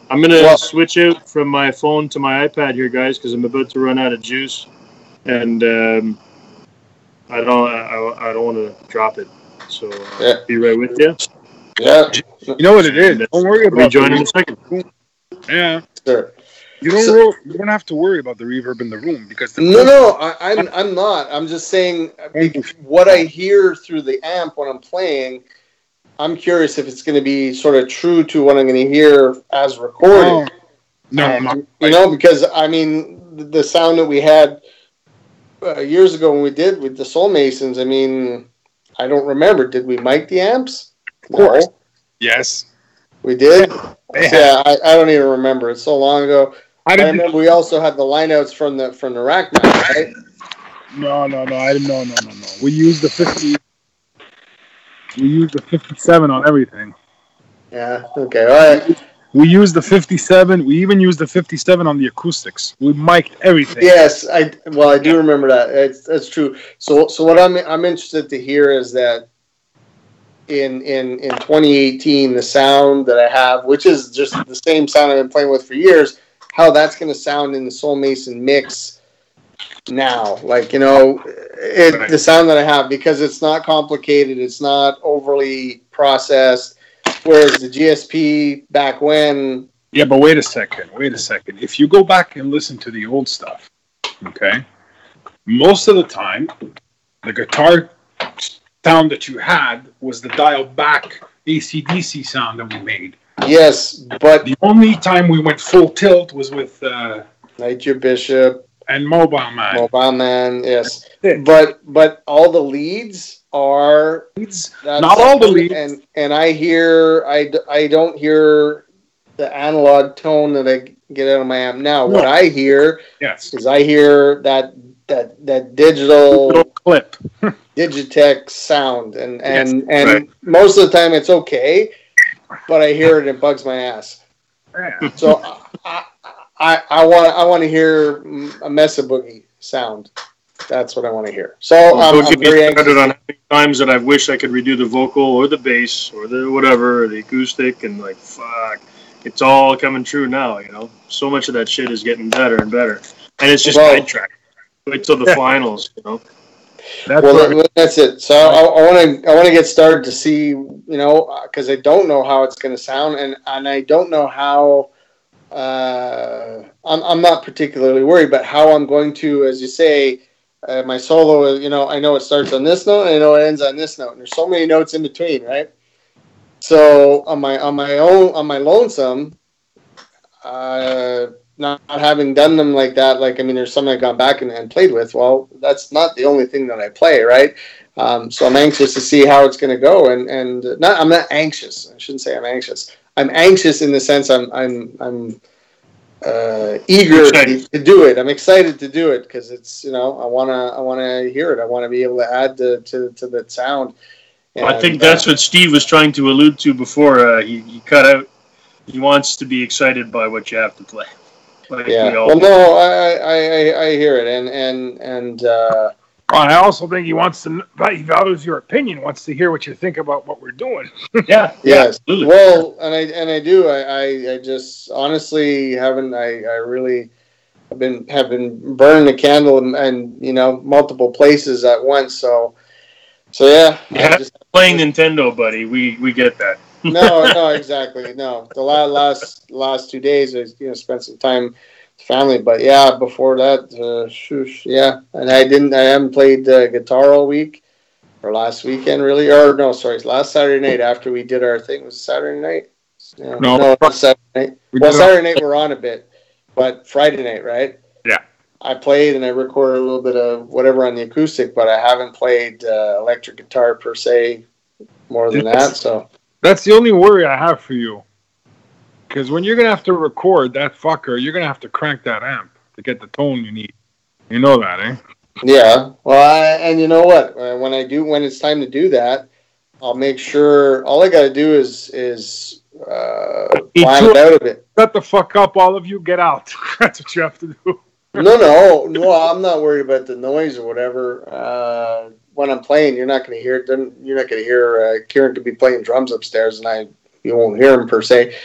A: I'm going to switch out from my phone to my iPad here, guys, because I'm about to run out of juice, and I don't want to drop it. So be right with you.
B: Yeah.
D: You know what it is. Don't worry about
A: rejoin in a second.
D: Yeah.
B: Sure.
D: You don't have to worry about the reverb in the room, because
B: I'm not. I'm just saying what I hear through the amp when I'm playing. I'm curious if it's going to be sort of true to what I'm going to hear as recorded.
D: No,
B: because I mean the sound that we had years ago when we did with the Soulmasons. I mean, I don't remember. Did we mic the amps?
D: Of course. No. Yes.
B: We did? Yeah, I don't even remember. It's so long ago. I remember we also had the lineouts from the rack mount, right?
D: No. We used the 50. We used the 57 on everything.
B: Yeah. Okay. All right.
D: We used the 57. We even used the 57 on the acoustics. We mic'd everything.
B: Yes, I do remember that. That's true. So what I'm interested to hear is that in 2018, the sound that I have, which is just the same sound I've been playing with for years, how that's going to sound in the Soulmason mix now. Like, the sound that I have, because it's not complicated, it's not overly processed, whereas the GSP back when...
D: Yeah, but wait a second. If you go back and listen to the old stuff, okay, most of the time, the guitar sound that you had was the dialed back AC/DC sound that we made.
B: Yes, but
D: the only time we went full tilt was with
B: Knight Your Bishop
D: and Mobile Man.
B: Yes, but all the leads are
D: not all the leads,
B: and I don't hear the analog tone that I get out of my amp now. No. What I hear is I hear that digital
D: clip.
B: Digitech sound, and most of the time it's okay, but I hear it and it bugs my ass. So I want to hear a Mesa Boogie sound. That's what I want to hear. So I'm very anxious.
A: On times that I wish I could redo the vocal or the bass or the whatever, or the acoustic, and like fuck, it's all coming true now. So much of that shit is getting better and better, and it's just sidetracked. Wait till the finals.
B: That's it. So I want to get started to see, because I don't know how it's going to sound, and I don't know how. I'm not particularly worried, but how I'm going to, as you say, my solo. I know it starts on this note, and I know it ends on this note, and there's so many notes in between, right? So on my lonesome, not having done them like that, there's some I've gone back and played with. Well, that's not the only thing that I play, right? So I'm anxious to see how it's going to go, and I'm not anxious. I shouldn't say I'm anxious. I'm anxious in the sense I'm eager to do it. I'm excited to do it because it's I want to hear it. I want to be able to add to that sound.
A: And, I think that's what Steve was trying to allude to before. He cut out. He wants to be excited by what you have to play.
B: Well, no, I hear it, and
D: I also think he values your opinion, wants to hear what you think about what we're doing.
B: Yes. Absolutely. Well, and I do. I just honestly haven't. I really have been burning the candle and multiple places at once. So yeah.
A: Just playing Nintendo, buddy. We get that.
B: No, exactly. No, the last 2 days, I spent some time with family. But yeah, before that, and I haven't played guitar all week or last weekend really, or no, sorry, last Saturday night after we did our thing. Was it Saturday night? Yeah.
D: No,
B: Saturday night. Well, Saturday night we're on a bit, but Friday night, right?
D: Yeah.
B: I played and I recorded a little bit of whatever on the acoustic, but I haven't played electric guitar per se more than that. So
D: that's the only worry I have for you. Because when you're going to have to record that fucker, you're going to have to crank that amp to get the tone you need. You know that, eh?
B: Yeah. Well, and you know what? When it's time to do that, I'll make sure. All I got to do is plan it out a bit.
D: Shut the fuck up, all of you. Get out. That's what you have to do.
B: No. I'm not worried about the noise or whatever. When I'm playing, you're not going to hear it. You're not going to hear Kieran could be playing drums upstairs, and you won't hear him per se.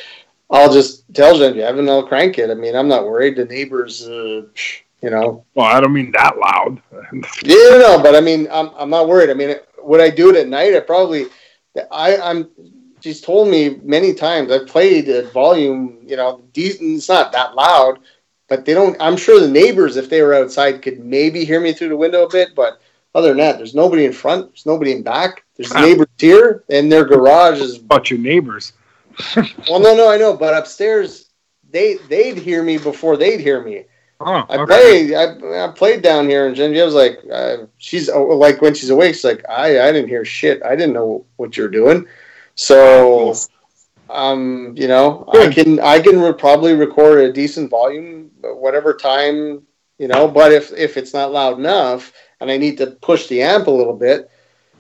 B: I'll just tell Genevieve and I'll crank it. I mean, I'm not worried. The neighbors, Well,
D: I don't mean that loud.
B: Yeah, no, but I mean, I'm not worried. I mean, would I do it at night? She's told me many times. I've played at volume, decent. It's not that loud, but they don't. I'm sure the neighbors, if they were outside, could maybe hear me through the window a bit. But other than that, there's nobody in front. There's nobody in back. There's neighbors here, and their garage is.
D: About your neighbors.
B: Well, no, I know, but upstairs, they'd hear me before they'd hear me.
D: Oh,
B: okay. I played down here, and Genevieve's like, she's like when she's awake, she's like, I didn't hear shit. I didn't know what you're doing. So, I can probably record a decent volume, whatever time, But if it's not loud enough, and I need to push the amp a little bit,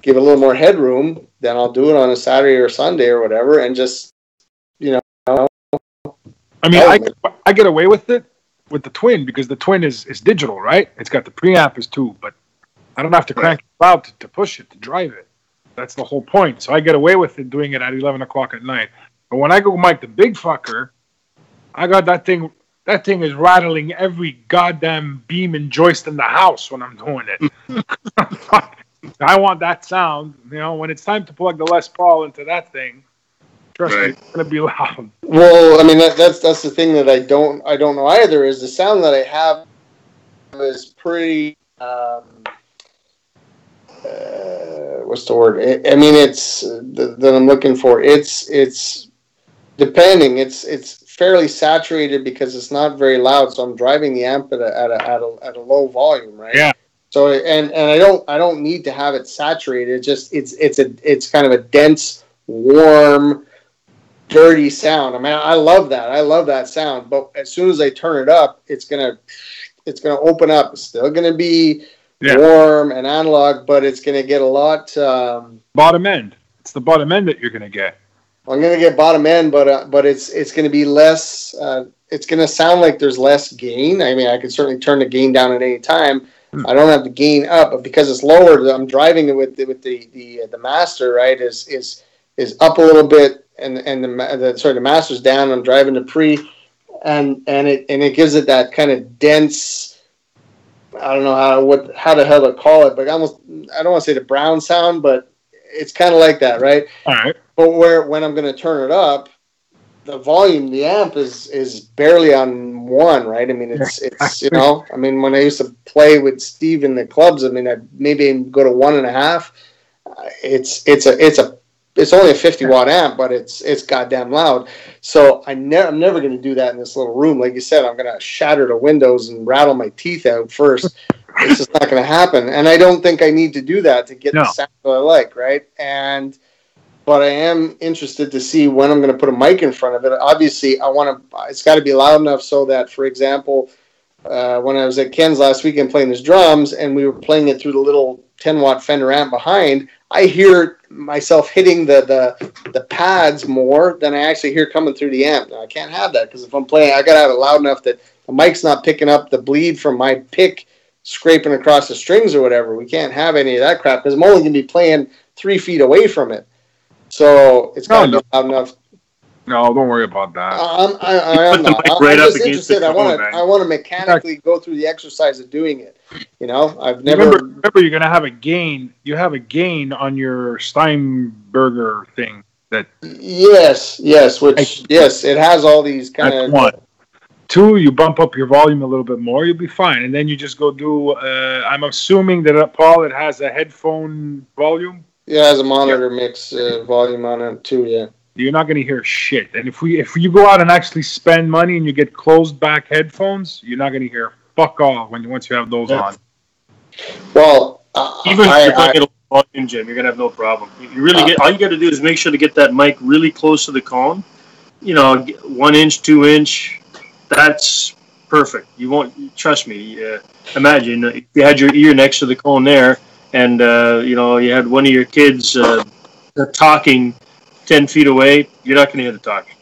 B: give it a little more headroom, then I'll do it on a Saturday or Sunday or whatever, and just,
D: I mean, I get away with it with the Twin because the Twin is digital, right? It's got the preamp as too, but I don't have to crank it out to push it, to drive it. That's the whole point. So I get away with it doing it at 11 o'clock at night. But when I go mic the big fucker, I got that thing. That thing is rattling every goddamn beam and joist in the house when I'm doing it. I want that sound. When it's time to plug the Les Paul into that thing, trust me, it's gonna be loud.
B: Well, I mean that's the thing that I don't know either. Is the sound that I have is pretty. What's the word? It's that I'm looking for. It's depending. It's fairly saturated because it's not very loud. So I'm driving the amp at a low volume, right?
D: Yeah.
B: So and I don't need to have it saturated. It's kind of a dense, warm, dirty sound. I mean, I love that. I love that sound. But as soon as I turn it up, it's gonna open up. It's still gonna be warm and analog, but it's gonna get a lot
D: bottom end. It's the bottom end that you're gonna get.
B: I'm gonna get bottom end, but it's gonna be less. It's gonna sound like there's less gain. I mean, I can certainly turn the gain down at any time. I don't have the gain up, but because it's lower, I'm driving it with the master, right? Is up a little bit, and the master's down. I'm driving the pre, and it gives it that kind of dense. I don't know how the hell to call it, but almost I don't want to say the brown sound, but it's kind of like that, right?
D: All right.
B: But when I'm going to turn it up, the volume, the amp is barely on 1, right? I mean, it's I mean, when I used to play with Steve in the clubs, I mean, I maybe go to 1.5. It's only a 50-watt amp, but it's goddamn loud. So I'm never going to do that in this little room. Like you said, I'm going to shatter the windows and rattle my teeth out first. It's just not going to happen. And I don't think I need to do that to get the sound that I like, right? But I am interested to see when I'm going to put a mic in front of it. Obviously, it's got to be loud enough so that, for example, when I was at Ken's last weekend playing his drums and we were playing it through the little 10-watt Fender amp behind, I hear myself hitting the pads more than I actually hear coming through the amp. Now, I can't have that because if I'm playing, I got to have it loud enough that the mic's not picking up the bleed from my pick scraping across the strings or whatever. We can't have any of that crap because I'm only going to be playing 3 feet away from it. So it's got to be loud enough.
D: No, don't worry about that.
B: I'm not. I'm just interested. I want to mechanically go through the exercise of doing it. I've never.
D: Remember, you're going to have a gain. You have a gain on your Steinberger thing.
B: Yes. It has all these kind of.
D: 1. 2, you bump up your volume a little bit more, you'll be fine. And then you just go do. I'm assuming that Paul, it has a headphone volume.
B: Yeah, it has a monitor mix volume on it too. Yeah.
D: you're not going to hear shit. And if you go out and actually spend money and you get closed back headphones, you're not going to hear fuck all once you have those on.
B: Well,
A: even if you're playing a volume, Jim, you're gonna have no problem. You really all you got to do is make sure to get that mic really close to the cone. 1 inch, 2 inch. That's perfect. You won't trust me. Imagine if you had your ear next to the cone there, and you had one of your kids talking 10 feet away. You're not going to hear the talking.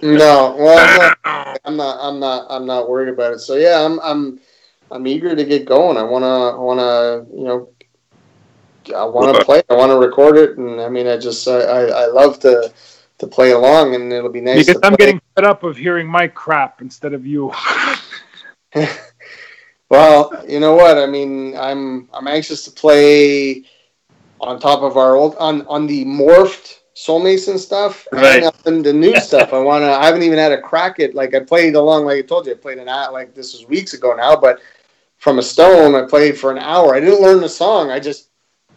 B: No, well, I'm not worried about it. So yeah, I'm eager to get going. I wanna play. I want to record it, and I mean, I love to play along, and it'll be nice.
D: Because I'm getting fed up of hearing my crap instead of you.
B: Well, you know what? I mean, I'm anxious to play on top of our old on the morphed Soulmason stuff,
A: right?
B: And the new stuff. I haven't even had a crack at. Like I played along, like I told you, I played like this was weeks ago now, but from a stone, I played for an hour. I didn't learn the song. I just,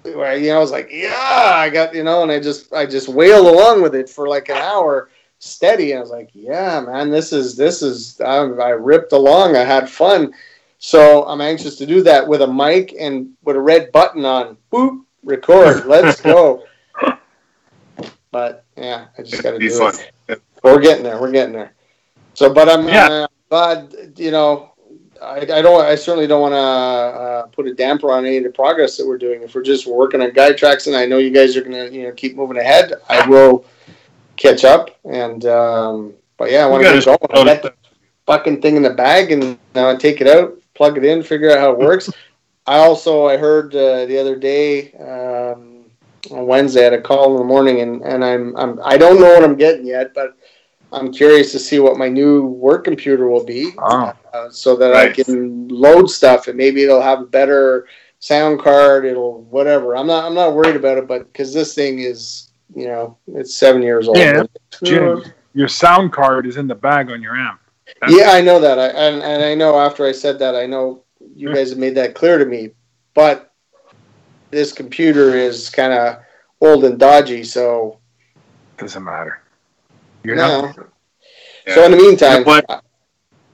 B: I was like, yeah, I got, and I just wailed along with it for like an hour steady. And I was like, yeah, man, this is. I ripped along. I had fun. So I'm anxious to do that with a mic and with a red button on. Boop, record. Let's go. But yeah, I just got to do
A: fun.
B: it. We're getting there. So, but I'm glad, I certainly don't want to put a damper on any of the progress that we're doing. If we're just working on guide tracks, and I know you guys are going to, keep moving ahead, I will catch up. And but yeah, I want to get going. I got the fucking thing in the bag, and now I take it out, plug it in, figure out how it works. I heard the other day on Wednesday, I had a call in the morning, and I don't know what I'm getting yet, but I'm curious to see what my new work computer will be, so that I can load stuff, and maybe it'll have a better sound card. It'll whatever. I'm not worried about it, but because this thing is, it's 7 years old.
D: Yeah, Jim, your sound card is in the bag on your amp.
B: Yeah, I know that. And I know after I said that, I know you guys have made that clear to me. But this computer is kind of old and dodgy, so
D: doesn't matter.
B: So in the meantime,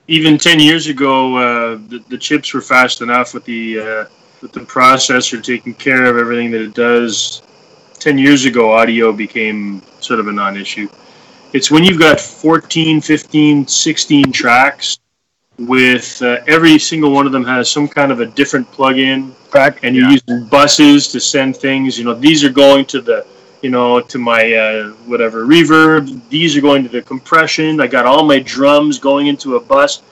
A: even 10 years ago, the chips were fast enough with the processor taking care of everything that it does. 10 years ago, audio became sort of a non-issue. It's when you've got 14, 15, 16 tracks with every single one of them has some kind of a different plug-in, and you're using buses to send things. These are going to the to my whatever reverb. These are going to the compression. I got all my drums going into a bus.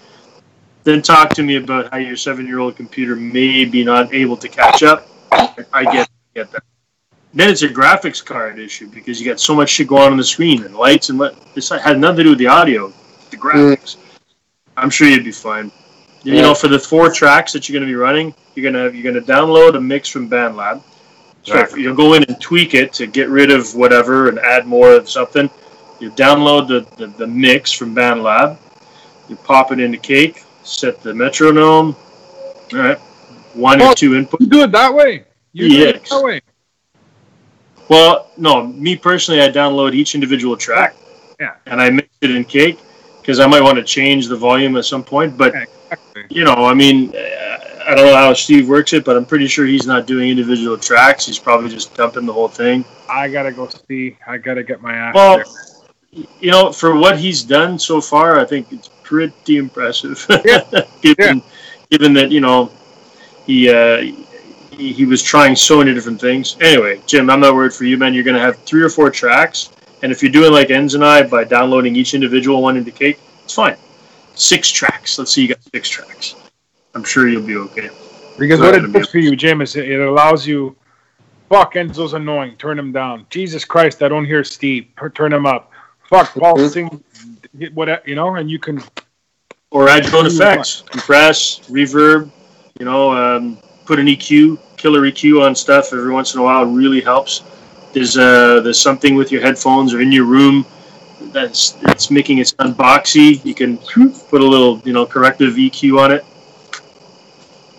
A: Then talk to me about how your 7-year-old computer may be not able to catch up. I get that. Then it's a graphics card issue because you got so much shit going on the screen and lights and what. This had nothing to do with the audio, the graphics. I'm sure you'd be fine. For the 4 tracks that you're going to be running, you're going to download a mix from BandLab. So you'll go in and tweak it to get rid of whatever and add more of something. You download the mix from BandLab. You pop it into Cake. Set the metronome. All right, 1 or 2 inputs.
D: You do it that way. You do it that way.
A: Well, no, me personally, I download each individual track.
D: Yeah.
A: And I mix it in Cake because I might want to change the volume at some point. But I don't know how Steve works it, but I'm pretty sure he's not doing individual tracks. He's probably just dumping the whole thing.
D: I gotta go see. I gotta get my ass there.
A: For what he's done so far, I think it's pretty impressive.
D: Yeah.
A: given that he was trying so many different things. Anyway, Jim, I'm not worried for you, man. You're going to have 3 or 4 tracks, and if you're doing like Enz and I by downloading each individual one into Cake, it's fine. 6 tracks. Let's say you got 6 tracks. I'm sure you'll be okay.
D: Because what it does for you, Jim, is it allows you. Fuck, Enzo's annoying. Turn him down. Jesus Christ, I don't hear Steve. Turn him up. Fuck, Paul sing. Whatever, and you can.
A: Or add your own effects. Compress, reverb. Put an EQ, killer EQ on stuff every once in a while. It really helps. There's something with your headphones or in your room that's making it sound boxy. You can put a little corrective EQ on it.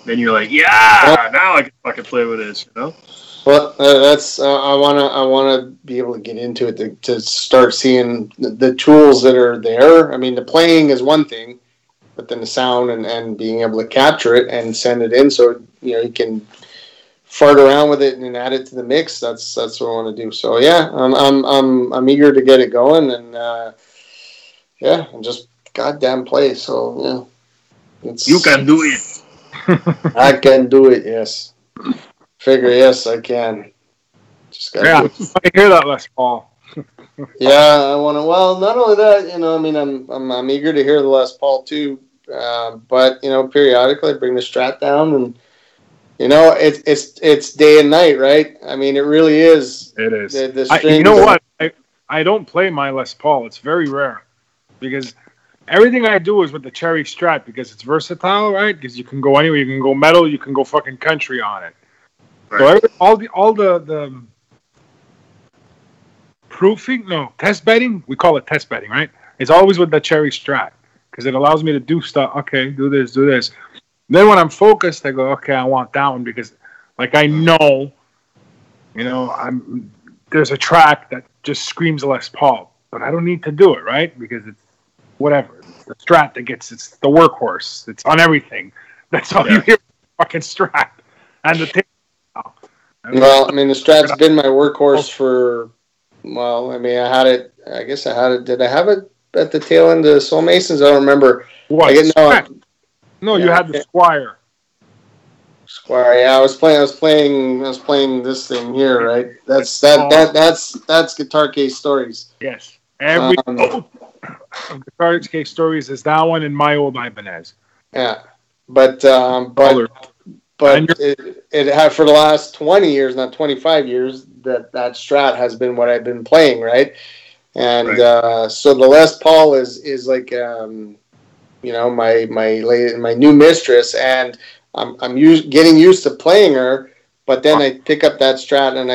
A: then you're like, yeah, now I can fucking play with this, you know?
B: Well, that's I wanna be able to get into it to start seeing the tools that are there. I mean, the playing is one thing, but then the sound and being able to capture it and send it in, so you can fart around with it and add it to the mix. That's what I want to do. So yeah, I'm eager to get it going, and and just goddamn play. So yeah,
A: you can do it.
B: I can do it. Yes. Figure, yes, I can. Just gotta do it.
D: I hear that, Les Paul.
B: Yeah, I want to. Well, not only that, I mean, I'm eager to hear the Les Paul too. But periodically I bring the Strat down, and it's day and night, right? I mean, it really is.
D: It is.
B: The strings,
D: you know what? I don't play my Les Paul. It's very rare because everything I do is with the Cherry Strat because it's versatile, right? Because you can go anywhere. You can go metal. You can go fucking country on it. Right. So all the proofing, test betting, we call it test betting, right? It's always with the Cherry Strat because it allows me to do stuff. Okay, do this. Then when I'm focused, I go, okay, I want that one because, like, I know, there's a track that just screams Les Paul, but I don't need to do it, right? Because it's whatever. It's the Strat that it's the workhorse. It's on everything. That's all you hear, fucking Strat. And the
B: well, I mean, the Strat's been my workhorse for, I mean, I had it, did I have it at the tail end of Soulmasons? I don't remember.
D: What? No, you had the Squire.
B: Yeah, I was playing this thing here, right? That's Guitar Case Stories.
D: Yes. Every Guitar Case Stories is that one and my old Ibanez.
B: Yeah. But it had for the last 20 years, not 25 years, that Strat has been what I've been playing, right? And so the Les Paul is like my new mistress, and I'm getting used to playing her, but then I pick up that Strat and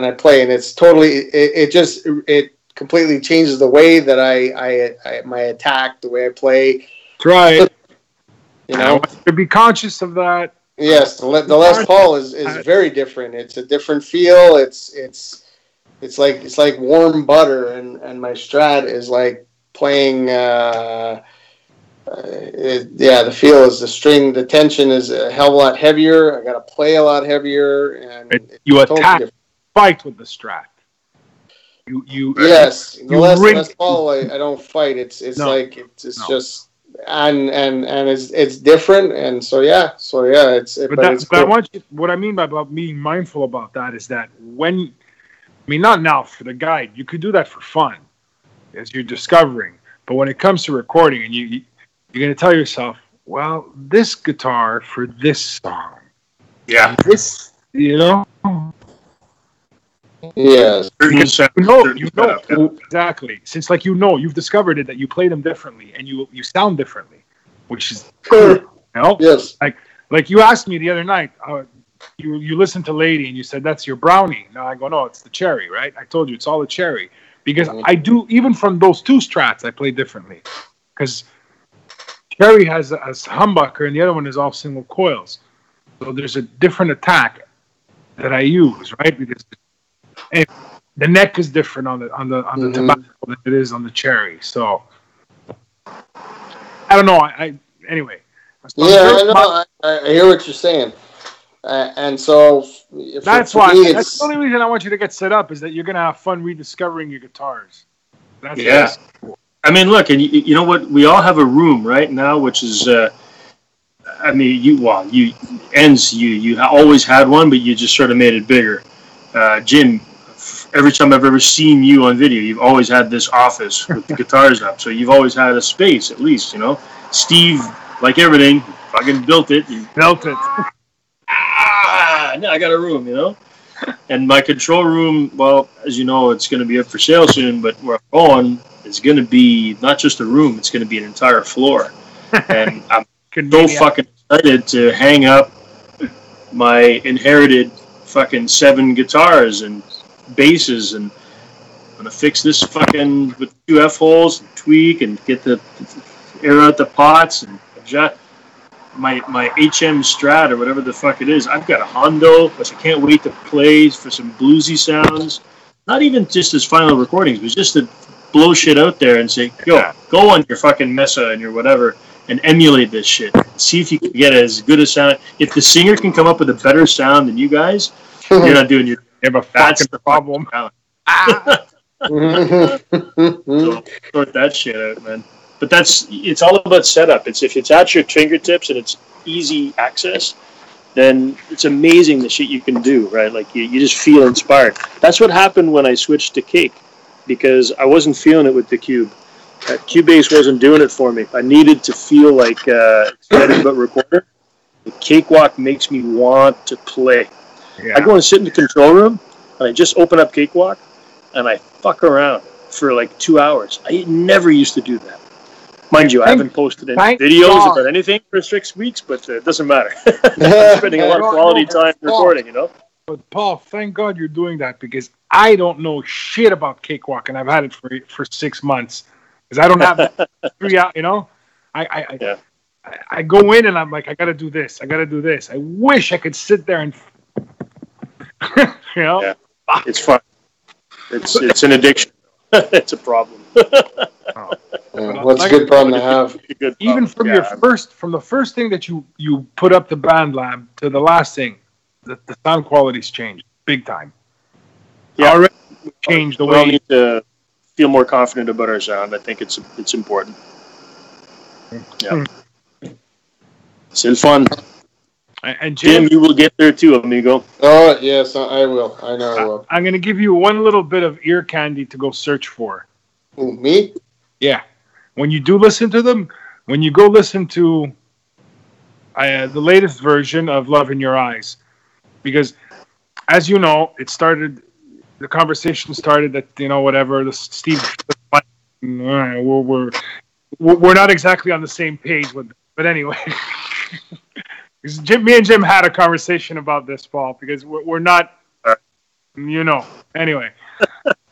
B: I play, and it's totally it completely changes the way that I my attack, the way I play.
D: That's right. I want you to be conscious of that.
B: Yes, the Les Paul is very different. It's a different feel. It's like warm butter, and my Strat is like playing. The feel is the string. The tension is a hell of a lot heavier. I got to play a lot heavier, and
D: you attack, fight with the Strat. You
B: yes, the Les Paul. I don't fight. It's just. And it's different, and so yeah. It's
D: cool. I want you. What I mean by about being mindful about that is that not now for the guide. You could do that for fun, as you're discovering. But when it comes to recording, and you're going to tell yourself, well, this guitar for this song.
A: Yeah.
D: This,
B: Yes.
D: Because exactly. Since you've discovered it that you play them differently and you sound differently, which is cool.
B: Yes.
D: Like you asked me the other night, you listened to Lady and you said that's your brownie. No, I go, no, it's the cherry, right? I told you it's all the cherry. Because I do, even from those two Strats, I play differently. Because cherry has a humbucker and the other one is all single coils. So there's a different attack that I use, right? Because the neck is different on the tobacco than it is on the cherry. So I don't know. Anyway.
B: I hear what you're saying, and so
D: that's why. That's the only reason I want you to get set up is that you're gonna have fun rediscovering your guitars. That's
A: cool. I mean, look, and you know what? We all have a room right now, which is. I mean, you always had one, but you just sort of made it bigger. Jim, every time I've ever seen you on video, you've always had this office with the guitars up. So you've always had a space, at least, Steve, like everything, fucking built it.
D: You built it.
A: Now I got a room, And my control room, well, as you know, it's going to be up for sale soon, but where I'm going, it's going to be not just a room, it's going to be an entire floor. And I'm so fucking excited to hang up my inherited fucking 7 guitars and basses, and I'm gonna fix this fucking with 2 F holes and tweak and get the air out the pots and adjust. my HM Strat or whatever the fuck it is. I've got a Hondo, which I can't wait to play for some bluesy sounds. Not even just as final recordings, but just to blow shit out there and say, yo, go on your fucking Mesa and your whatever and emulate this shit. See if you can get as good a sound. If the singer can come up with a better sound than you guys, you're not doing your...
D: That's the problem.
A: So sort that shit out, man. But it's all about setup. If it's at your fingertips and it's easy access, then it's amazing the shit you can do, right? Like you just feel inspired. That's what happened when I switched to Cake, because I wasn't feeling it with the Cube. Cubase wasn't doing it for me. I needed to feel like it's nothing but recorder. The Cakewalk makes me want to play. Yeah. I go and sit in the control room, and I just open up Cakewalk, and I fuck around for like 2 hours. I never used to do that. Mind you, I haven't posted any videos about anything for 6 weeks, but it doesn't matter. I'm spending a lot of quality time recording, you know?
D: But Paul, thank God you're doing that, because I don't know shit about Cakewalk, and I've had it for 6 months. Because I don't have 3 hours, you know? I go in and I'm like, I got to do this. I wish I could sit there and, you know?
A: Yeah. It's fun. It's an addiction. It's a problem.
B: What's a good problem to have?
D: Even from the first thing that you put up the Band Lab to the last thing, the sound quality's changed big time.
A: Yeah,
D: already changed the way.
A: We need to feel more confident about our sound. I think it's important. Yeah, still fun.
D: And Jim,
A: you will get there too, amigo.
B: Oh yes, I will. I know I will.
D: I'm going to give you one little bit of ear candy to go search for.
B: Who, me?
D: Yeah. When you do listen to them, when you go listen to the latest version of Love in Your Eyes, because as you know, the conversation started that, you know, whatever, we're not exactly on the same page with, but anyway. Me and Jim had a conversation about this, Paul, because we're not, you know. Anyway.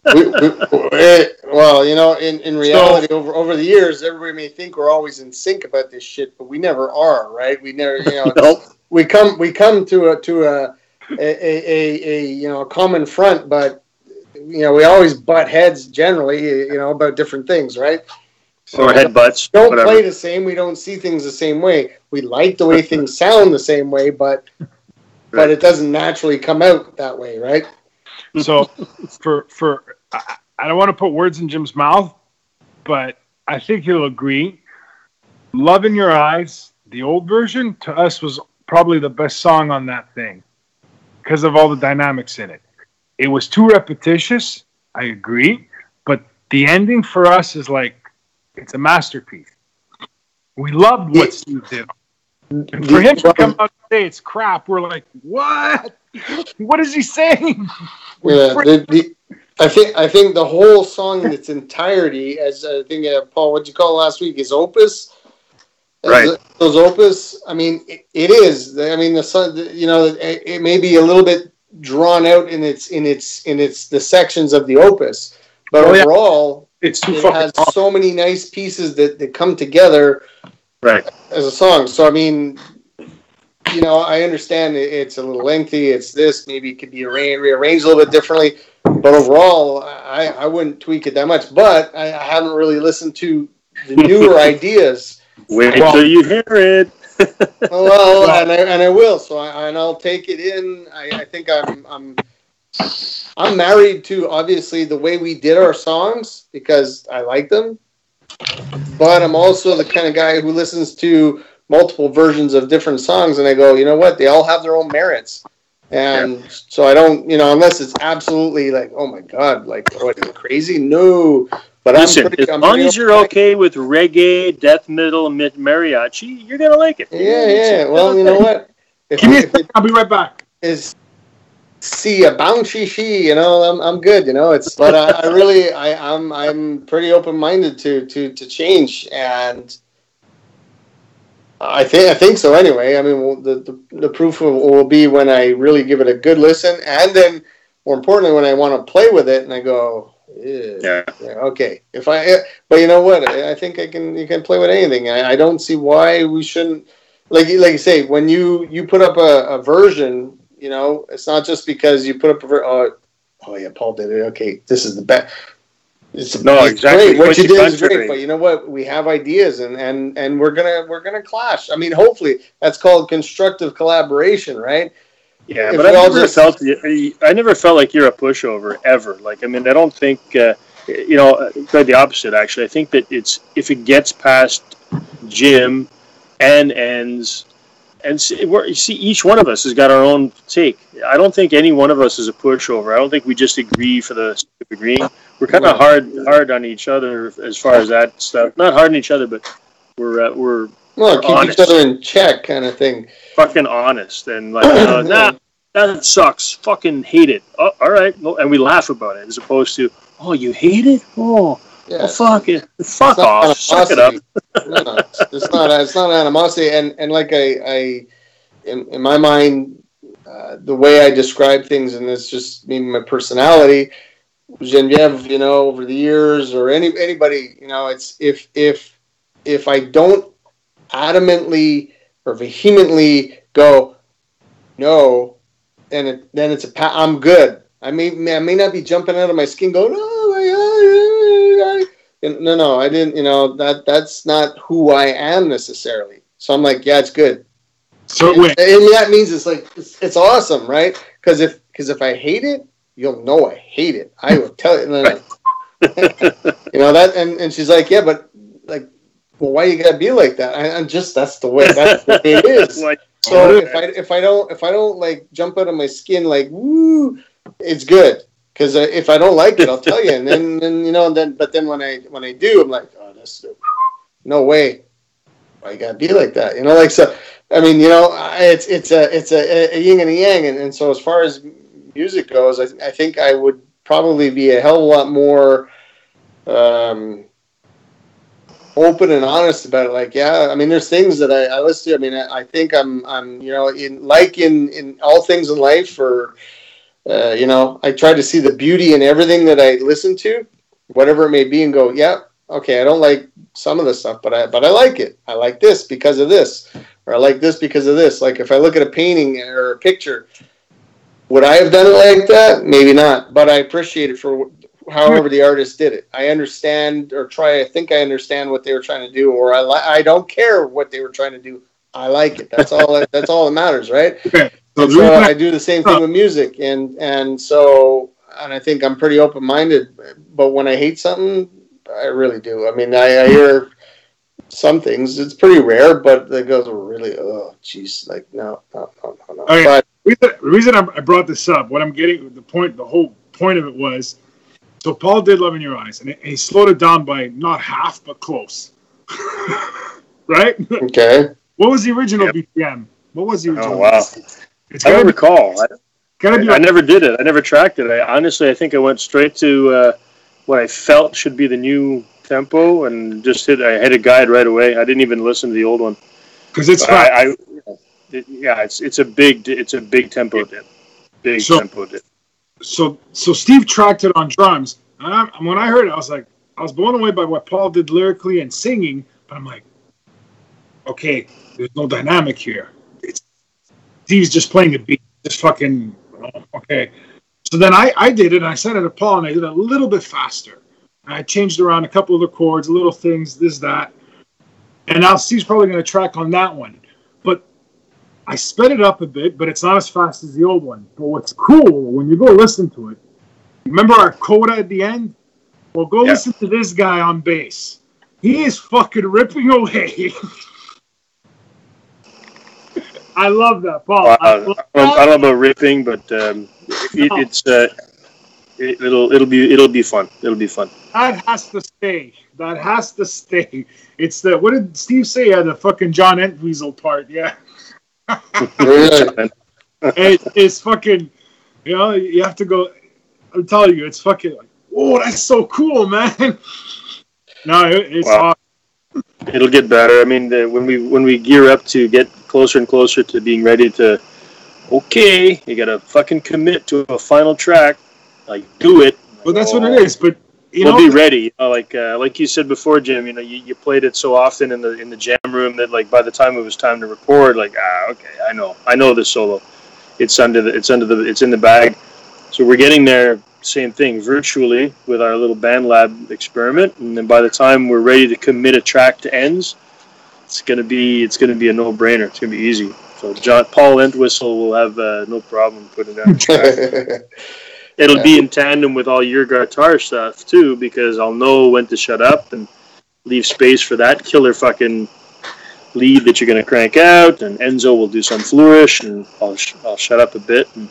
B: Well, you know, in reality, over the years, everybody may think we're always in sync about this shit, but we never are, right? We never, you know,
A: Nope.
B: we come to a you know, a common front, but you know, we always butt heads generally, you know, about different things, right?
A: So or headbutts.
B: Don't play the same. We don't see things the same way. We like the way things sound the same way, but it doesn't naturally come out that way, right?
D: So, I don't want to put words in Jim's mouth, but I think he'll agree. Love in Your Eyes, the old version, to us was probably the best song on that thing because of all the dynamics in it. It was too repetitious, I agree, but the ending for us is like, it's a masterpiece. We loved what Steve did. And for him to come out and say it's crap, we're like, what? What is he saying?
B: Yeah, I think the whole song in its entirety, as I think Paul, what'd you call it last week, is opus.
A: Right.
B: Those opus. I mean, it is. I mean, the song. You know, it may be a little bit drawn out in the sections of the opus, but overall.
A: It
B: has so many nice pieces that come together as a song. So, I mean, you know, I understand it's a little lengthy. It's this. Maybe it could be rearranged a little bit differently. But overall, I wouldn't tweak it that much. But I haven't really listened to the newer ideas.
A: Wait till you hear it.
B: Well, and I will. So I'll take it in. I think I'm married to, obviously, the way we did our songs because I like them. But I'm also the kind of guy who listens to multiple versions of different songs, and I go, you know what? They all have their own merits. And so I don't, you know, unless it's absolutely like, oh my God, like, what, are you crazy? No. But
A: listen, as long as you're okay with reggae, death metal, mariachi, you're going to like it.
B: Yeah. Well, you know what?
D: I'll be right back.
B: See a bouncy she, you know, I'm good, you know. But I'm pretty open minded to change, and I think so anyway. I mean, the proof will be when I really give it a good listen, and then more importantly when I want to play with it, and I go, okay. But you know what? I think you can play with anything. I don't see why we shouldn't. like you say, when you put up a version, you know, it's not just because you put up oh yeah, Paul did it. Okay, this is the best. It's
A: exactly.
B: great. What you did is great, but you know what? We have ideas, and we're gonna clash. I mean, hopefully, that's called constructive collaboration, right?
A: Yeah, but I never felt like you're a pushover ever. Like, I mean, I don't think quite the opposite. Actually, I think that if it gets past Jim and ends. And see, each one of us has got our own take. I don't think any one of us is a pushover. I don't think we just agree for the sake of agreeing. We're kind of hard on each other as far as that stuff. Not hard on each other, but we're
B: keep
A: honest.
B: each other in check, kind of thing.
A: Fucking honest and like, that sucks. Fucking hate it. Oh, all right, and we laugh about it as opposed to, oh, you hate it? Oh. Yeah. Well, fuck it. Fuck off. Suck it up.
B: No, it's not animosity. And like I in my mind, the way I describe things, and it's just maybe my personality, Genevieve, you know, over the years, or anybody, you know, it's if I don't adamantly or vehemently go no, then it's I'm good. I may not be jumping out of my skin going, oh my God. No, I didn't. You know, that's not who I am necessarily. So I'm like, yeah, it's good.
D: So
B: and that means it's like it's awesome, right? Because if I hate it, you'll know I hate it. I will tell you. No. You know that, and she's like, yeah, but like, well, why you gotta be like that? I'm just that's the way it is. So if I don't like jump out of my skin like woo, it's good. Because if I don't like it, I'll tell you, and then you know, but then when I do, I'm like, oh, that's no way. Why you gotta be like that? You know, like so. I mean, you know, it's a yin and a yang, and so as far as music goes, I think I would probably be a hell of a lot more open and honest about it. Like, yeah, I mean, there's things that I listen to. I mean, I think I'm you know, in all things in life, or you know, I try to see the beauty in everything that I listen to, whatever it may be, and go, yeah, okay, I don't like some of the stuff, but I like it. I like this because of this, or I like this because of this. Like if I look at a painting or a picture, would I have done it like that? Maybe not, but I appreciate it for however the artist did it. I understand, or I think I understand what they were trying to do, or I don't care what they were trying to do. I like it. That's all. That's all that matters, right?
D: Okay.
B: So I do the same thing with music, and I think I'm pretty open-minded. But when I hate something, I really do. I mean, I hear some things. It's pretty rare, but it goes really, oh, jeez, like no.
D: Okay. But the reason I brought this up, what I'm getting, the whole point of it was, so Paul did Love in Your Eyes, and he slowed it down by not half, but close. Right?
B: Okay.
D: What was the original BPM? What was the original?
A: Oh, wow. I don't recall. I never did it. I never tracked it. I think I went straight to what I felt should be the new tempo, and just I hit a guide right away. I didn't even listen to the old one
D: because it's
A: it's a big tempo dip. Tempo dip.
D: So Steve tracked it on drums, and when I heard it, I was blown away by what Paul did lyrically and singing. But I'm like, okay, there's no dynamic here. Steve's just playing a beat, just fucking, okay. So then I did it, and I sent it to Paul, and I did it a little bit faster. And I changed around a couple of the chords, little things, this, that. And now Steve's probably going to track on that one. But I sped it up a bit, but it's not as fast as the old one. But what's cool, when you go listen to it, remember our coda at the end? Well, go listen to this guy on bass. He is fucking ripping away. I love that, Paul.
A: I don't know about ripping, but it'll be fun. It'll be fun.
D: That has to stay. That has to stay. It's the, what did Steve say? The fucking John Entwistle part. Yeah. It's fucking. You know, you have to go. I'm telling you, it's fucking like, whoa, that's so cool, man. No, it's awesome.
A: It'll get better. I mean, when we gear up to get closer and closer to being ready to, okay, you gotta fucking commit to a final track. Like, do it.
D: Well, that's what it is. But
A: we'll be ready. Like you said before, Jim. You played it so often in the jam room that like by the time it was time to record, like okay, I know this solo. It's in the bag. So we're getting there. Same thing, virtually with our little band lab experiment, and then by the time we're ready to commit a track to ends, it's gonna be a no-brainer. It's gonna be easy. So Paul Entwistle will have no problem putting down the track. It'll be in tandem with all your guitar stuff too, because I'll know when to shut up and leave space for that killer fucking lead that you're gonna crank out, and Enzo will do some flourish, and I'll shut up a bit and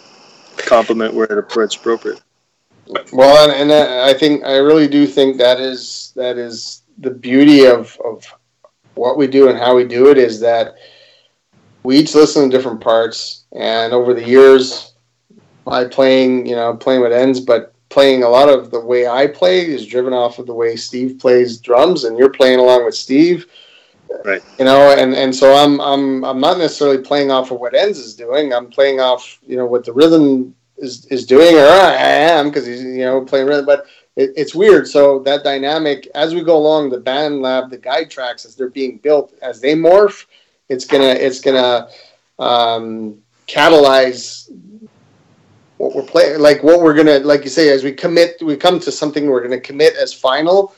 A: compliment where it's appropriate.
B: Well, and I really do think that is the beauty of what we do and how we do it, is that we each listen to different parts, and over the years, I playing with ends, but playing a lot of the way I play is driven off of the way Steve plays drums, and you're playing along with Steve,
A: right?
B: And so I'm not necessarily playing off of what ends is doing. I'm playing off what the rhythm is doing, or I am, because he's playing rhythm, but it's weird. So that dynamic, as we go along, the band lab, the guide tracks, as they're being built, as they morph, it's gonna catalyze what we're playing, like what we're gonna, like you say, as we come to something we're gonna commit as final,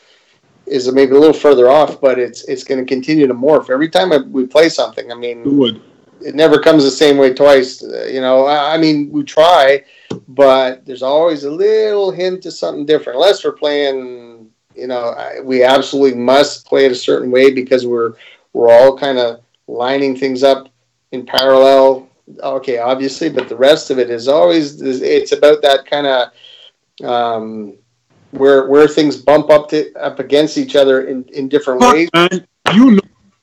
B: is maybe a little further off, but it's gonna continue to morph every time we play something. I mean, it never comes the same way twice. I mean, we try, but there's always a little hint of something different. Unless we're playing, we absolutely must play it a certain way because we're all kind of lining things up in parallel. Okay, obviously, but the rest of it is always, it's about that kind of where things bump up against each other in different ways.
D: Man,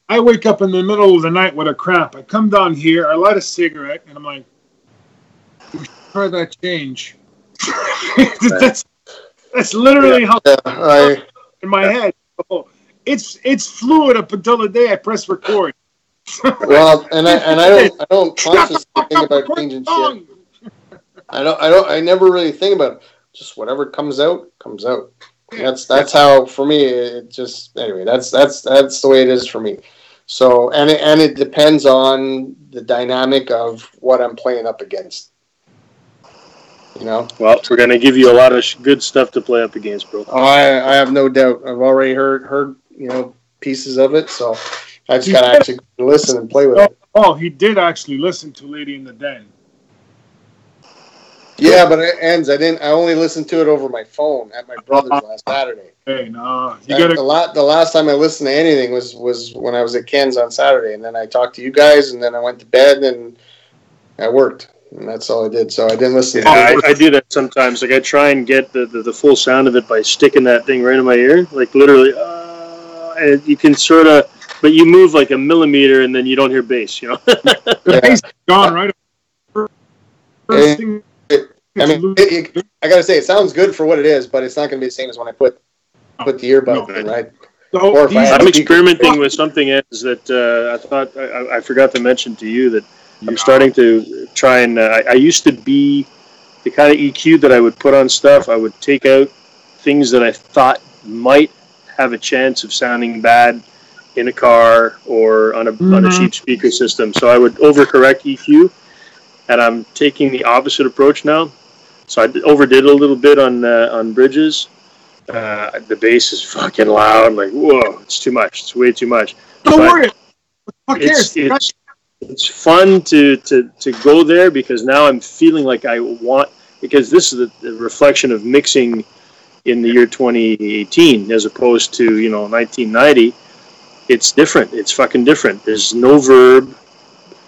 D: I wake up in the middle of the night with a cramp. I come down here, I light a cigarette, and I'm like, we should try that change. that's literally how in my head. Oh, it's fluid up until the day I press record.
B: Well, and I don't consciously think about changing shit. I never really think about it. Just whatever comes out, comes out. That's how, for me, it just, anyway, that's the way it is for me. So, and it depends on the dynamic of what I'm playing up against. Well,
A: we're going to give you a lot of good stuff to play up against, bro.
B: Oh, I have no doubt. I've already heard pieces of it, so I just got to actually listen and play with it.
D: Oh, he did actually listen to Lady in the Den.
B: Yeah, but I only listened to it over my phone at my brother's last Saturday.
D: Hey, no,
B: the last time I listened to anything was when I was at Ken's on Saturday, and then I talked to you guys, and then I went to bed and I worked, and that's all I did. So I didn't listen.
A: I do that sometimes. Like I try and get the full sound of it by sticking that thing right in my ear, like literally. And you can sort of, but you move like a millimeter, and then you don't hear bass.
D: The bass is gone right. First thing.
B: I mean, I gotta say, it sounds good for what it is, but it's not gonna be the same as when I put the earbud in, right?
A: I'm experimenting with something else that I thought I forgot to mention to you, that I'm starting to try and I used to be the kind of EQ that I would put on stuff. I would take out things that I thought might have a chance of sounding bad in a car or on a cheap speaker system. So I would overcorrect EQ, and I'm taking the opposite approach now. So I overdid it a little bit on bridges. The bass is fucking loud. Like, whoa, it's too much. It's way too much.
D: Don't worry.
A: It's fun to go there, because now I'm feeling like I want, because this is the reflection of mixing in the year 2018 as opposed to 1990. It's different. It's fucking different. There's no verb.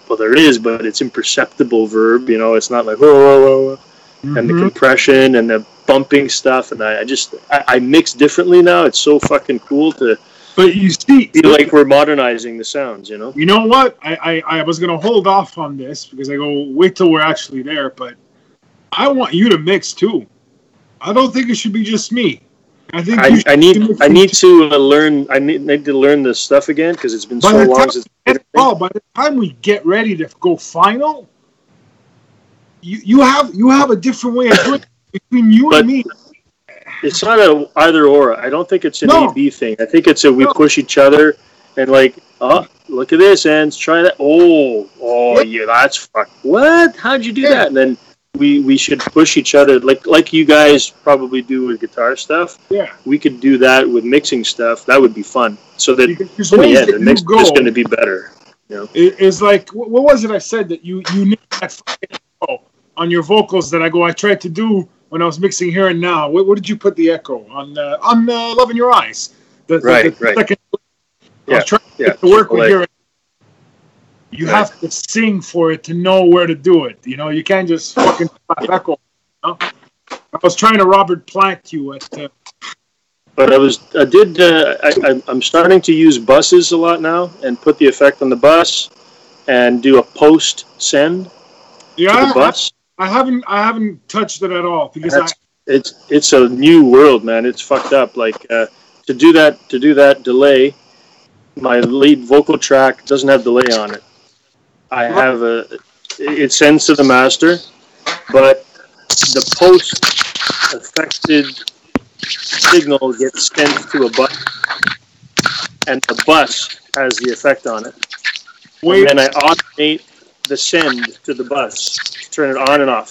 A: Well, there is, but it's imperceptible verb. It's not like whoa. And the compression and the bumping stuff, and I mix differently now. It's so fucking cool to.
D: But you see,
A: feel like we're modernizing the sounds. You
D: know what? I was gonna hold off on this because I go wait till we're actually there. But I want you to mix too. I don't think it should be just me. I think I need to learn. I need to learn this stuff again, because it's been so long since. By the time we get ready to go final. You have a different way of doing it between you and me.
A: it's not a either or. I don't think it's an A-B thing. I think it's a we push each other and like, oh, look at this, and try that. Oh, yeah, that's fuck. What? How'd you do that? And then we should push each other like you guys probably do with guitar stuff.
D: Yeah,
A: we could do that with mixing stuff. That would be fun. So that in the end, the mix is going to be better. You know?
D: It's like what was it I said that you need that fucking echo on your vocals that I tried to do when I was mixing Here and Now. What did you put the echo on Love in Your Eyes? The second. I was trying to work with Here. You have to sing for it to know where to do it. You know, you can't just fucking echo. You know? I was trying to Robert Plant you at.
A: But I'm starting to use buses a lot now and put the effect on the bus and do a post send to the bus.
D: I haven't touched it at all because
A: it's a new world, man. It's fucked up. Like to do that delay, my lead vocal track doesn't have delay on it. It sends to the master, but the post affected signal gets sent to a bus, and the bus has the effect on it. And then I automate the send to the bus, turn it on and off,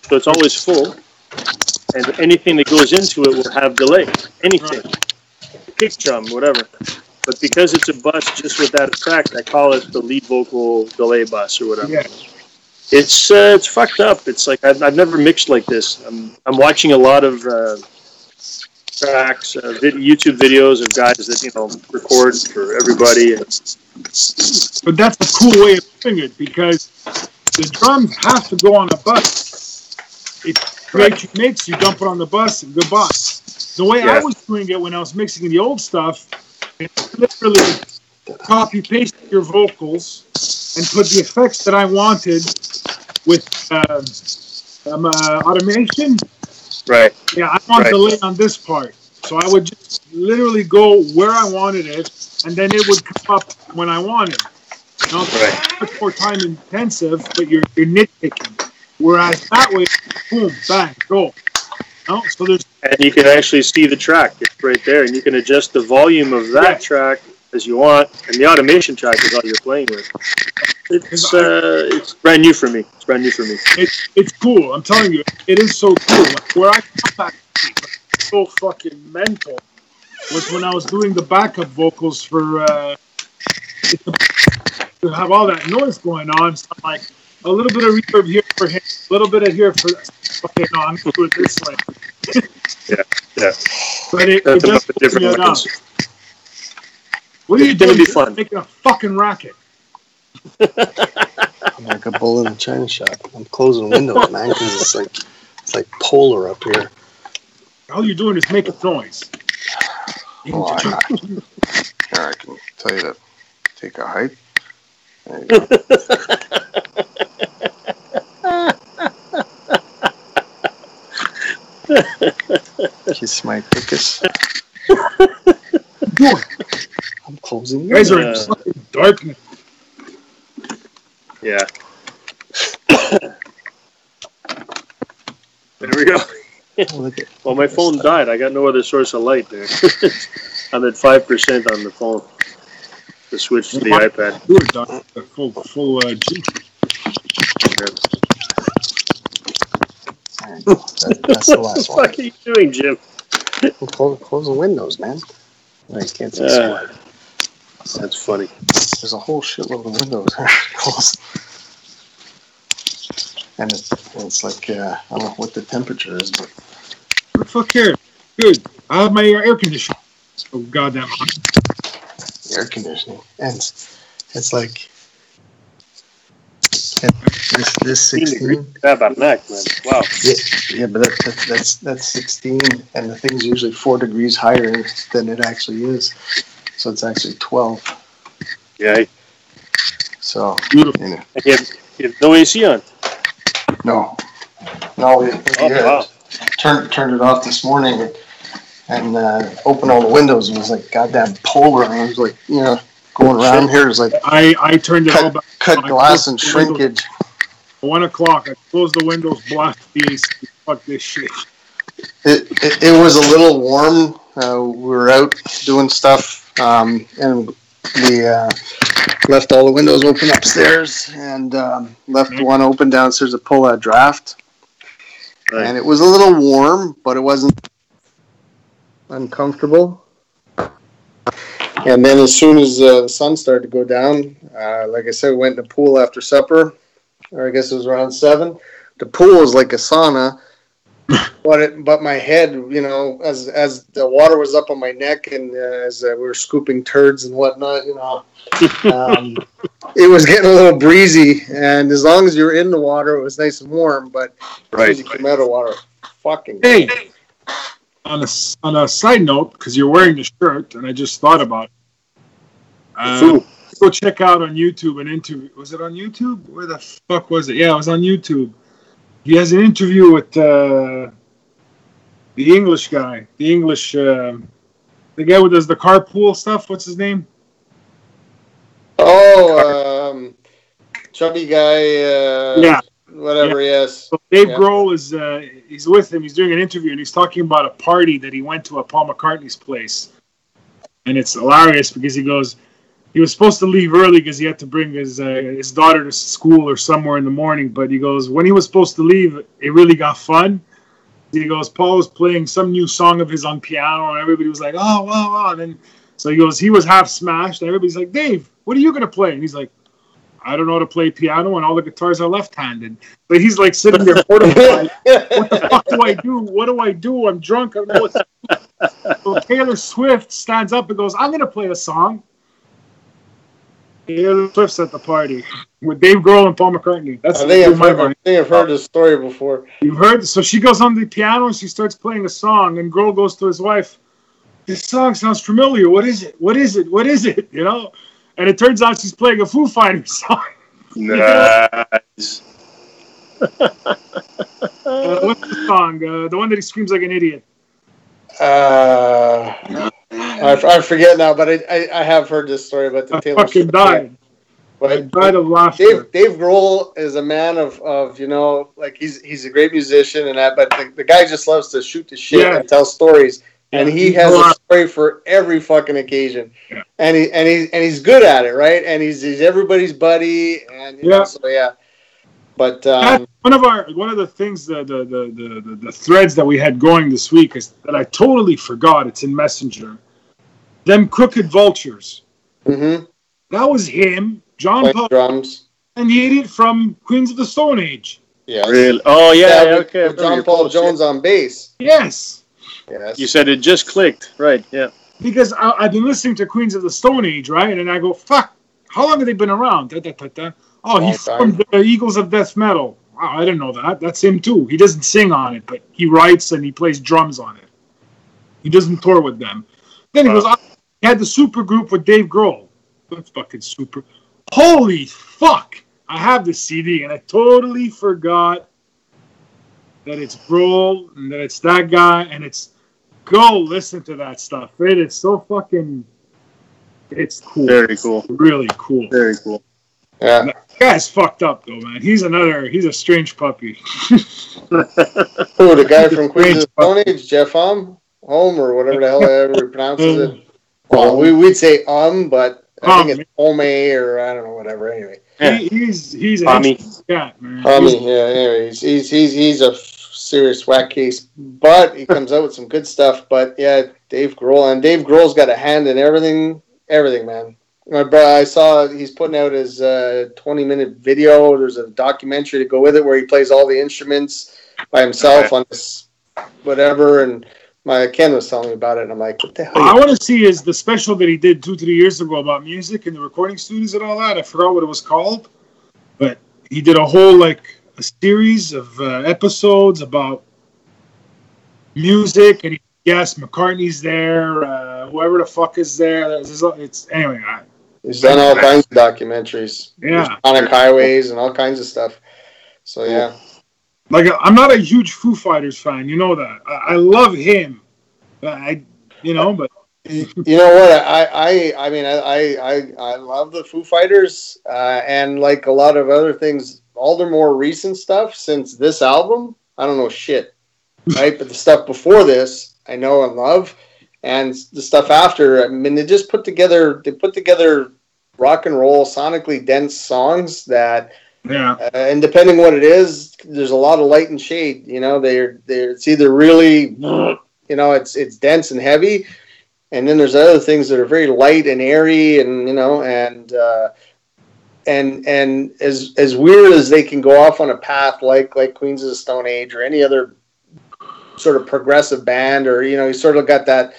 A: so it's always full, and anything that goes into it will have delay. Anything, kick drum, whatever. But because it's a bus just with that effect, I call it the lead vocal delay bus or whatever. Yeah. It's fucked up. It's like I've never mixed like this. I'm watching a lot of tracks, YouTube videos of guys that record for everybody.
D: But that's a cool way of doing it because the drums have to go on a bus. It creates your mix, you dump it on the bus, and goodbye. The way I was doing it when I was mixing the old stuff, it's literally copy paste your vocals and put the effects that I wanted with automation.
A: Right.
D: Yeah, I want delay on this part. So I would just literally go where I wanted it, and then it would come up when I wanted. It's much more time intensive, but you're nitpicking. Whereas that way, boom, bang, go. So there's.
A: And you can actually see the track. It's right there, and you can adjust the volume of that track as you want, and the automation track is all you're playing with. It's brand new for me.
D: It's cool. I'm telling you, it is so cool. Where I come back so fucking mental was when I was doing the backup vocals for to have all that noise going on. So I'm like a little bit of reverb here for him, a little bit of here for. Okay, no, I'm gonna do it this way.
A: yeah.
D: But it just puts me down. What are you doing?
A: Be fun.
D: Making a fucking racket.
B: I'm like a bull in a china shop. I'm closing windows, man, because it's like polar up here.
D: All you're doing is making noise.
B: Well, I'm not. Here, I can tell you to take a hike. There you go. Kiss my pickus. I'm closing.
D: You guys are in fucking darkness.
A: Yeah. There we go. Well, my phone died. I got no other source of light there. I'm at 5% on the phone. To switch to the iPad.
D: You were done. Full G.
B: That's the last one.
A: What are you doing, Jim?
B: Close the windows, man. I can't see sweat.
A: That's funny.
B: There's a whole shitload of windows. And it's like, I don't know what the temperature is, but...
D: What the fuck care? Good. I have my air conditioning. Oh, goddamn hot.
B: Air conditioning. And it's like... This 16...
A: About neck, man. Wow.
B: Yeah, but that's 16, and the thing's usually 4 degrees higher than it actually is. So it's actually 12.
A: Yeah.
B: So,
A: beautiful. You have no AC on?
B: No, we turned it off this morning and opened all the windows and it was like goddamn polar. And I was like, going around here. It was like
D: I turned it all back.
B: Cut glass and shrinkage.
D: 1 o'clock. I closed the windows, blast the AC. Fuck this shit.
B: It was a little warm. We were out doing stuff, and we left all the windows open upstairs and left one open downstairs to pull that draft. Right. And it was a little warm, but it wasn't uncomfortable. And then as soon as the sun started to go down, like I said, we went in the pool after supper, or I guess it was around 7. The pool is like a sauna, but my head, you know, as the water was up on my neck and as we were scooping turds and whatnot, you know, it was getting a little breezy. And as long as you were in the water, it was nice and warm. But as you came out of water, fucking.
D: Hey. On a side note, because you're wearing the shirt, and I just thought about it. Go check out on YouTube an interview. Was it on YouTube? Where the fuck was it? Yeah, it was on YouTube. He has an interview with the English guy. The English, the guy who does the carpool stuff. What's his name?
B: Oh, chubby guy.
D: Yeah.
B: Whatever,
D: yeah.
B: Yes.
D: So Dave Grohl is he's with him. He's doing an interview, and he's talking about a party that he went to at Paul McCartney's place. And it's hilarious because he goes, he was supposed to leave early because he had to bring his daughter to school or somewhere in the morning. But he goes, when he was supposed to leave, it really got fun. He goes, Paul was playing some new song of his on piano, and everybody was like, oh, wow, wow. And then, so he goes, he was half smashed, and everybody's like, Dave, what are you going to play? And he's like, I don't know how to play piano, and all the guitars are left-handed. But he's like sitting there mortified. What the fuck do I do? What do I do? I'm drunk. I don't know what to do. So Taylor Swift stands up and goes, I'm going to play a song. Taylor Swift's at the party with Dave Grohl and Paul McCartney. That's
B: I think I've heard this story before.
D: You've heard? So she goes on the piano and she starts playing a song, and Grohl goes to his wife, this song sounds familiar. What is it? What is it? What is it? You know? And it turns out she's playing a Foo Fighters song.
A: Nice.
D: What's the song? The one that he screams like an idiot.
B: I forget now, but I have heard this story about the Taylor Swift.
D: Died. I died of laughter.
B: Dave Grohl is a man of you know, like he's a great musician and that, but the guy just loves to shoot the shit and tell stories. And he has a story for every fucking occasion, and he's good at it, right? And he's everybody's buddy, and you know, so yeah. But
D: one of the things the threads that we had going this week is that I totally forgot. It's in Messenger. Them Crooked Vultures.
B: Mm-hmm.
D: That was him, John Paul,
B: drums,
D: and the idiot from Queens of the Stone Age.
B: Yeah.
A: Really? Oh yeah. Okay.
B: With John Paul Jones on bass.
D: Yes.
B: Yes.
A: You said it just clicked, right? Yeah.
D: Because I've been listening to Queens of the Stone Age, right? And I go, fuck, how long have they been around? Oh, he's from the Eagles of Death Metal. Wow, I didn't know that. That's him too. He doesn't sing on it, but he writes and he plays drums on it. He doesn't tour with them. Then he goes, he had the super group with Dave Grohl. That's fucking super. Holy fuck! I have the CD and I totally forgot that it's Grohl and that it's that guy and it's. Go listen to that stuff. It is so fucking. It's cool.
A: Very cool.
D: Really cool.
A: Very cool.
B: Yeah.
D: That guy's fucked up though, man. He's a strange puppy.
B: Who, the guy from Queens of the Stone Age, Jeff Home or whatever the hell ever pronounces it. Well, we'd say but I think it's Home or I don't know, whatever. Anyway.
D: Yeah. He's a cat, man.
B: Anyway, he's a serious whack case, but he comes out with some good stuff. But yeah, Dave Grohl's got a hand in everything, man. I saw he's putting out his 20-minute video. There's a documentary to go with it where he plays all the instruments by himself on this whatever. And my Ken was telling me about it, and I'm like, what the hell?
D: I want to see is the special that he did 2-3 years ago about music and the recording studios and all that. I forgot what it was called, but he did a whole a series of episodes about music, and yes, McCartney's there, whoever the fuck is there. It's anyway.
B: He's done all kinds of documentaries, Sonic Highways, and all kinds of stuff. So yeah,
D: I'm not a huge Foo Fighters fan, you know that. I love him, but you know what?
B: I mean, I love the Foo Fighters, and like a lot of other things. All their more recent stuff since this album, I don't know shit. right? But the stuff before this, I know and love, and the stuff after, I mean, they put together rock and roll, sonically dense songs that, and depending what it is, there's a lot of light and shade. You know, it's either really, you know, it's dense and heavy, and then there's other things that are very light and airy, and you know, and as weird as they can go off on a path like Queens of the Stone Age or any other sort of progressive band, or you know, you sort of got that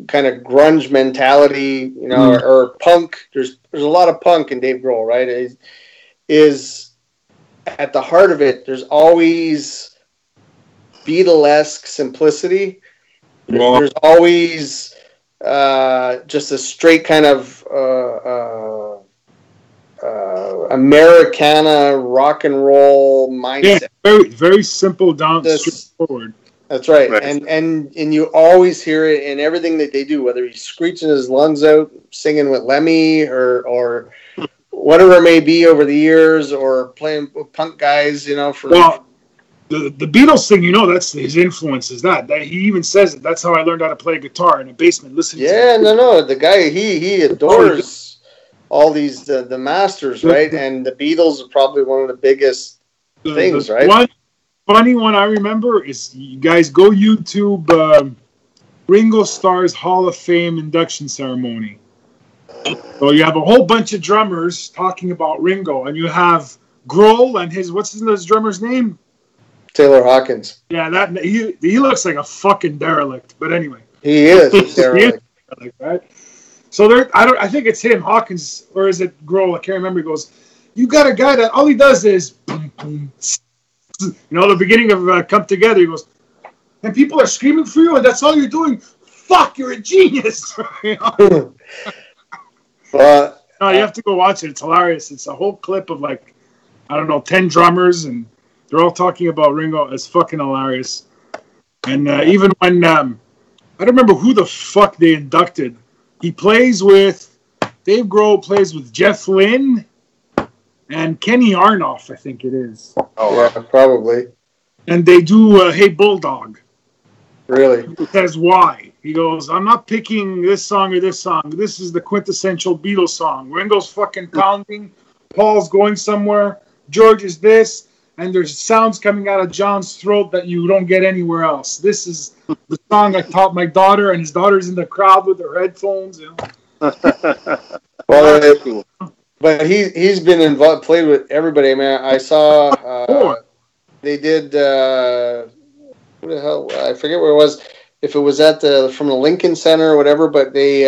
B: kind of grunge mentality, you know, or punk. There's a lot of punk in Dave Grohl, right? Is at the heart of it. There's always Beatlesque simplicity. There's always just a straight kind of Americana rock and roll mindset.
D: Yeah, very very simple, down straightforward.
B: That's right. And you always hear it in everything that they do, whether he's screeching his lungs out, singing with Lemmy, or whatever it may be over the years, or playing with punk guys, you know.
D: The Beatles thing, you know, that's his influence. Is that he even says it. That's how I learned how to play guitar in a basement listening.
B: Yeah, no, the guy he adores all these the masters, right? And the Beatles are probably one of the biggest things, right?
D: One funny one I remember is, you guys go YouTube Ringo Starr's Hall of Fame induction ceremony. So you have a whole bunch of drummers talking about Ringo, and you have Grohl and what's his drummer's name?
B: Taylor Hawkins.
D: Yeah, he looks like a fucking derelict. But anyway,
B: he is derelict,
D: right? So I think it's him, Hawkins, or is it Grohl? I can't remember. He goes, "You got a guy that all he does is boom, boom, you know, the beginning of Come Together." He goes, and people are screaming for you, and that's all you're doing. Fuck, you're a genius. You know? No, you have to go watch it. It's hilarious. It's a whole clip of 10 drummers, and they're all talking about Ringo. It's fucking hilarious. And even when I don't remember who the fuck they inducted. Dave Grohl plays with Jeff Lynne and Kenny Arnoff, I think it is.
B: Oh, yeah, probably.
D: And they do Hey Bulldog.
B: Really?
D: He says why. He goes, I'm not picking this song or this song. This is the quintessential Beatles song. Ringo's fucking pounding. Paul's going somewhere. George is this. And there's sounds coming out of John's throat that you don't get anywhere else. This is the song I taught my daughter, and his daughter's in the crowd with her headphones. You know?
B: Well, but he's been involved, played with everybody. Man, I saw they did what the hell? I forget where it was. If it was at from the Lincoln Center or whatever, but they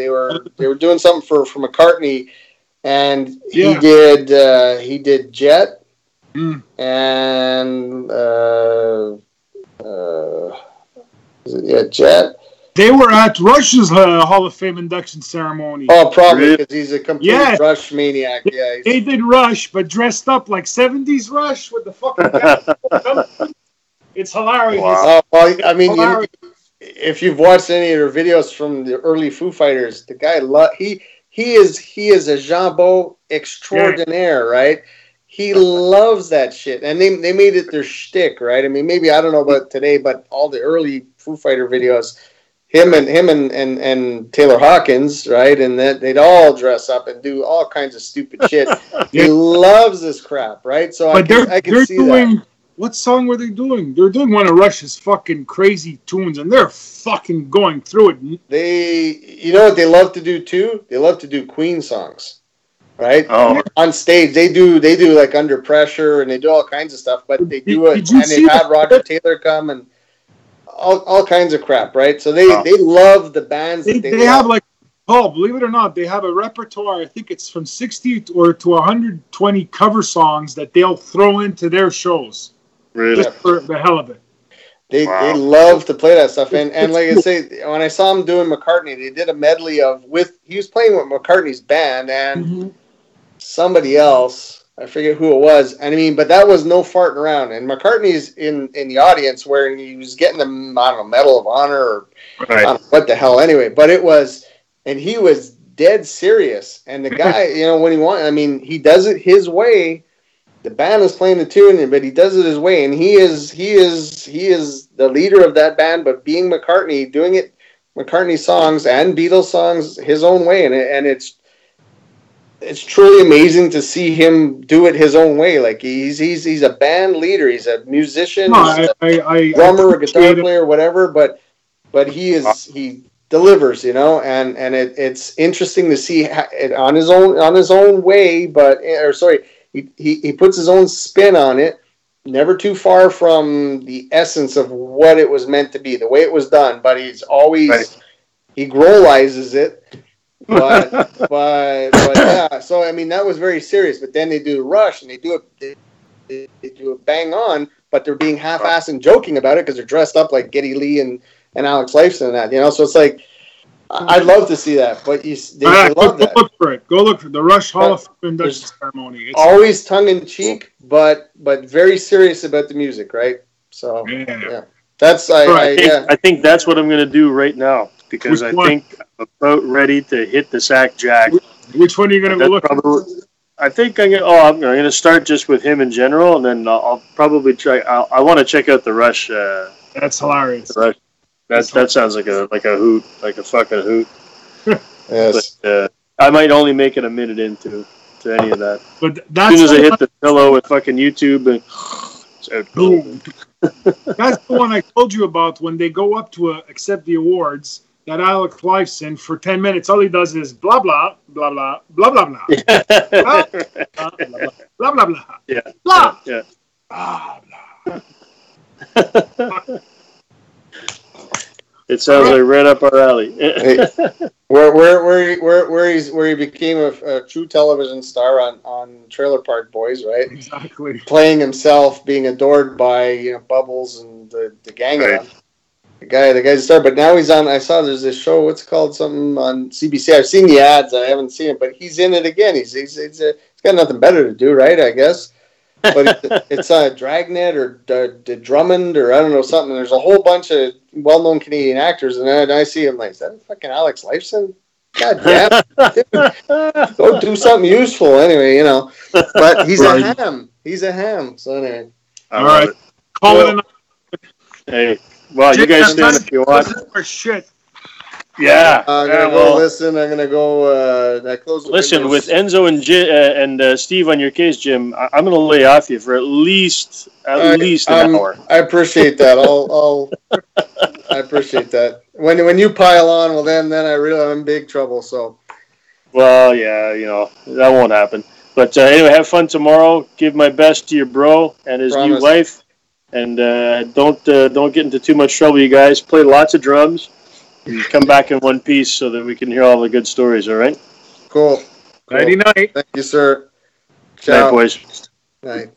B: were doing something for McCartney, and he did Jet. And Jet.
D: They were at Rush's Hall of Fame induction ceremony.
B: Oh, probably because he's a complete Rush maniac. Yeah,
D: they did Rush, but dressed up like 70s Rush with the fucking. It's hilarious.
B: Wow. Well, I mean, if you've watched any of their videos from the early Foo Fighters, the guy he is a jambon extraordinaire, right? He loves that shit, and they made it their shtick, right? I mean, maybe I don't know about today, but all the early Foo Fighter videos, him and Taylor Hawkins, right? And that they'd all dress up and do all kinds of stupid shit. He loves this crap, right? So I can see that.
D: What song were they doing? They're doing one of Rush's fucking crazy tunes, and they're fucking going through it.
B: You know what they love to do too? They love to do Queen songs. Right? Oh. On stage, they do like Under Pressure, and they do all kinds of stuff. But they do it, and they've had Roger Taylor come and all kinds of crap, right? So they love the bands.
D: They have believe it or not, they have a repertoire. I think it's from 60 or to 120 cover songs that they'll throw into their shows, really, just for the hell of it.
B: They love to play that stuff, and like I say, when I saw him doing McCartney, they did a medley he was playing with McCartney's band and somebody else, I forget who it was, and I mean, but that was no farting around, and McCartney's in the audience where he was getting the Medal of Honor or I don't know what the hell anyway, but it was, and he was dead serious, and the guy, you know, when he wants, I mean, he does it his way. the band is playing the tune, but he does it his way, and he is the leader of that band. But being McCartney, doing it McCartney songs and Beatles songs his own way, and it's truly amazing to see him do it his own way. Like he's a band leader, he's a musician, he's a drummer, a guitar player, whatever. But he delivers, you know, and it's interesting to see it on his own way. But he puts his own spin on it, never too far from the essence of what it was meant to be, the way it was done. But he's always he growlizes it. But yeah. So I mean, that was very serious. But then they do Rush, and they do it bang on. But they're being half-assed and joking about it because they're dressed up like Geddy Lee and Alex Lifeson and that, you know. So it's like I'd love to see that, but they love that. Go look for it.
D: Go look for the Rush Hall of Fame induction ceremony. It's
B: always tongue in cheek, but very serious about the music, right? So yeah. That's
A: I think that's what I'm going to do right now, because I think I'm about ready to hit the Sack Jack.
D: Which one are you going to go look at?
A: I think I'm going to start just with him in general, and then I'll probably try. I want to check out the Rush.
D: That's hilarious.
A: The Rush. That sounds like a hoot, like a fucking hoot.
B: Yes.
A: But I might only make it a minute into any of that.
D: But
A: as soon as I hit the pillow with fucking YouTube, and it's out cold.
D: That's the one I told you about when they go up to accept the awards. That Alex Lifeson for 10 minutes, all he does is blah blah blah blah blah blah blah blah blah blah blah.
A: Yeah.
D: Blah.
A: Yeah.
D: Blah blah.
A: It sounds like right up our alley.
B: where he became a true television star on Trailer Park Boys, right?
D: Exactly.
B: Playing himself, being adored by Bubbles and the gang of them. The guy's a star, but now he's on. I saw there's this show. What's it called? Something on CBC. I've seen the ads. I haven't seen it, but he's in it again. He's got nothing better to do, right? I guess. But it's Dragnet or Drummond or I don't know something. There's a whole bunch of well-known Canadian actors, and I see him like, is that fucking Alex Lifeson? God damn, go do something useful anyway, you know. But he's a ham. He's a ham. So anyway,
D: all right, call it a night.
A: Hey. Well, you guys stand if you want.
D: For shit.
A: Yeah.
B: I'm gonna go listen. I'm gonna go.
A: Listen, with Enzo and Steve on your case, Jim, I'm gonna lay off you for at least an hour.
B: I appreciate that. I appreciate that. When you pile on, well, then I really am in big trouble. So.
A: Well, yeah, that won't happen. But anyway, have fun tomorrow. Give my best to your bro and his new wife. And don't get into too much trouble, you guys. Play lots of drums and come back in one piece so that we can hear all the good stories, all right?
B: Cool.
D: Nighty night.
B: Thank you, sir.
A: Ciao. Night, boys.
B: Night.